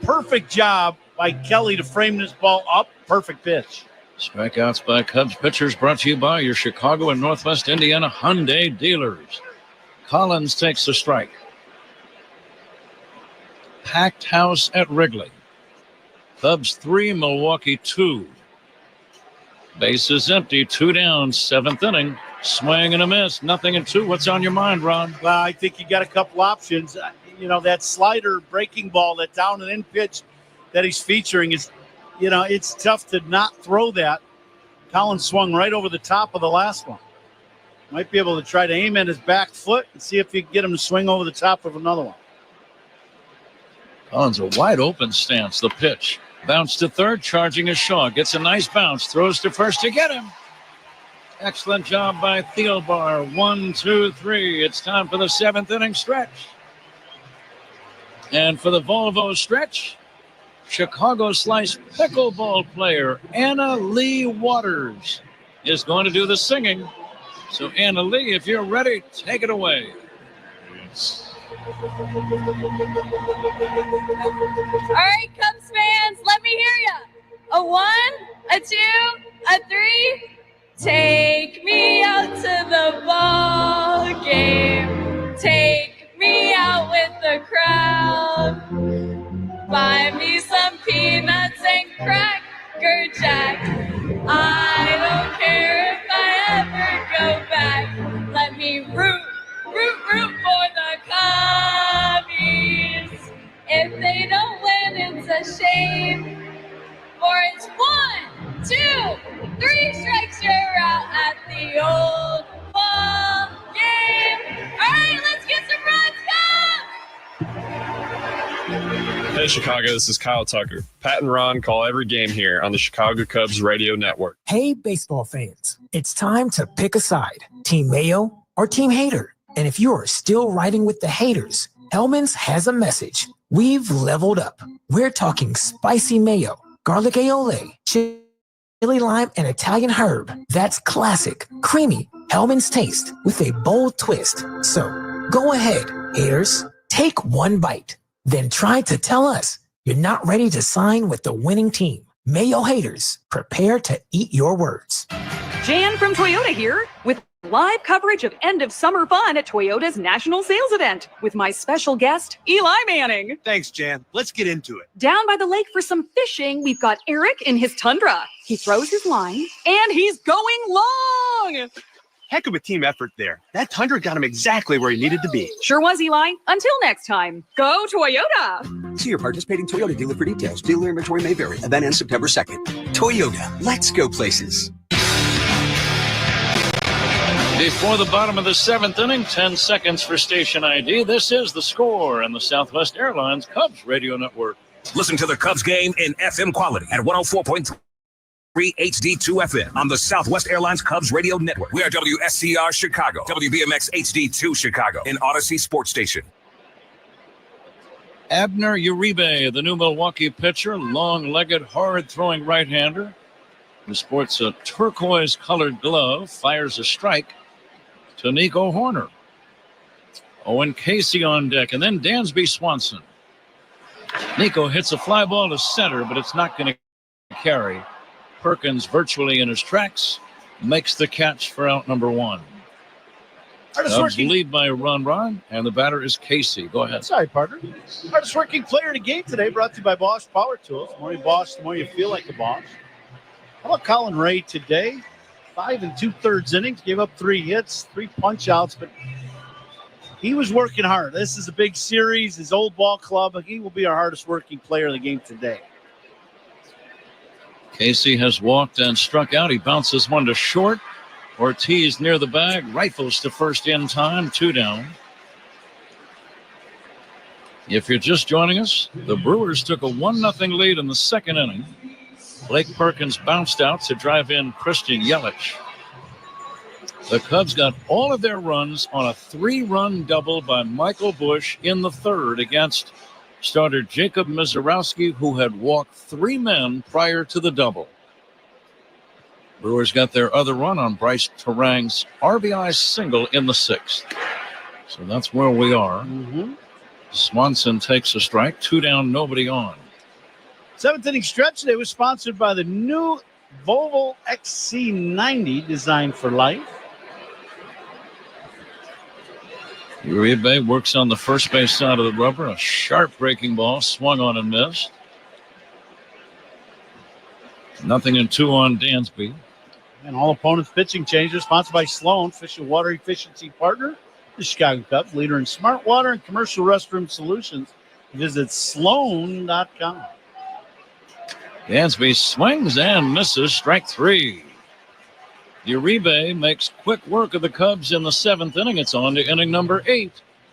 Perfect job by Kelly to frame this ball up. Perfect pitch. Strikeouts by Cubs pitchers brought to you by your Chicago and Northwest Indiana Hyundai dealers. Collins takes the strike. Packed house at Wrigley. Cubs 3, Milwaukee 2. Bases empty, 2 down, 7th inning. Swing and a miss, 0-2. What's on your mind, Ron? Well, I think you got a couple options. You know, that slider breaking ball, that down and in pitch that he's featuring is, you know, it's tough to not throw that. Collins swung right over the top of the last one. Might be able to try to aim at his back foot and see if you can get him to swing over the top of another one. Collins, a wide open stance, the pitch. Bounce to third, charging is Shaw. Gets a nice bounce, throws to first to get him. Excellent job by Thielbar. 1, 2, 3. It's time for the 7th inning stretch. And for the Volvo stretch, Chicago Slice pickleball player Anna Lee Waters is going to do the singing. So, Anna Lee, if you're ready, take it away. All right, Cubs fans, let me hear ya. A 1, a 2, a 3. Take me out to the ball game. Take me out with the crowd. Buy me some peanuts and Cracker Jack. I don't care if I ever go back. Let me root for the Cubbies. If they don't win, it's a shame. For it's 1, 2, 3 strikes, you're out at the old ball game. All right, let's get some runs, Cubs! Hey, Chicago, this is Kyle Tucker. Pat and Ron call every game here on the Chicago Cubs radio network. Hey, baseball fans, it's time to pick a side, Team Mayo or Team Hater. And if you are still riding with the haters, Hellman's has a message. We've leveled up. We're talking spicy mayo, garlic aioli, chili lime, and Italian herb. That's classic, creamy Hellman's taste with a bold twist. So go ahead, haters, take one bite. Then try to tell us you're not ready to sign with the winning team. Mayo haters, prepare to eat your words. Jan from Toyota here with live coverage of end of summer fun at Toyota's national sales event with my special guest, Eli Manning. Thanks, Jan. Let's get into it. Down by the lake for some fishing, we've got Eric in his Tundra. He throws his line and he's going long. Heck of a team effort there. That Tundra got him exactly where he needed to be. Sure was, Eli. Until next time, go Toyota. See your participating Toyota dealer for details. Dealer inventory may vary. Event ends September 2nd. Toyota, let's go places. Before the bottom of the 7th inning, 10 seconds for station ID. This is The Score and the Southwest Airlines Cubs radio network. Listen to the Cubs game in FM quality at 104.3 HD2 FM on the Southwest Airlines Cubs radio network. We are WSCR Chicago, WBMX HD2 Chicago, and Odyssey Sports Station. Abner Uribe, the new Milwaukee pitcher, long-legged, hard-throwing right-hander, who sports a turquoise-colored glove, fires a strike to Nico Horner. Owen Casey on deck, and then Dansby Swanson. Nico hits a fly ball to center, but it's not going to carry. Perkins, virtually in his tracks, makes the catch for out number 1. Cubs lead by Ron, and the batter is Casey. Go ahead. Sorry, partner. Hardest working player in the game today, brought to you by Bosch Power Tools. The more you Bosch, the more you feel like a Bosch. How about Colin Ray today? 5 2/3 innings, gave up 3 hits, 3 punch-outs, but he was working hard. This is a big series, his old ball club. He will be our hardest working player in the game today. Casey has walked and struck out. He bounces one to short. Ortiz near the bag, rifles to first in time, 2 down. If you're just joining us, the Brewers took a 1-0 lead in the 2nd inning. Blake Perkins bounced out to drive in Christian Yelich. The Cubs got all of their runs on a 3-run double by Michael Busch in the 3rd against Starter Jacob Mizorowski, who had walked 3 men prior to the double. Brewers got their other run on Bryce Terang's RBI single in the 6th. So that's where we are. Swanson takes a strike, 2 down, nobody on. 7th inning stretch today was sponsored by the new Volvo XC90, designed for life. Uribe works on the first base side of the rubber. A sharp breaking ball swung on and missed. 0-2 on Dansby. And all opponents' pitching changes sponsored by Sloan, official water efficiency partner, the Chicago Cubs, leader in smart water and commercial restroom solutions. Visit sloan.com. Dansby swings and misses. Strike 3. Uribe makes quick work of the Cubs in the 7th inning. It's on to inning number 8.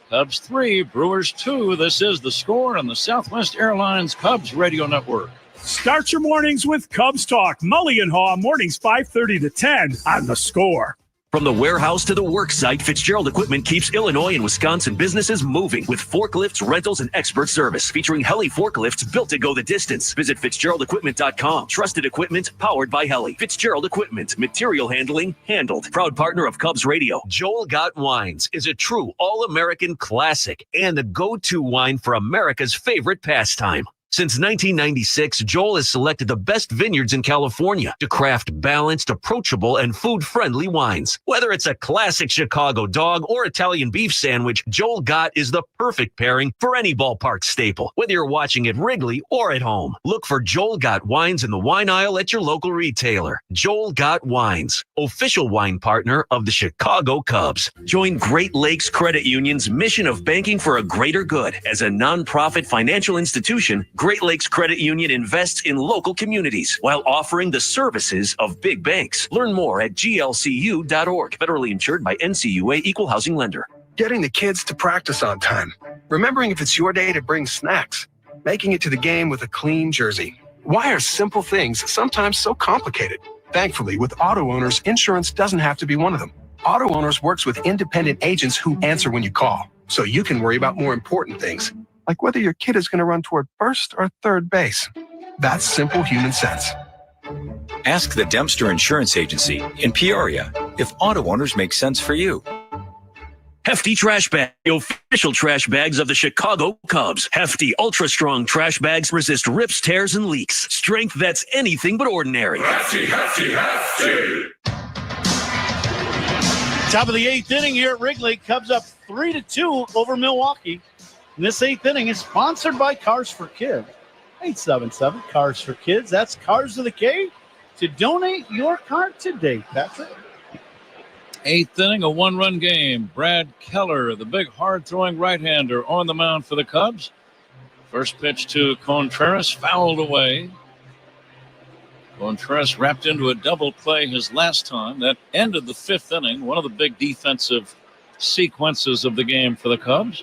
Cubs 3, Brewers 2. This is the score on the Southwest Airlines Cubs Radio Network. Start your mornings with Cubs Talk. Mully and Haw, mornings 5:30 to 10 on The Score. From the warehouse to the work site, Fitzgerald Equipment keeps Illinois and Wisconsin businesses moving with forklifts, rentals, and expert service. Featuring Heli forklifts built to go the distance. Visit FitzgeraldEquipment.com. Trusted equipment powered by Heli. Fitzgerald Equipment. Material handling handled. Proud partner of Cubs Radio. Joel Gott Wines is a true all-American classic and the go-to wine for America's favorite pastime. Since 1996, Joel has selected the best vineyards in California to craft balanced, approachable, and food-friendly wines. Whether it's a classic Chicago dog or Italian beef sandwich, Joel Gott is the perfect pairing for any ballpark staple, whether you're watching at Wrigley or at home. Look for Joel Gott Wines in the wine aisle at your local retailer. Joel Gott Wines, official wine partner of the Chicago Cubs. Join Great Lakes Credit Union's mission of banking for a greater good. As a nonprofit financial institution, Great Lakes Credit Union invests in local communities while offering the services of big banks. Learn more at glcu.org. Federally insured by NCUA Equal Housing Lender. Getting the kids to practice on time. Remembering if it's your day to bring snacks. Making it to the game with a clean jersey. Why are simple things sometimes so complicated? Thankfully, with auto owners, insurance doesn't have to be one of them. Auto Owners works with independent agents who answer when you call, so you can worry about more important things, like whether your kid is going to run toward first or third base. That's simple human sense. Ask the Dempster Insurance Agency in Peoria if auto owners make sense for you. Hefty Trash Bag, the official trash bags of the Chicago Cubs. Hefty, ultra-strong trash bags resist rips, tears, and leaks. Strength that's anything but ordinary. Hefty, hefty, hefty. Top of the 8th inning here at Wrigley. Cubs up 3-2 over Milwaukee. And this 8th inning is sponsored by Cars for Kids. 877 Cars for Kids. That's Cars with a K. To donate your car today, Patrick. 8th inning, a 1-run game. Brad Keller, the big hard-throwing right-hander, on the mound for the Cubs. First pitch to Contreras, fouled away. Contreras wrapped into a double play his last time. That ended the 5th inning, one of the big defensive sequences of the game for the Cubs.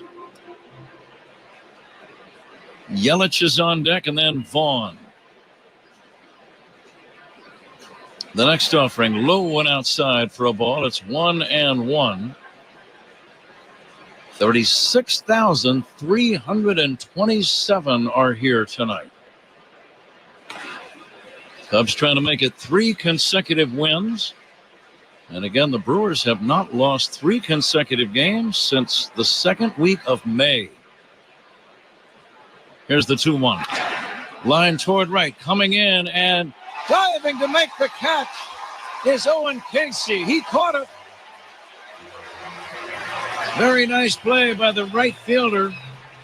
Yelich is on deck, and then Vaughn. The next offering, low one outside for a ball. It's 1-1. 36,327 are here tonight. Cubs trying to make it 3 consecutive wins. And again, the Brewers have not lost 3 consecutive games since the 2nd week of May. Here's the 2-1. Line toward right, coming in and diving to make the catch is Owen Casey. He caught it. Very nice play by the right fielder.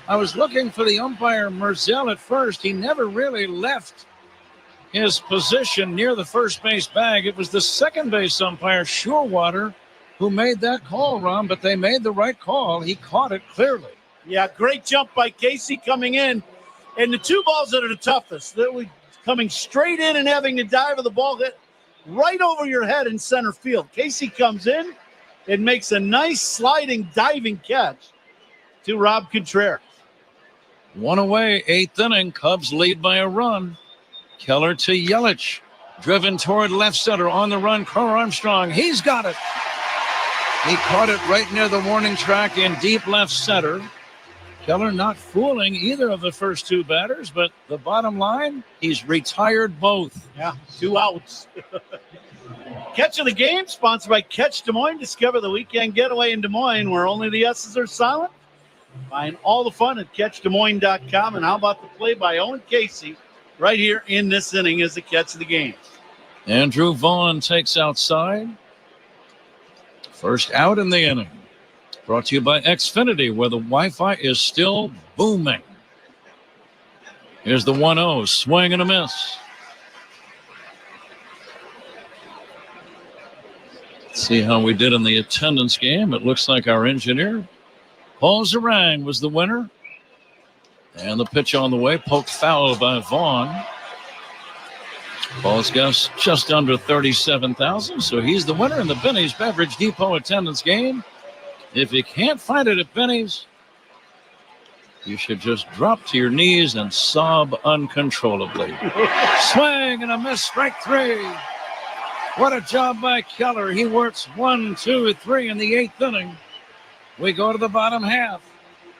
I was looking for the umpire, Merzel, at first. He never really left his position near the first base bag. It was the second base umpire, Shorewater, who made that call, Ron, but they made the right call. He caught it clearly. Yeah, great jump by Casey coming in. And the 2 balls that are the toughest, that were coming straight in and having to dive, of the ball hit right over your head in center field. Casey comes in and makes a nice sliding, diving catch to Rob Contreras. 1 away, 8th inning. Cubs lead by a run. Keller to Yelich. Driven toward left center. On the run, Carl Armstrong. He's got it. He caught it right near the warning track in deep left center. Keller not fooling either of the first two batters, but the bottom line, he's retired both. Yeah, 2 outs. Catch of the game, sponsored by Catch Des Moines. Discover the weekend getaway in Des Moines where only the S's are silent. Find all the fun at CatchDesMoines.com. And how about the play by Owen Casey right here in this inning as the catch of the game. Andrew Vaughn takes outside. First out in the inning. Brought to you by Xfinity, where the Wi-Fi is still booming. Here's the 1-0, swing and a miss. Let's see how we did in the attendance game. It looks like our engineer, Paul Zarang, was the winner. And the pitch on the way, poked foul by Vaughn. Paul's got just under 37,000, so he's the winner in the Benny's Beverage Depot attendance game. If you can't find it at Benny's, you should just drop to your knees and sob uncontrollably. Swing and a miss, strike 3. What a job by Keller. He works 1, 2, 3 in the 8th inning. We go to the bottom half.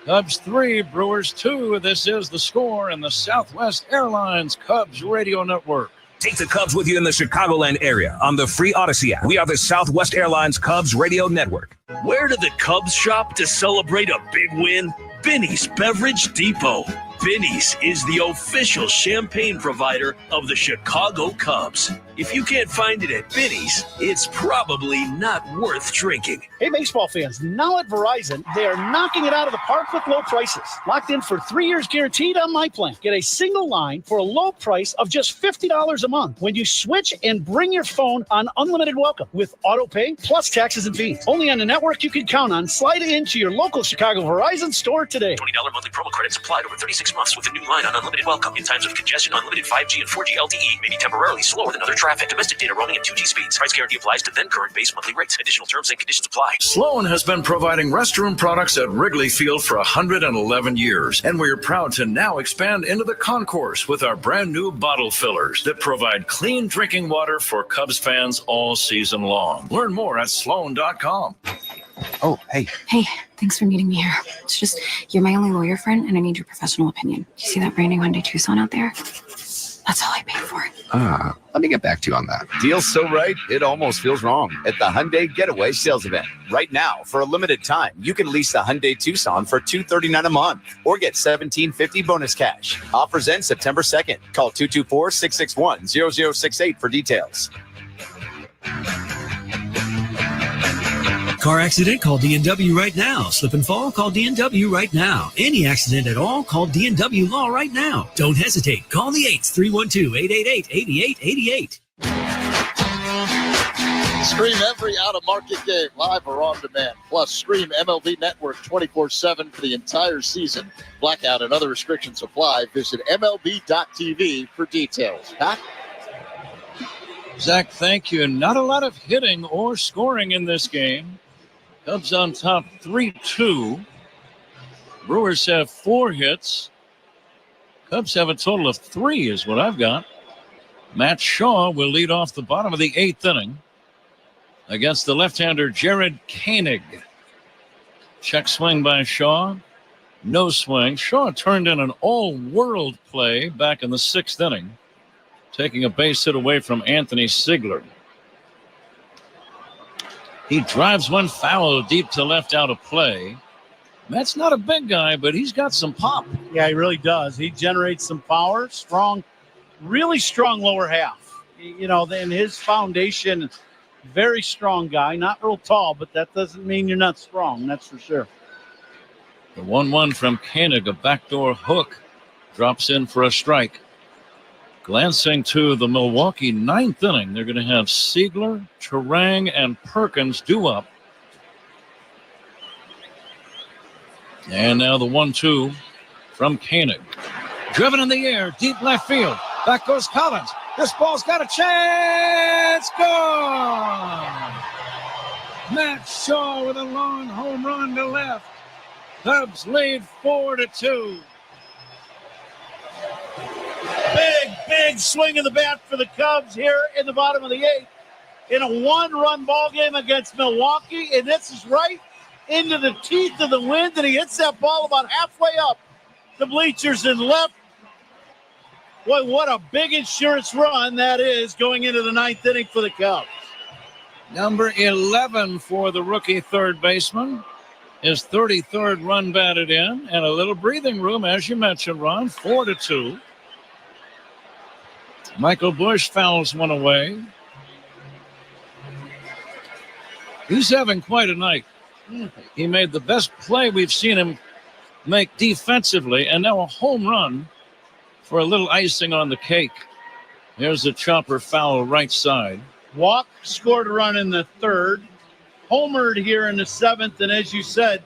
Cubs 3, Brewers 2. This is the score in the Southwest Airlines Cubs Radio Network. Take the Cubs with you in the Chicagoland area on the free Odyssey app. We are the Southwest Airlines Cubs Radio Network. Where do the Cubs shop to celebrate a big win? Benny's Beverage Depot. Benny's is the official champagne provider of the Chicago Cubs. If you can't find it at Benny's, it's probably not worth drinking. Hey, baseball fans, now at Verizon, they are knocking it out of the park with low prices. Locked in for 3 years guaranteed on my plan. Get a single line for a low price of just $50 a month when you switch and bring your phone on unlimited welcome with auto pay plus taxes and fees. Only on the network you can count on. Slide into your local Chicago Verizon store today. $20 monthly promo credits applied over 36 months with a new line on unlimited welcome. In times of congestion, unlimited 5G and 4G LTE may be temporarily slower than other traffic. Domestic data roaming at 2G speeds. Price guarantee applies to then current base monthly rates. Additional terms and conditions apply. Sloan has been providing restroom products at Wrigley Field for 111 years, and we're proud to now expand into the concourse with our brand new bottle fillers that provide clean drinking water for Cubs fans all season long. Learn more at Sloan.com. Oh, hey. Hey, thanks for meeting me here. It's just, you're my only lawyer friend, and I need your professional opinion. You see that brand new Hyundai Tucson out there? That's all I paid for it. Let me get back to you on that. Deal's so right, it almost feels wrong. At the Hyundai Getaway Sales Event. Right now, for a limited time, you can lease the Hyundai Tucson for $239 a month or get $1,750 bonus cash. Offers end September 2nd. Call 224-661-0068 for details. Car accident? Call DNW right now. Slip and fall? Call DNW right now. Any accident at all? Call DNW Law right now. Don't hesitate. Call the 8s, 312-888-8888. Stream every out-of-market game live or on demand. Plus, stream MLB Network 24/7 for the entire season. Blackout and other restrictions apply. Visit MLB.tv for details. Pat? Zach, thank you. Not a lot of hitting or scoring in this game. Cubs on top 3-2. Brewers have 4 hits. Cubs have a total of 3 is what I've got. Matt Shaw will lead off the bottom of the 8th inning against the left-hander Jared Koenig. Check swing by Shaw. No swing. Shaw turned in an all-world play back in the 6th inning, taking a base hit away from Anthony Sigler. He drives one foul deep to left out of play. Matt's not a big guy, but he's got some pop. Yeah, he really does. He generates some power, strong, really strong lower half. You know, and his foundation, very strong guy, not real tall, but that doesn't mean you're not strong, that's for sure. The 1-1 from Koenig, a backdoor hook, drops in for a strike. Glancing to the Milwaukee 9th inning, they're going to have Siegler, Turang, and Perkins due up. And now the 1-2 from Koenig. Driven in the air, deep left field. Back goes Collins. This ball's got a chance. Gone! Matt Shaw with a long home run to left. Cubs lead 4-2. Big swing of the bat for the Cubs here in the bottom of the 8th in a 1-run ball game against Milwaukee. And this is right into the teeth of the wind, and he hits that ball about halfway up the bleachers and left. Boy, what a big insurance run that is going into the ninth inning for the Cubs. Number 11 for the rookie third baseman. His 33rd run batted in, and a little breathing room, as you mentioned, Ron, 4-2. Michael Busch fouls one away. He's having quite a night. He made the best play we've seen him make defensively, and now a home run for a little icing on the cake. Here's a chopper foul right side. Walk, scored a run in the third, homered here in the seventh, and as you said,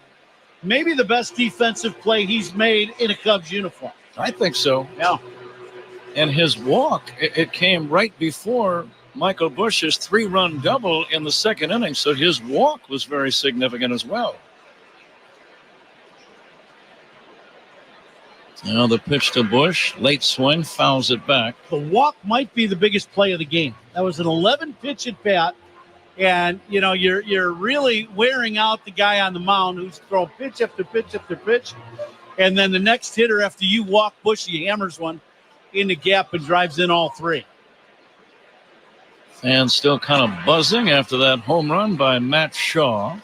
maybe the best defensive play he's made in a Cubs uniform. I think so. Yeah. And his walk, it came right before Michael Busch's 3-run double in the second inning, so his walk was very significant as well. Now the pitch to Busch, late swing, fouls it back. The walk might be the biggest play of the game. That was an 11-pitch at bat, and you know you're really wearing out the guy on the mound who's throwing pitch after pitch after pitch, and then the next hitter after you walk Busch, he hammers one in the gap and drives in all three. Fans still kind of buzzing after that home run by Matt Shaw.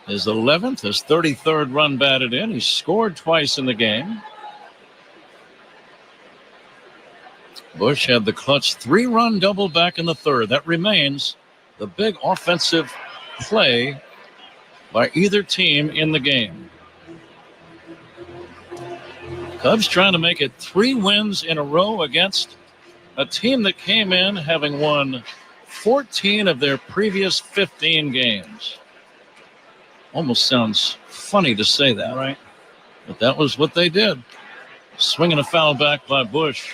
His 11th, his 33rd run batted in. He scored twice in the game. Busch had the clutch 3-run double back in the third. That remains the big offensive play by either team in the game. Cubs trying to make it 3 wins in a row against a team that came in having won 14 of their previous 15 games. Almost sounds funny to say that. Right. But that was what they did. Swinging a foul back by Busch.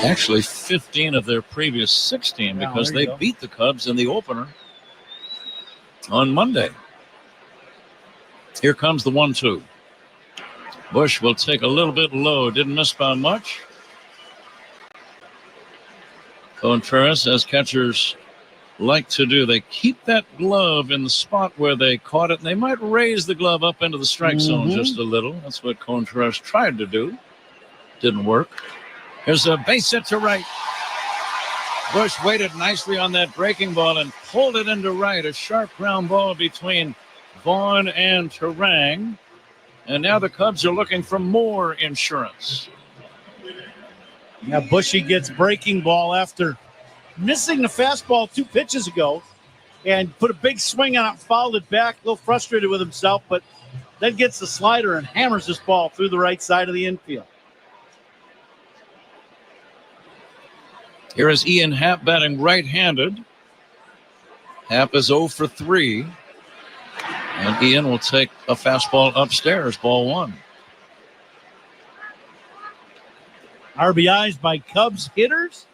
Actually, 15 of their previous 16 because they beat the Cubs in the opener on Monday. Here comes the 1-2. Busch will take a little bit low. Didn't miss by much. Contreras, as catchers like to do, they keep that glove in the spot where they caught it, and they might raise the glove up into the strike zone just a little. That's what Contreras tried to do. Didn't work. Here's a base hit to right. Busch waited nicely on that breaking ball and pulled it into right. A sharp ground ball between Vaughn and Terang. And now the Cubs are looking for more insurance. Now Bushy gets breaking ball after missing the fastball 2 pitches ago and put a big swing on it, fouled it back, a little frustrated with himself, but then gets the slider and hammers this ball through the right side of the infield. Here is Ian Happ batting right-handed. Happ is 0 for 3. And Ian will take a fastball upstairs, ball 1. RBIs by Cubs hitters.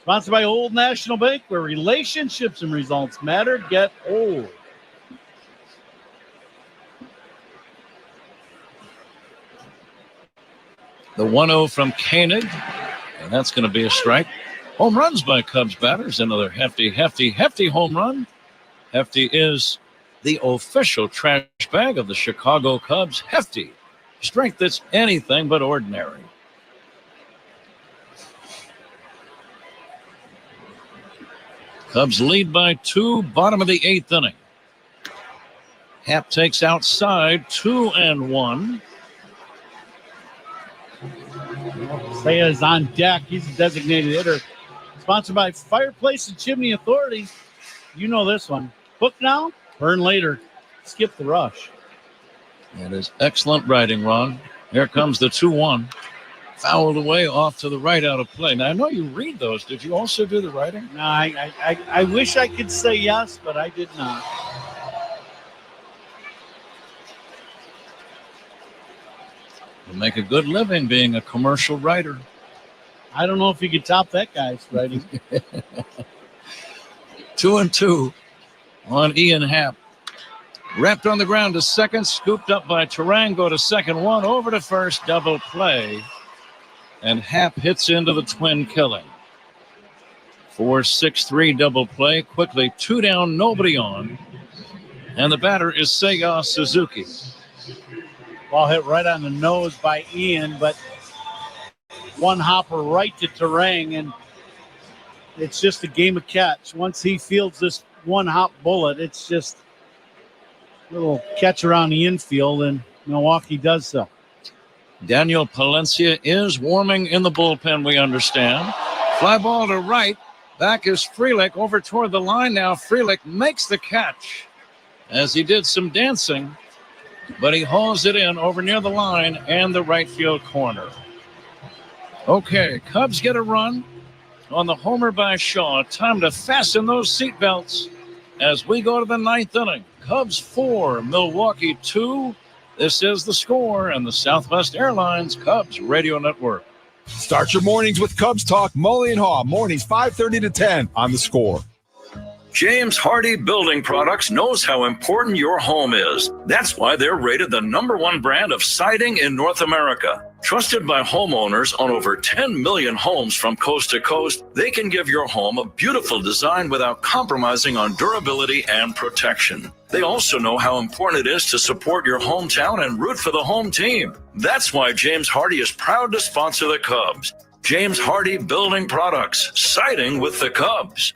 Sponsored by Old National Bank, where relationships and results matter. Get old. The 1-0 from Koenig, and that's going to be a strike. Home runs by Cubs batters. Another hefty home run. Hefty is the official trash bag of the Chicago Cubs. Hefty. Strength that's anything but ordinary. Cubs lead by 2, bottom of the 8th inning. Happ takes outside, 2-1. Saya is on deck. He's a designated hitter. Sponsored by Fireplace and Chimney Authority. You know this one. Book now, burn later. Skip the rush. That is excellent writing, Ron. Here comes the 2-1. Fouled away off to the right out of play. Now, I know you read those. Did you also do the writing? No, I wish I could say yes, but I did not. You make a good living being a commercial writer. I don't know if you could top that guy's writing. 2-2 on Ian Happ. Wrapped on the ground to second, scooped up by Terang, go to second, 1 over to first, double play. and Happ hits into the twin killing. 4-6-3 double play. Quickly 2 down, nobody on. And the batter is Seiya Suzuki. Ball hit right on the nose by Ian, but one hopper right to Terang, and it's just a game of catch. Once he fields this one hop bullet, it's just a little catch around the infield, and Milwaukee does so. Daniel Palencia is warming in the bullpen, we understand. Fly ball to right. Back is Frelick over toward the line now. Frelick makes the catch as he did some dancing, but he hauls it in over near the line and the right field corner. Okay, Cubs get a run on the homer by Shaw. Time to fasten those seatbelts as we go to the 9th inning. Cubs 4, Milwaukee 2. This is The Score and the Southwest Airlines Cubs Radio Network. Start your mornings with Cubs Talk. Mully and Haw, mornings 5:30 to 10 on The Score. James Hardy Building Products knows how important your home is. That's why they're rated the #1 brand of siding in North America. Trusted by homeowners on over 10 million homes from coast to coast, they can give your home a beautiful design without compromising on durability and protection. They also know how important it is to support your hometown and root for the home team. That's why James Hardy is proud to sponsor the Cubs. James Hardy Building Products, siding with the Cubs.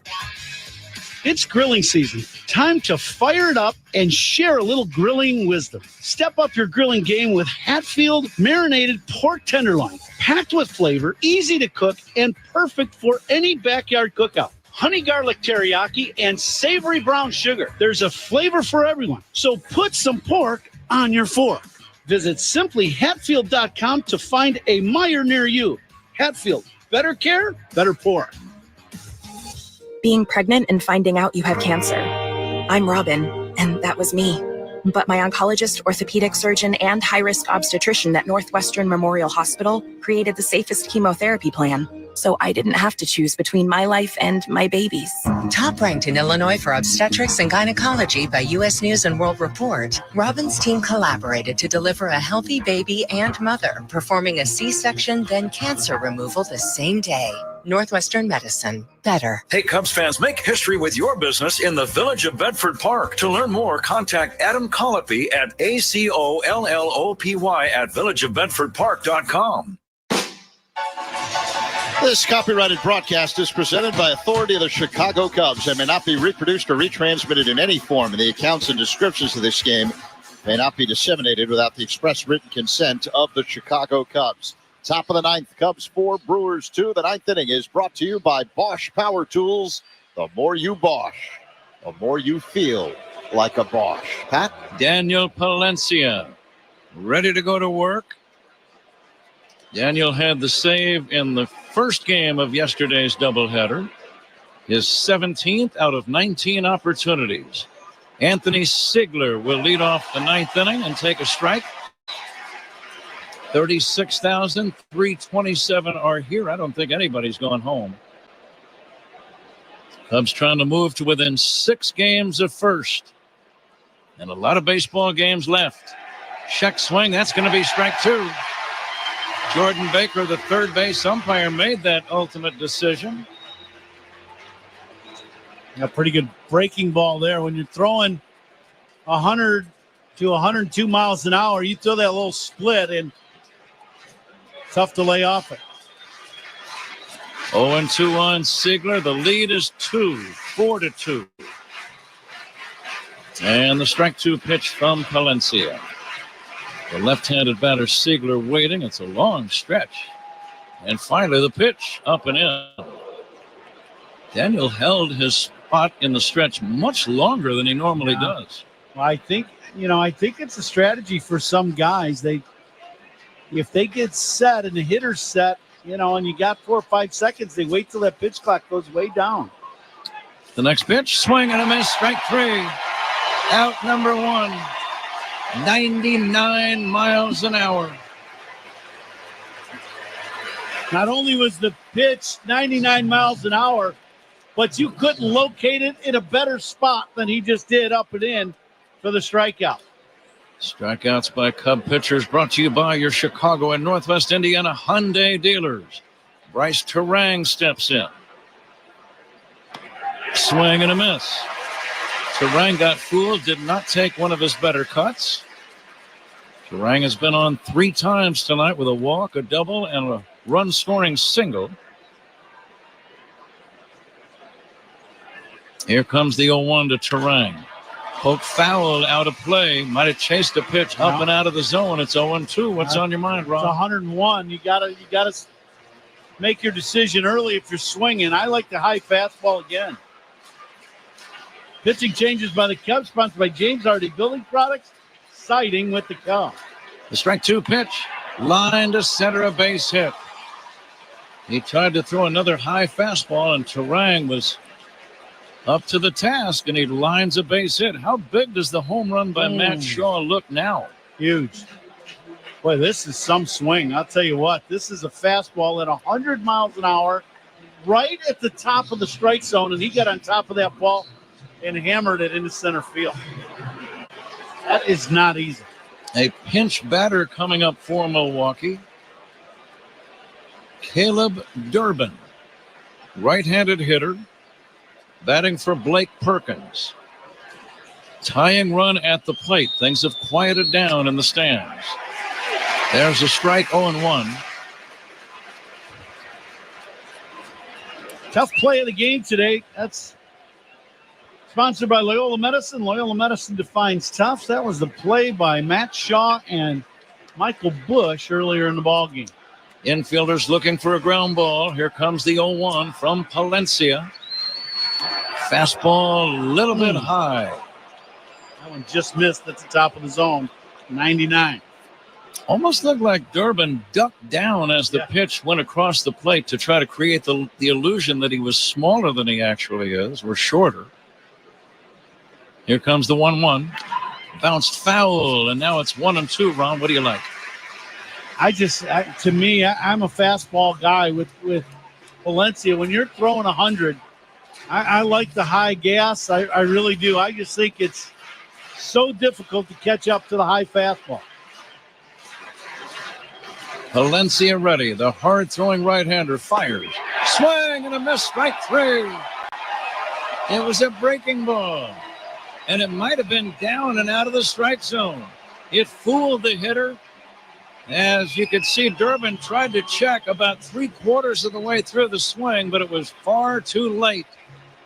It's grilling season. Time to fire it up and share a little grilling wisdom. Step up your grilling game with Hatfield marinated pork tenderloin. Packed with flavor, easy to cook, and perfect for any backyard cookout. Honey garlic teriyaki and savory brown sugar. There's a flavor for everyone. So put some pork on your fork. Visit simplyhatfield.com to find a Meijer near you. Hatfield, better care, better pork. Being pregnant and finding out you have cancer. I'm Robin, and that was me. But my oncologist, orthopedic surgeon, and high-risk obstetrician at Northwestern Memorial Hospital created the safest chemotherapy plan, so I didn't have to choose between my life and my baby's. Top ranked in Illinois for obstetrics and gynecology by U.S. News and World Report, Robin's team collaborated to deliver a healthy baby and mother, performing a C-section, then cancer removal the same day. Northwestern Medicine. Better. Hey, Cubs fans, make history with your business in the Village of Bedford Park. To learn more, contact Adam Colopy at ACOLLOPY at villageofbedfordpark.com. This copyrighted broadcast is presented by authority of the Chicago Cubs and may not be reproduced or retransmitted in any form. And the accounts and descriptions of this game may not be disseminated without the express written consent of the Chicago Cubs. Top of the 9th, Cubs 4, Brewers 2. The 9th inning is brought to you by Bosch Power Tools. The more you Bosch, the more you feel like a Bosch. Pat? Daniel Palencia, ready to go to work. Daniel had the save in the first game of yesterday's doubleheader. His 17th out of 19 opportunities. Anthony Sigler will lead off the 9th inning and take a strike. 36,327 are here. I don't think anybody's gone home. Cubs trying to move to within 6 games of first. And a lot of baseball games left. Check swing. That's going to be strike 2. Jordan Baker, the third base umpire, made that ultimate decision. A pretty good breaking ball there. When you're throwing 100 to 102 miles an hour, you throw that little split and tough to lay off it. 0-2 on Sigler. The lead is 4-2. And the strike 2 pitch from Palencia. The left-handed batter Sigler waiting. It's a long stretch. And finally the pitch up and in. Daniel held his spot in the stretch much longer than he normally does. Well, I think it's a strategy for some guys. If they get set and the hitter's set, and you got 4 or 5 seconds, they wait till that pitch clock goes way down. The next pitch, swing and a miss, strike 3. Out number 1, 99 miles an hour. Not only was the pitch 99 miles an hour, but you couldn't locate it in a better spot than he just did up and in for the strikeout. Strikeouts by Cub pitchers brought to you by your Chicago and Northwest Indiana Hyundai dealers. Bryce Terang steps in. Swing and a miss. Terang got fooled, did not take one of his better cuts. Terang has been on 3 times tonight with a walk, a double, and a run-scoring single. Here comes the 0-1 to Terang. Poke foul out of play. Might have chased a pitch up and out of the zone. It's 0-2. What's on your mind, Rob? It's 101. You gotta make your decision early if you're swinging. I like the high fastball again. Pitching changes by the Cubs, sponsored by James Hardy Building Products, siding with the Cubs. The strike 2 pitch, line to center, a base hit. He tried to throw another high fastball, and Terang was up to the task, and he lines a base hit. How big does the home run by Matt Shaw look now? Huge. Boy, this is some swing. I'll tell you what, this is a fastball at 100 miles an hour, right at the top of the strike zone, and he got on top of that ball and hammered it into center field. That is not easy. A pinch batter coming up for Milwaukee. Caleb Durbin, right-handed hitter, batting for Blake Perkins. Tying run at the plate. Things have quieted down in the stands. There's a strike, 0-1. Tough play of the game today. That's sponsored by Loyola Medicine. Loyola Medicine defines tough. That was the play by Matt Shaw and Michael Bush earlier in the ballgame. Infielders looking for a ground ball. Here comes the 0-1 from Palencia. Fastball a little bit high. That one just missed at the top of the zone. 99. Almost looked like Durbin ducked down as the pitch went across the plate to try to create the illusion that he was smaller than he actually is, or shorter. Here comes the 1-1. Bounced foul, and now it's 1-2. Ron, what do you like? To me, I'm a fastball guy with Valencia. When you're throwing 100, I like the high gas. I really do. I just think it's so difficult to catch up to the high fastball. Valencia ready. The hard-throwing right-hander fires. Swing and a miss. Strike 3. It was a breaking ball, and it might have been down and out of the strike zone. It fooled the hitter. As you could see, Durbin tried to check about 3/4 of the way through the swing, but it was far too late.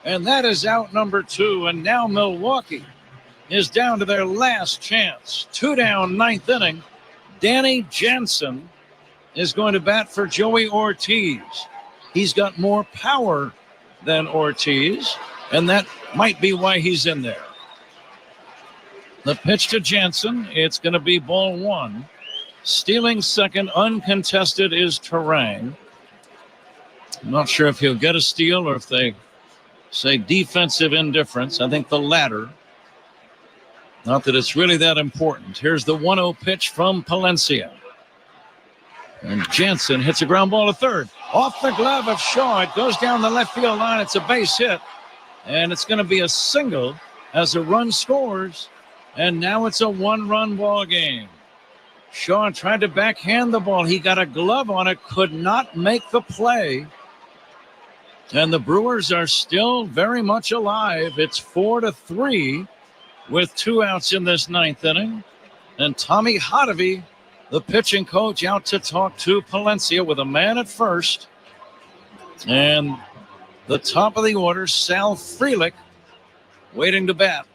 And that is out number 2. And now Milwaukee is down to their last chance. 2 down, 9th inning. Danny Jansen is going to bat for Joey Ortiz. He's got more power than Ortiz, and that might be why he's in there. The pitch to Jansen, it's going to be ball 1. Stealing second, uncontested, is Terang. I'm not sure if he'll get a steal or if they say defensive indifference. I think the latter. Not that it's really that important. Here's the 1-0 pitch from Palencia. And Jansen hits a ground ball to third. Off the glove of Shaw. It goes down the left field line. It's a base hit. And it's going to be a single as a run scores. And now it's a 1-run ball game. Shaw tried to backhand the ball. He got a glove on it, could not make the play. And the Brewers are still very much alive. It's 4-3 with 2 outs in this 9th inning. And Tommy Hotovy, the pitching coach, out to talk to Palencia with a man at first. And the top of the order, Sal Frelick, waiting to bat.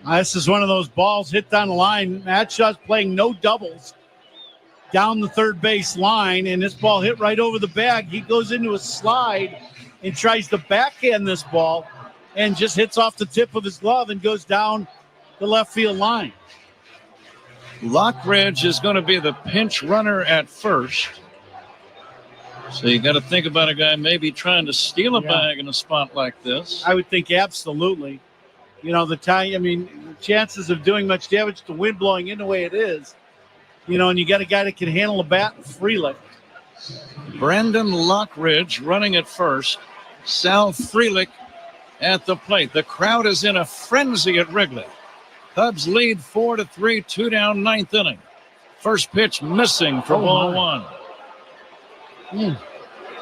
This is one of those balls hit down the line. Matt Shaw's playing no doubles down the third base line, and this ball hit right over the bag. He goes into a slide and tries to backhand this ball and just hits off the tip of his glove and goes down the left field line. Lockridge is going to be the pinch runner at first. So you got to think about a guy maybe trying to steal a bag in a spot like this. I would think absolutely. You know, the chances of doing much damage to wind blowing in the way it is, and you got a guy that can handle a bat freely. Brandon Lockridge running at first. Sal Frelick at the plate. The crowd is in a frenzy at Wrigley. Cubs lead 4-3, 2 down, 9th inning. First pitch missing for ball one.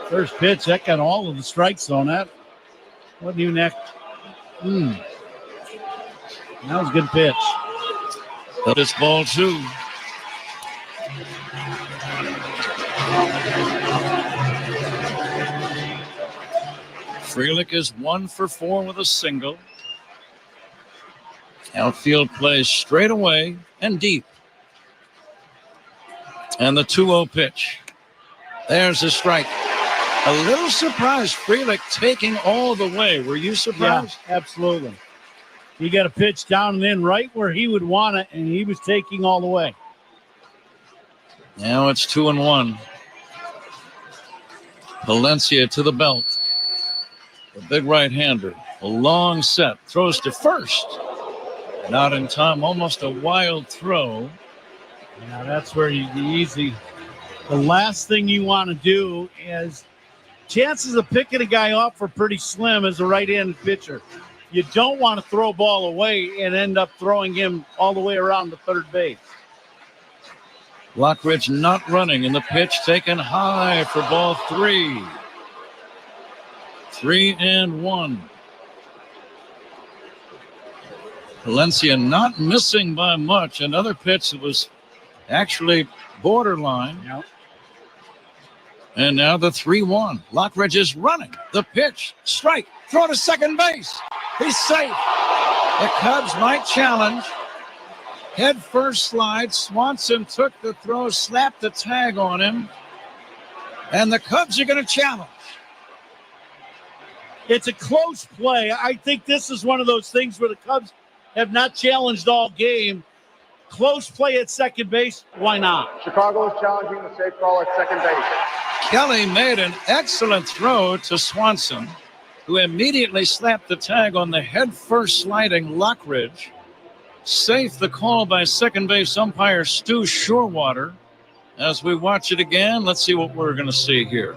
First pitch, that got all of the strikes on that. What do you next? That was a good pitch. But it's ball two. Frelick is 1 for 4 with a single. Outfield plays straight away and deep. And the 2-0 pitch. There's a strike. A little surprised, Frelick taking all the way. Were you surprised? Yeah, absolutely. He got a pitch down and in right where he would want it, and he was taking all the way. Now it's 2-1. Valencia to the belt. The big right-hander. A long set. Throws to first. Not in time. Almost a wild throw. Yeah, that's where you easy. The last thing you want to do is chances of picking a guy off are pretty slim as a right-handed pitcher. You don't want to throw a ball away and end up throwing him all the way around the third base. Lockridge not running, and the pitch taken high for ball 3. 3-1. Valencia not missing by much. Another pitch that was actually borderline. Yep. And now the 3-1. Lockridge is running. The pitch, strike, throw to second base. He's safe. The Cubs might challenge. Head first slide. Swanson took the throw, slapped the tag on him. And the Cubs are going to challenge. It's a close play. I think this is one of those things where the Cubs have not challenged all game. Close play at second base. Why not? Chicago is challenging the safe call at second base. Kelly made an excellent throw to Swanson, who immediately slapped the tag on the head first sliding Lockridge. Safe the call by second base umpire Stu Shorewater. As we watch it again, let's see what we're going to see here.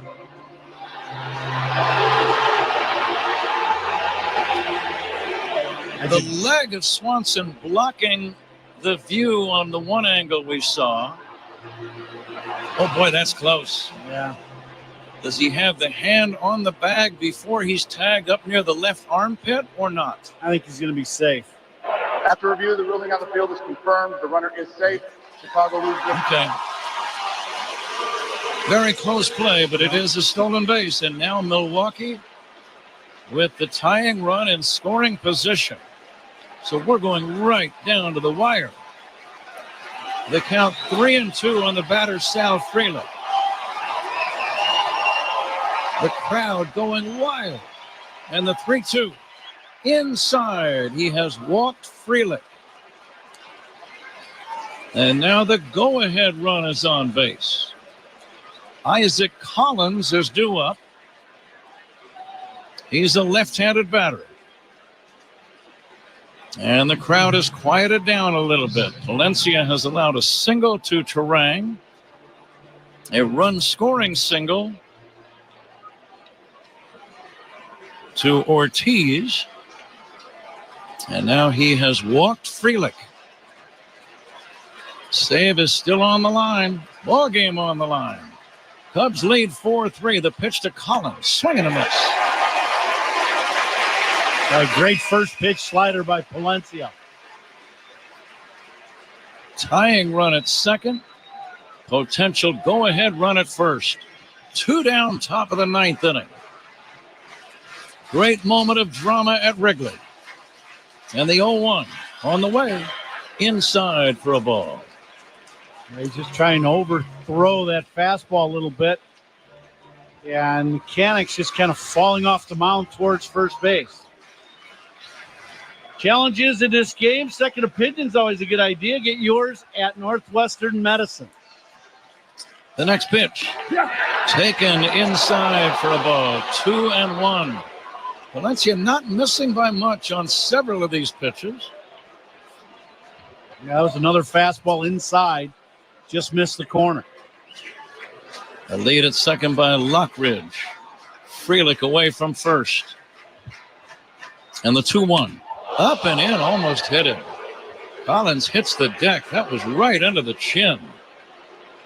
The leg of Swanson blocking the view on the one angle we saw. Oh, boy, that's close. Yeah. Does he have the hand on the bag before he's tagged up near the left armpit or not? I think he's going to be safe. After review, the ruling on the field is confirmed. The runner is safe. Chicago loses. Okay. Very close play, but it is a stolen base. And now Milwaukee with the tying run in scoring position. So we're going right down to the wire. The count 3-2 on the batter, Sal Frelick. The crowd going wild. And the 3-2 inside. He has walked Frelick. And now the go-ahead run is on base. Isaac Collins is due up. He's a left-handed batter. And the crowd has quieted down a little bit. Valencia has allowed a single to Terang. A run-scoring single to Ortiz. And now he has walked Frelick. Save is still on the line. Ball game on the line. Cubs lead 4-3. The pitch to Collins. Swing and a miss. A great first pitch slider by Palencia. Tying run at second. Potential go-ahead run at first. 2 down, top of the 9th inning. Great moment of drama at Wrigley. And the 0-1 on the way. Inside for a ball. He's just trying to overthrow that fastball a little bit. And Mechanics just kind of falling off the mound towards first base. Challenges in this game. Second opinion is always a good idea. Get yours at Northwestern Medicine. The next pitch. Taken inside for a ball. 2-1. Valencia not missing by much on several of these pitches. Yeah, that was another fastball inside. Just missed the corner. A lead at second by Lockridge. Frelick away from first. And the 2-1. Up and in, almost hit it. Collins hits the deck. That was right under the chin.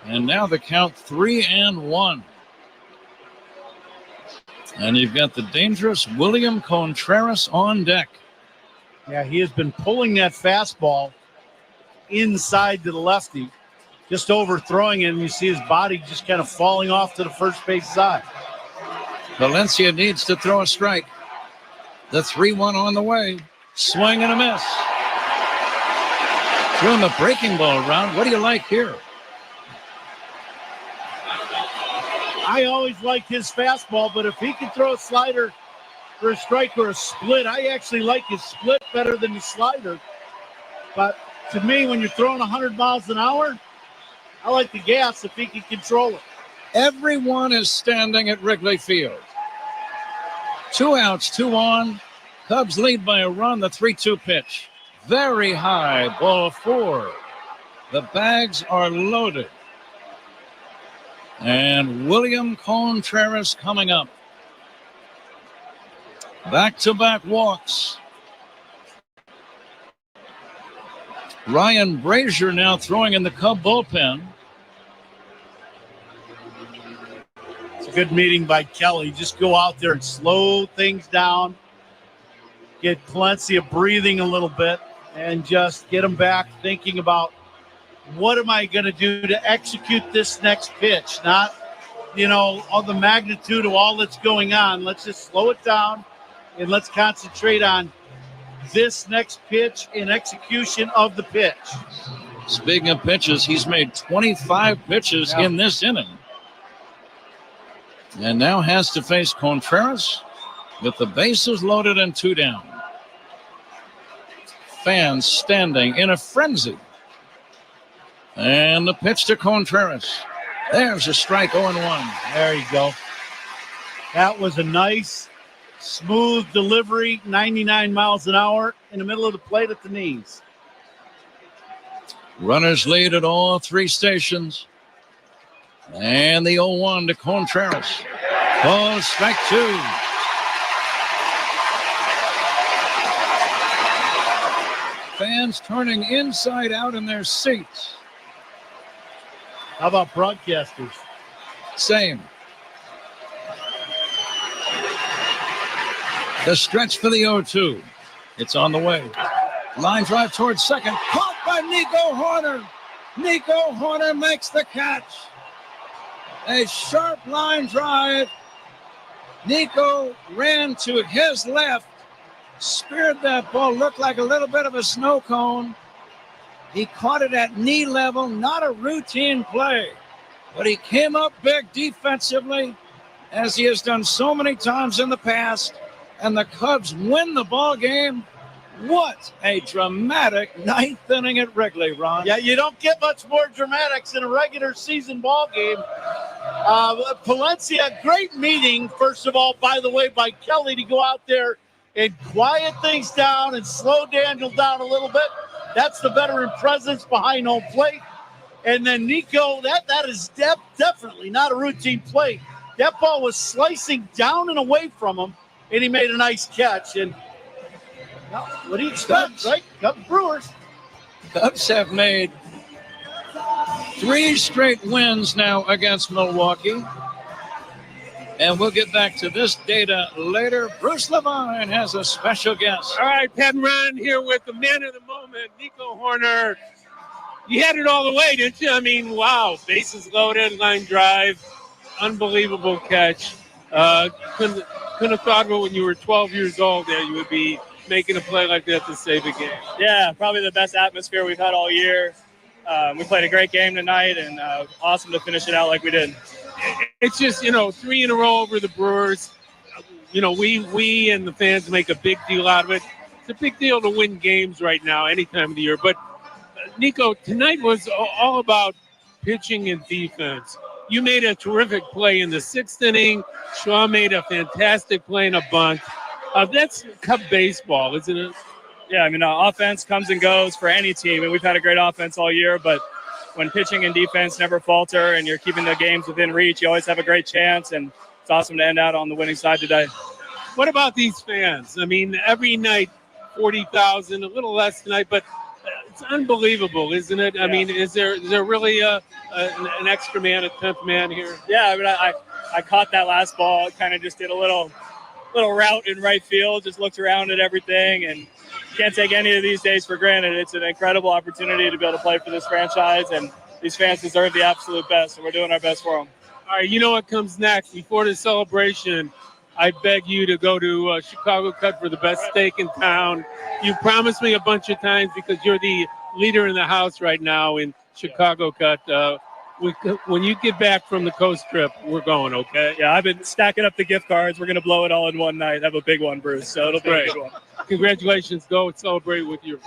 And now the count 3-1. And you've got the dangerous William Contreras on deck. Yeah, he has been pulling that fastball inside to the lefty, just overthrowing it, and you see his body just kind of falling off to the first base side. Valencia needs to throw a strike. The 3-1 on the way. Swing and a miss. Throwing the breaking ball around. What do you like here? I always like his fastball, but if he can throw a slider for a strike or a split, I actually like his split better than the slider. But to me, when you're throwing 100 miles an hour, I like the gas if he can control it. Everyone is standing at Wrigley Field. 2 outs, 2 on. Cubs lead by a run. The 3-2 pitch. Very high, ball 4. The bags are loaded. And William Contreras coming up. Back-to-back walks. Ryan Brazier now throwing in the Cub bullpen. It's a good meeting by Kelly. Just go out there and slow things down. Get Palencia of breathing a little bit and just get them back thinking about what am I going to do to execute this next pitch? Not, all the magnitude of all that's going on. Let's just slow it down and let's concentrate on this next pitch and execution of the pitch. Speaking of pitches, he's made 25 pitches in this inning. And now has to face Contreras with the bases loaded and 2 down. Fans standing in a frenzy. And the pitch to Contreras. There's a strike, 0-1. There you go. That was a nice, smooth delivery, 99 miles an hour in the middle of the plate at the knees. Runners lead at all 3 stations. And the 0-1 to Contreras. Ball strike 2. Fans turning inside out in their seats. How about broadcasters? Same. The stretch for the 0-2. It's on the way. Line drive towards second. Caught by Nico Horner. Nico Horner makes the catch. A sharp line drive. Nico ran to his left. Speared that ball. Looked like a little bit of a snow cone. He caught it at knee level, not a routine play, but he came up big defensively, as he has done so many times in the past, and the Cubs win the ball game. What a dramatic 9th inning at Wrigley, Ron. Yeah, you don't get much more dramatics in a regular season ball game. Palencia, great meeting, first of all, by the way, by Kelly to go out there and quiet things down and slow Daniel down a little bit. That's the veteran presence behind home plate. And then Nico, that is definitely not a routine play. That ball was slicing down and away from him, and he made a nice catch. And what do you expect, right? Cubs Brewers. Cubs have made 3 straight wins now against Milwaukee. And we'll get back to this data later. Bruce Levine has a special guest. All right, Pat and Ron here with the man of the moment, Nico Horner. You had it all the way, didn't you? I mean, wow. Bases loaded, line drive, unbelievable catch. Couldn't have thought of it when you were 12 years old that you would be making a play like that to save a game. Yeah, probably the best atmosphere we've had all year. We played a great game tonight, and awesome to finish it out like we did. It's just, 3 in a row over the Brewers. We and the fans make a big deal out of it. It's a big deal to win games right now, any time of the year. But, Nico, tonight was all about pitching and defense. You made a terrific play in the 6th inning. Shaw made a fantastic play in a bunt. That's Cub baseball, isn't it? Yeah, I mean, offense comes and goes for any team, and we've had a great offense all year, but when pitching and defense never falter and you're keeping the games within reach, you always have a great chance, and it's awesome to end out on the winning side today. What about these fans? I mean, every night, 40,000, a little less tonight, but It's unbelievable, isn't it? I mean, is there really an extra man, a 10th man here? Yeah, I mean, I caught that last ball. Kind of just did a little route in right field, just looked around at everything, and can't take any of these days for granted. It's an incredible opportunity to be able to play for this franchise, and these fans deserve the absolute best, and we're doing our best for them. All right, you know what comes next. Before the celebration, I beg you to go to Chicago Cut for the best steak in town. You promised me a bunch of times because you're the leader in the house right now in Chicago Cut. When you get back from the coast trip, we're going, okay? Yeah, I've been stacking up the gift cards. We're going to blow it all in one night. Have a big one, Bruce. So it'll be a good one. Congratulations. Go and celebrate with your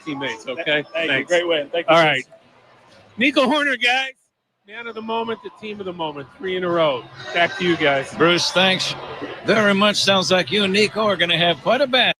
teammates, okay? Thank you. Great win. Thank you. All right. Nico Horner, guys. Man of the moment, the team of the moment. 3 in a row. Back to you guys. Bruce, thanks very much. Sounds like you and Nico are going to have quite a battle.